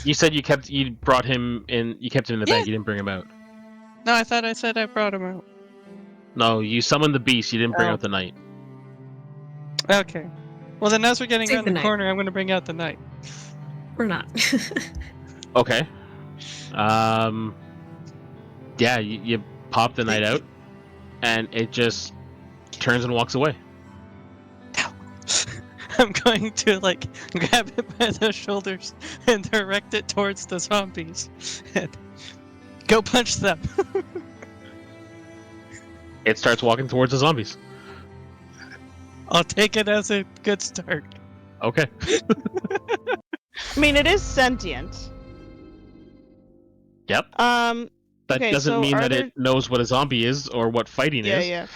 You said you brought him in. You kept him in the bag. You didn't bring him out. No, I thought I said I brought him out. No, you summoned the beast. You didn't bring Oh. out the knight. Okay. Well, then as we're getting Save around the the knight. corner, I'm going to bring out the knight. Or not. Okay. Yeah, you pop the knight out, and it just turns and walks away. I'm going to like grab it by the shoulders and direct it towards the zombies. And go punch them. It starts walking towards the zombies. I'll take it as a good start. Okay. I mean, it is sentient. Yep. That That okay, doesn't so mean are that it knows what a zombie is or what fighting is. Yeah.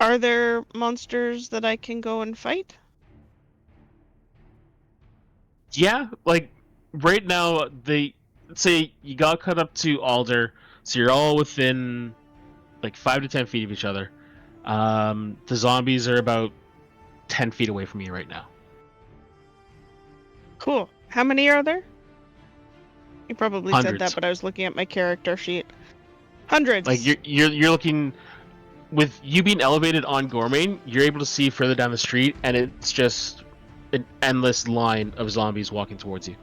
Are there monsters that I can go and fight? Yeah, like right now, say you got cut up to Alder, so you're all within like 5 to 10 feet of each other. The zombies are about 10 feet away from you right now. Cool. How many are there? You probably said Hundreds. that, but I was looking at my character sheet. Hundreds. Like you're looking, with you being elevated on Gormain, you're able to see further down the street, and it's just an endless line of zombies walking towards you.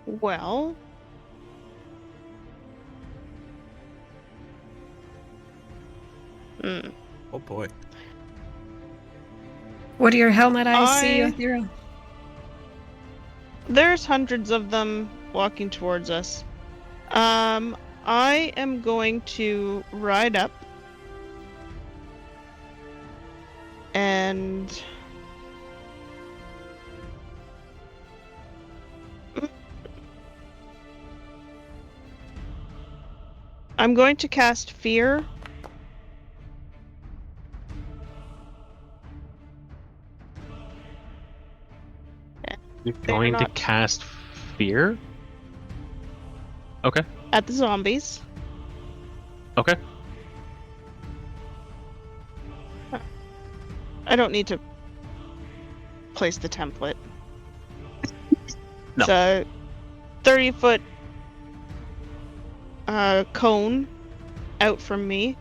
Well. Hmm. Oh boy. What do your helmet eyes see, I- Othira? There's hundreds of them walking towards us. I am going to ride up and I'm going to cast Fear. You're They're going to not- cast Fear? Okay. At the zombies. Okay. I don't need to place the template. No. It's a 30-foot cone out from me,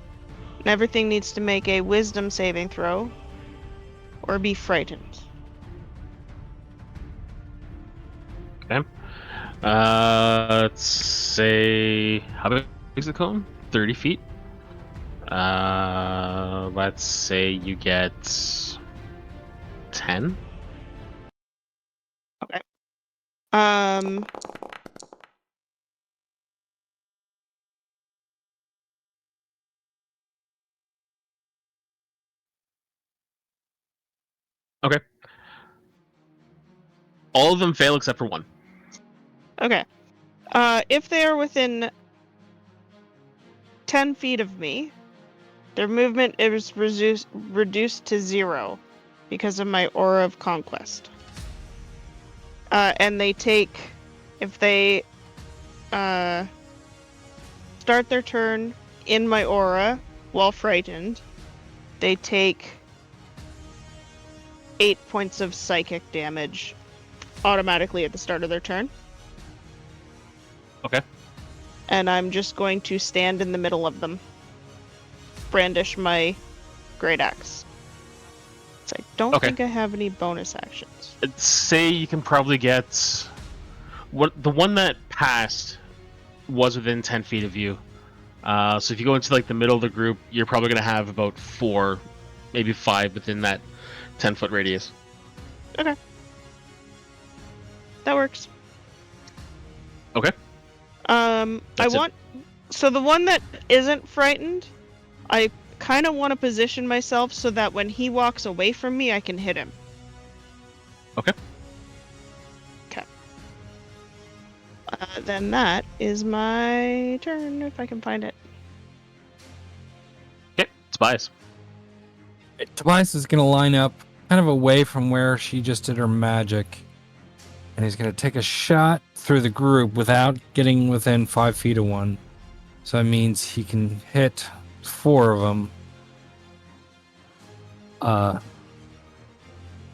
and everything needs to make a wisdom saving throw or be frightened. Okay. Let's say, how big is the cone? 30 feet. Let's say you get 10. Um, Okay. All of them fail except for one. okay. If they are within 10 feet of me, their movement is reduced to 0 because of my Aura of Conquest. And they take, if they start their turn in my aura while frightened, they take 8 points of psychic damage automatically at the start of their turn. Okay. And I'm just going to stand in the middle of them, brandish my great axe. So I don't Okay. think I have any bonus actions. I'd say you can probably get the one that passed was within 10 feet of you. So if you go into like the middle of the group, you're probably going to have about 4, maybe 5 within that 10-foot radius. Okay. That works. Okay. So the one that isn't frightened, I kind of want to position myself so that when he walks away from me, I can hit him. Okay. Okay. Then that is my turn, if I can find it. Okay, Tobias. Tobias is going to line up kind of away from where she just did her magic. And he's going to take a shot through the group without getting within 5 feet of one. So that means he can hit 4 of them.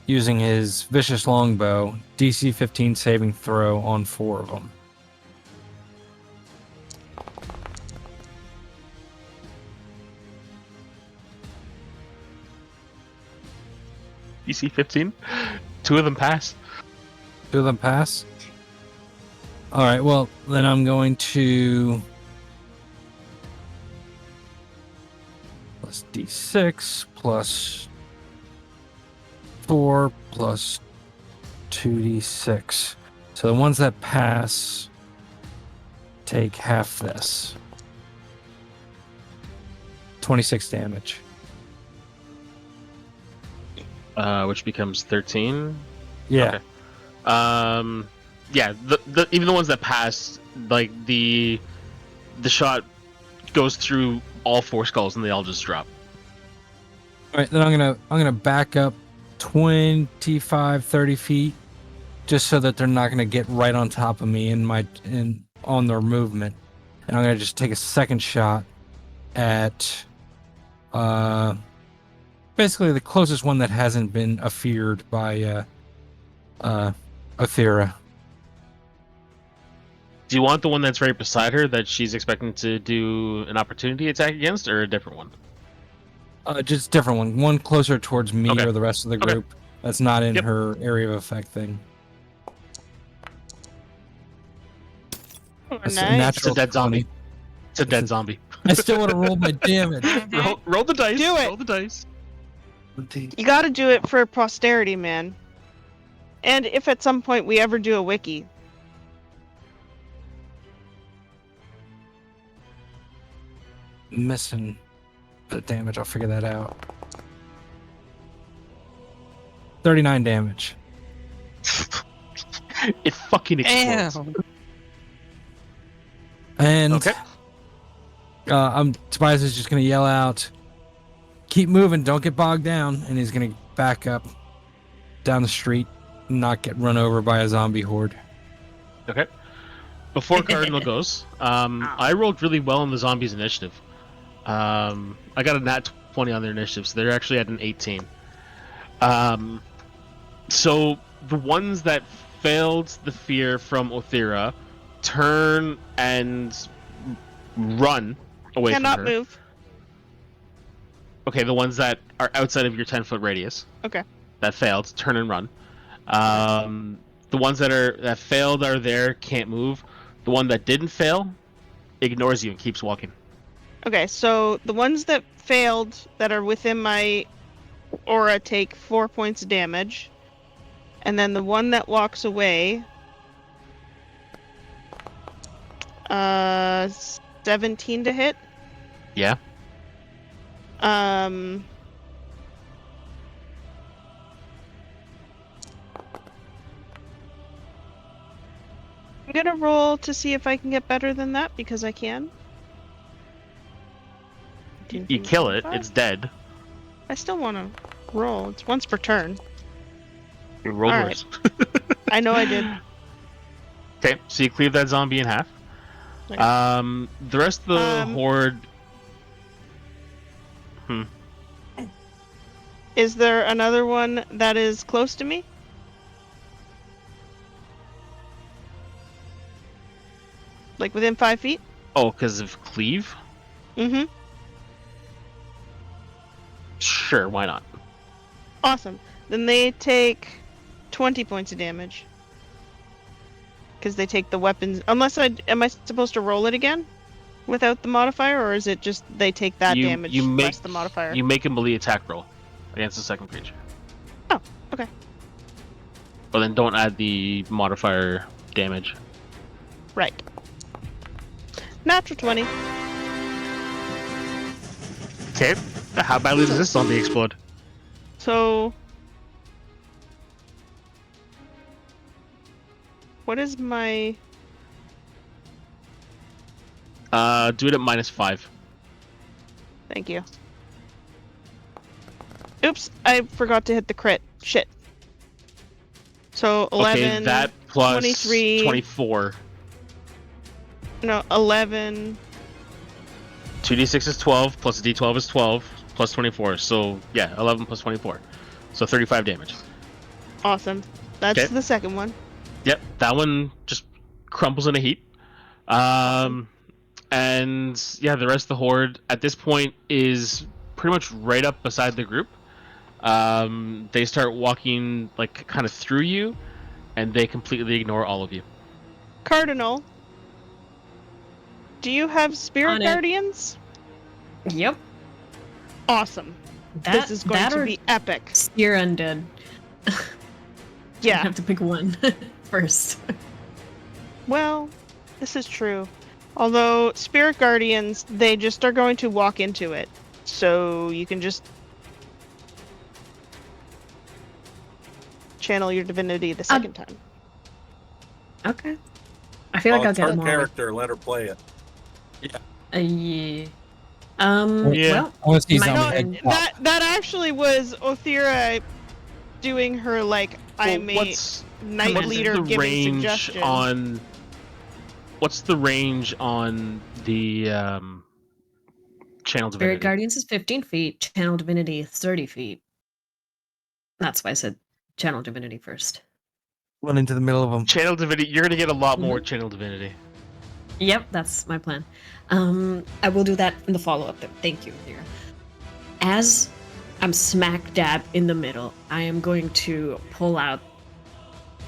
Using his vicious longbow, DC 15 saving throw on 4 of them. DC 15. 2 of them pass. 2 of them pass? Alright, well, then I'm going to... plus D6 plus 4 plus 2D6. So the ones that pass take half this. 26 damage. Which becomes 13. Yeah. Okay. Yeah. Even the ones that pass, like the shot goes through all 4 skulls and they all just drop. All right, then I'm gonna back up 25, 30 feet, just so that they're not gonna get right on top of me on their movement, and I'm gonna just take a second shot at basically the closest one that hasn't been afeared by Othira. Do you want the one that's right beside her that she's expecting to do an opportunity attack against, or a different one? Just different one. One closer towards me Okay. or the rest of the Okay. group. That's not in Yep. her area of effect thing. Oh, That's a nice. natural It's a dead 20. zombie. It's a dead zombie. I still would have rolled my damage. roll the dice. Do it. Roll the dice. You gotta do it for posterity, man. And if at some point we ever do a wiki. Missing the damage. I'll figure that out. 39 damage. It fucking explodes. Damn. And Okay. Tobias is just gonna yell out, "Keep moving! Don't get bogged down!" And he's gonna back up down the street, and not get run over by a zombie horde. Okay. Before Cardinal goes, I rolled really well on the zombies' initiative. I got a nat 20 on their initiative, so they're actually at an 18. So the ones that failed the fear from Othira turn and run away Cannot from her. move. Okay, the ones that are outside of your 10-foot radius. Okay. That failed, turn and run. The ones that failed are there, can't move. The one that didn't fail ignores you and keeps walking. Okay, so the ones that failed that are within my aura take 4 points of damage. And then the one that walks away, 17 to hit. Yeah. I'm gonna roll to see if I can get better than that, because I can. You kill it, it's dead. I still want to roll. It's once per turn. You rolled All worse. I know I did. Okay, so you cleave that zombie in half. Okay. The rest of the horde. Is there another one that is close to me? Like within 5 feet? Oh, because of cleave? Mm-hmm. Sure, why not? Awesome. Then they take 20 points of damage. Because they take the weapons. Am I supposed to roll it again? Without the modifier? Or is it just they take that damage less the modifier? You make a melee attack roll against the second creature. Oh, okay. But then don't add the modifier damage. Right. Natural 20. Okay. How badly does this zombie explode? So... What is my... Do it at -5. Thank you. Oops, I forgot to hit the crit. Shit. So 11, okay, that plus 23, 24. No, 11. 2d6 is 12, plus a d12 is 12, plus 24. So, yeah, 11 plus 24. So 35 damage. Awesome. That's Okay. the second one. Yep, that one just crumbles in a heap. And yeah, the rest of the horde at this point is pretty much right up beside the group. They start walking like kind of through you, and they completely ignore all of you. Cardinal, do you have spirit On it. guardians? Yep. Awesome. This is going to be epic. Spear undead. You Yeah. have to pick one first. Well, this is true. Although spirit guardians, they just are going to walk into it. So you can just channel your divinity the second time. Okay. I feel like I'll It's get her more. character. Let her play it. Yeah. Yeah. Well, I want to see My zombie God, head pop. That actually was Othira doing her I'm a what's knight leader the giving range suggestions. on? What's the range on the channel divinity? Spirit Guardians is 15 feet. Channel Divinity is 30 feet. That's why I said Channel Divinity first. Run into the middle of them. Channel divinity. You're gonna get a lot more channel divinity. Yep, that's my plan. I will do that in the follow-up. Thank you, dear. As I'm smack dab in the middle, I am going to pull out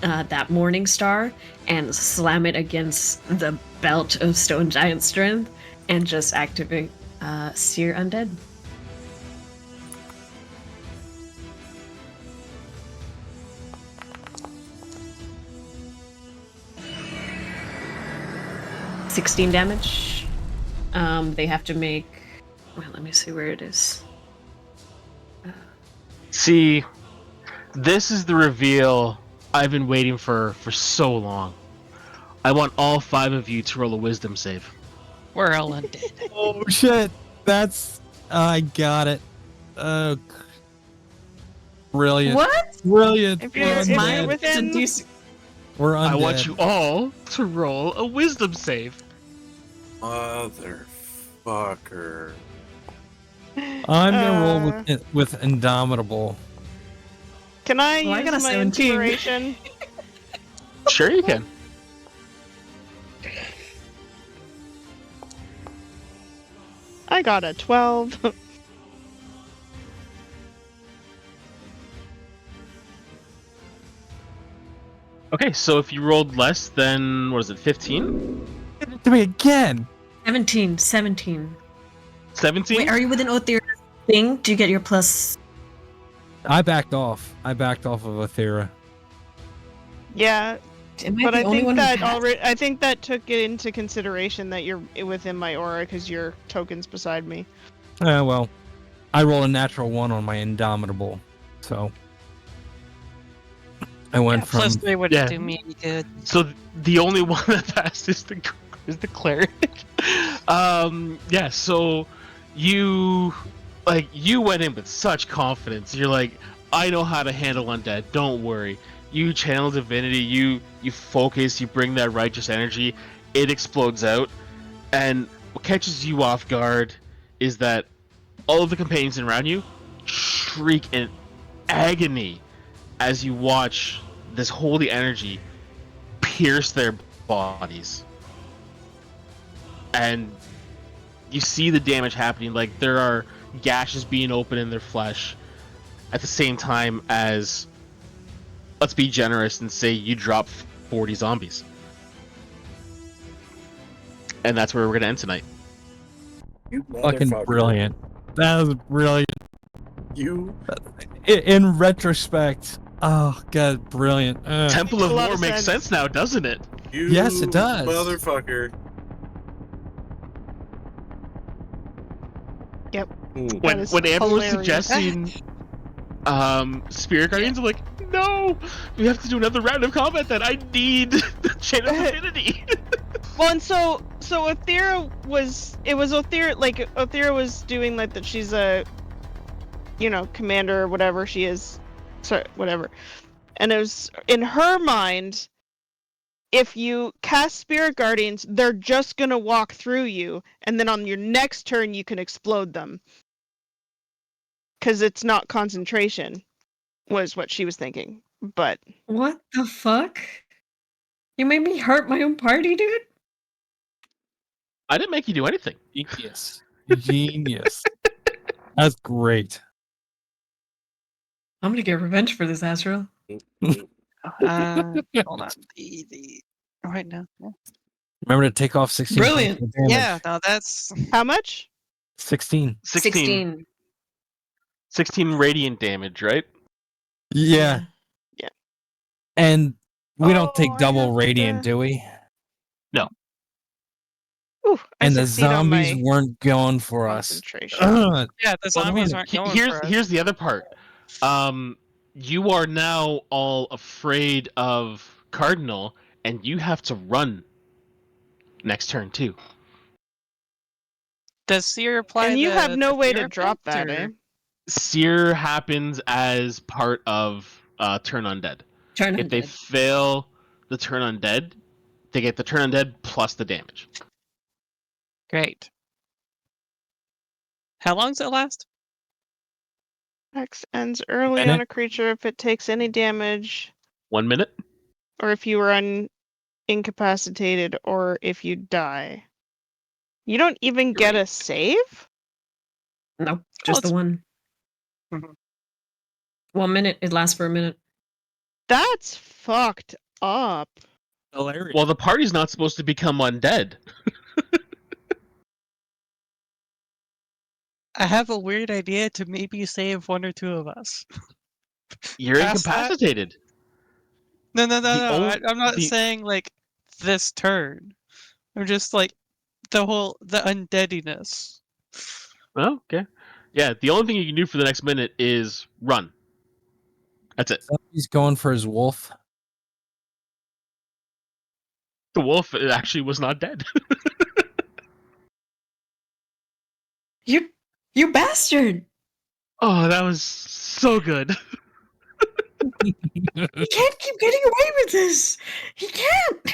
that Morning Star and slam it against the belt of Stone Giant Strength and just activate Seer Undead. $16 damage. They have to make. Well, let me see where it is. See, this is the reveal I've been waiting for so long. I want all 5 of you to roll a wisdom save. We're all undead. Oh shit! That's I got it. Brilliant! What? Brilliant! If We're you're undead. within- We're undead. I want you all to roll a wisdom save. Motherfucker. I'm gonna roll with Indomitable. Can I Well, I got use a my 17. inspiration? Sure, you can. I got a 12. Okay, so if you rolled less than, what is it, 15? Give it to me again. 17. 17? Wait, are you within Othir's thing? Do you get your plus? I backed off. I backed off of Athera. Yeah, Am I but the I only think one who that has? already. I think that took it into consideration that you're within my aura because your token's beside me. Well, I rolled a natural 1 on my Indomitable, so I went from. Plus, they wouldn't Yeah. do me any good. So the only one that passed is the cleric. Yeah. So you went in with such confidence. You're like, I know how to handle undead. Don't worry. You channel divinity. You focus. You bring that righteous energy. It explodes out. And what catches you off guard is that all of the companions around you shriek in agony as you watch this holy energy pierce their bodies. And you see the damage happening, like there are gashes being opened in their flesh at the same time as, let's be generous and say you drop 40 zombies. And that's where we're going to end tonight. You Fucking motherfucker. brilliant. That was brilliant. You. In retrospect, oh god, brilliant. Temple of Makes a lot War of makes sense. sense now, doesn't it? You. Yes, it does. Motherfucker. Yep. Ooh. When is Amber was hilarious. suggesting Spirit Guardians, I'm like, no, we have to do another round of combat then. I need the Chain of Divinity. Well, and so Othira was. It was Othira. Like Othira was doing like that. She's a, commander or whatever she is. Sorry, whatever. And it was in her mind. If you cast Spirit Guardians, they're just gonna walk through you, and then on your next turn you can explode them. Because it's not concentration, was what she was thinking. But What the fuck? You made me hurt my own party, dude? I didn't make you do anything. Genius. Genius. That's great. I'm gonna get revenge for this, Astral. Hold on. The right now. Yeah. Remember to take off 16 Brilliant. points of damage. Yeah, no, that's how much? 16. 16 radiant damage, right? Yeah. Yeah. And we don't Oh, take I double have radiant, to- do we? Ooh, I And the succeed on zombies my weren't going for us. concentration. yeah. The zombies aren't going for us. Here's the other part. You are now all afraid of Cardinal, and you have to run next turn too. Does Seer apply? And you have no the way fear to drop effect, that, or- eh? Seer happens as part of Turn Undead. Turn If they undead. fail the Turn Undead, they get the Turn Undead plus the damage. Great. How long does it last? X ends early Minute? on a creature if it takes any damage, 1 minute. or if you are incapacitated, or if you die. You don't even get a save? Nope, just the it's- one. Mhm. 1 minute. It lasts for a minute. That's fucked up. Hilarious. Well, the party's not supposed to become undead. I have a weird idea to maybe save one or two of us. You're Past that? incapacitated. No. The only- I'm not the- saying like this turn. I'm just like the undeadiness. Oh, okay. Yeah, the only thing you can do for the next minute is run. That's it. He's going for his wolf. The wolf actually was not dead. You bastard! Oh, that was so good. He can't keep getting away with this! He can't!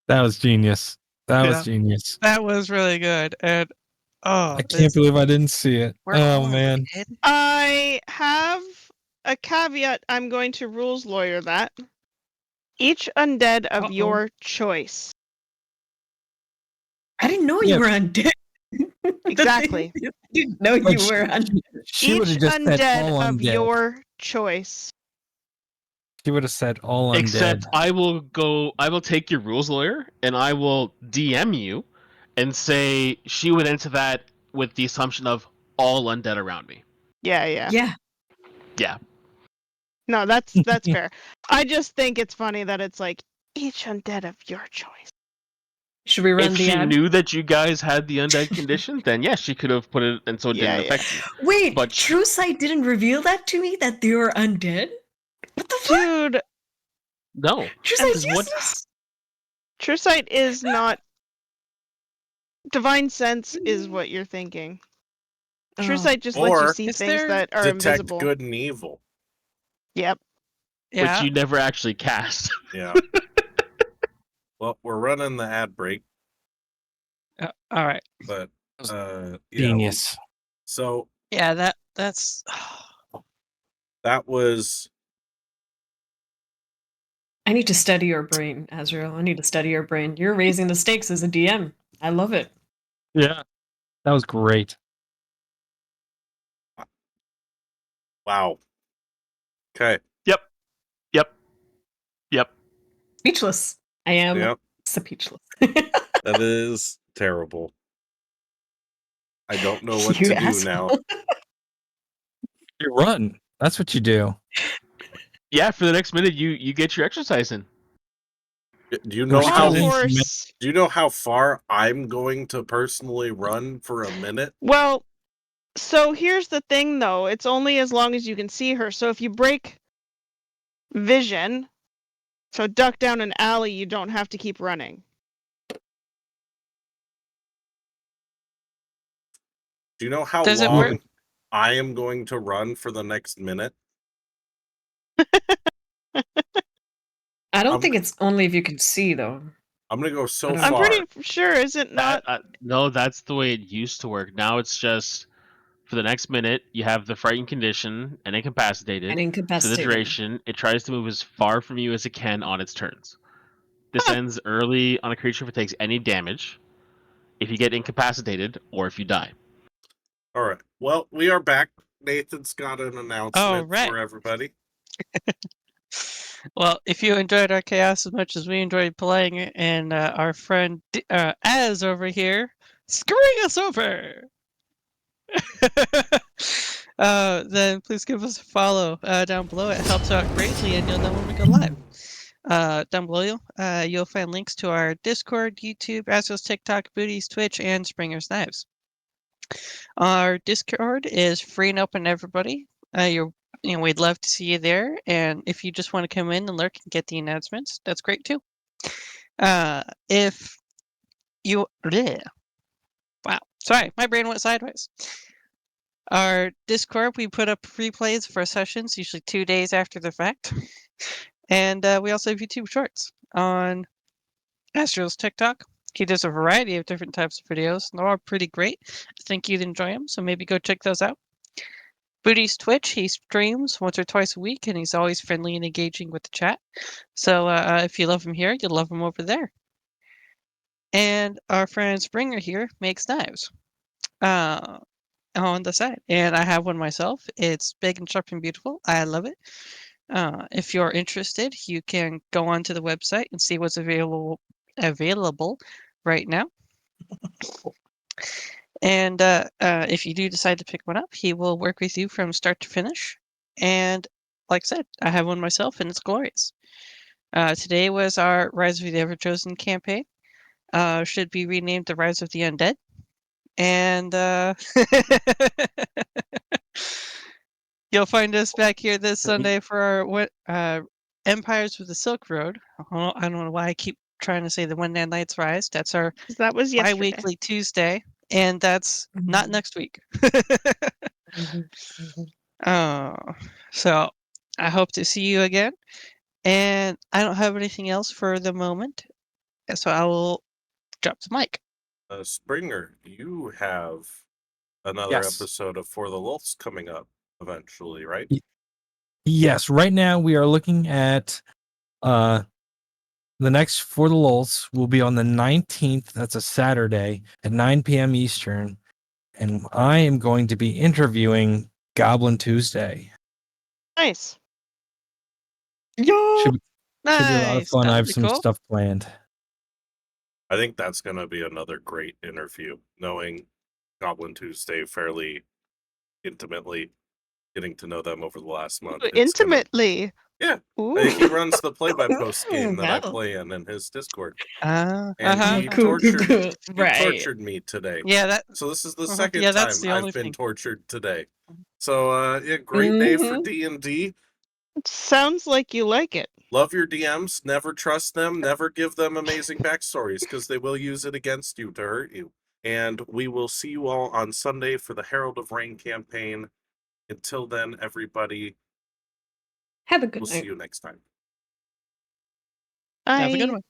That was genius. That Yeah. was genius. That was really good, and I can't believe I didn't see it. we're Oh all man. dead. I have a caveat. I'm going to rules lawyer that. Each undead of Uh-oh. your choice. I didn't know you Yeah. were undead. Exactly. I didn't know you But were undead. She would Each have just said undead all of undead. your choice. She would have said all undead. Except I will take your rules lawyer and I will DM you and say she would enter that with the assumption of all undead around me. Yeah, yeah. Yeah. Yeah. No, that's fair. I just think it's funny that it's like each undead of your choice. Should we run If the she ad? knew that you guys had the undead condition, then yes, she could have put it and so it Yeah, didn't yeah. affect you. Wait, But- True Sight didn't reveal that to me, that they were undead? What the fuck? Dude, No. True Sight's Because what- useless? True Sight is not. Divine Sense is what you're thinking. True Oh. Sight just lets Or you see Is things there- that are Detect invisible. good and evil. Yep. Yeah. Which you never actually cast. Yeah. Well, we're running the ad break, All right. but yeah. Genius. So Yeah, that's. that was I need to study your brain, Azrael. I need to study your brain. You're raising the stakes as a DM. I love it. Yeah. That was great. wow. Okay. Yep. Yep. Yep. Speechless. I am Yep. speechless. That is terrible. I don't know what You to do asshole. now. You run. That's what you do. Yeah, for the next minute, you get your exercise in. Do you know We're how? still in- horse. Do you know how far I'm going to personally run for a minute? Well, so here's the thing, though. It's only as long as you can see her. So if you break vision, so duck down an alley, you don't have to keep running. Do you know how Does it work? long I am going to run for the next minute? I don't I'm- think it's only if you can see, though. I'm gonna go so I'm I'm far. pretty sure, is it not? No, that's the way it used to work. Now it's just for the next minute, you have the frightened condition and incapacitated. And For the incapacitated. duration, it tries to move as far from you as it can on its turns. This ends early on a creature if it takes any damage, if you get incapacitated, or if you die. All right. Well, we are back. Nathan's got an announcement right. for everybody. Well, if you enjoyed our chaos as much as we enjoyed playing it, and our friend Az over here screwing us over, then please give us a follow down below. It helps out greatly, and you'll know when we go live. Down below, you'll find links to our Discord, YouTube, Azrael's TikTok, Booty's Twitch, and Springer's Knives. Our Discord is free and open to everybody. We'd love to see you there, and if you just want to come in and lurk and get the announcements, that's great too. If you, bleh. Wow, sorry, my brain went sideways. Our Discord, we put up replays for sessions, usually 2 days after the fact, and we also have YouTube Shorts on Astro's TikTok. He does a variety of different types of videos, and they're all pretty great. I think you'd enjoy them, so maybe go check those out. Booty's Twitch, he streams once or twice a week, and he's always friendly and engaging with the chat. So if you love him here, you'll love him over there. And our friend Springer here makes knives on the side. And I have one myself. It's big and sharp and beautiful. I love it. If you're interested, you can go onto the website and see what's available right now. And if you do decide to pick one up, he will work with you from start to finish. And like I said, I have one myself, and it's glorious. Today was our Rise of the Everchosen campaign. Should be renamed the Rise of the Undead. And you'll find us back here this Sunday for our Empires of the Silk Road. I don't know why I keep trying to say the One Night Lights Rise. That's our That was yesterday. bi-weekly Tuesday, and that's not next week. So I hope to see you again. And I don't have anything else for the moment, so I will drop the mic. Springer, you have another Yes. episode of For the Lulz coming up eventually, right? Yes. Right now we are looking at the next For the Lulz will be on the 19th. That's a Saturday at 9 p.m. Eastern. And I am going to be interviewing Goblin Tuesday. Nice. Yo! Should be a lot of fun. I have some cool. stuff planned. I think that's going to be another great interview, knowing Goblin Tuesday fairly intimately, getting to know them over the last month. It's gonna- Intimately. Yeah. Ooh. He runs the play-by-post game that I Wow. play in his Discord. And And he Cool. tortured Right. tortured me today. yeah, that So this is the Uh-huh. second Yeah, time that's the only I've been thing. tortured today. So yeah, great day for Mhm. D&D. Sounds like you like it. Love your DMs. Never trust them. Never give them amazing backstories because they will use it against you to hurt you. And we will see you all on Sunday for the Herald of Rain campaign. Until then, everybody, Have a good we'll night. see you next time. have a good Bye. one.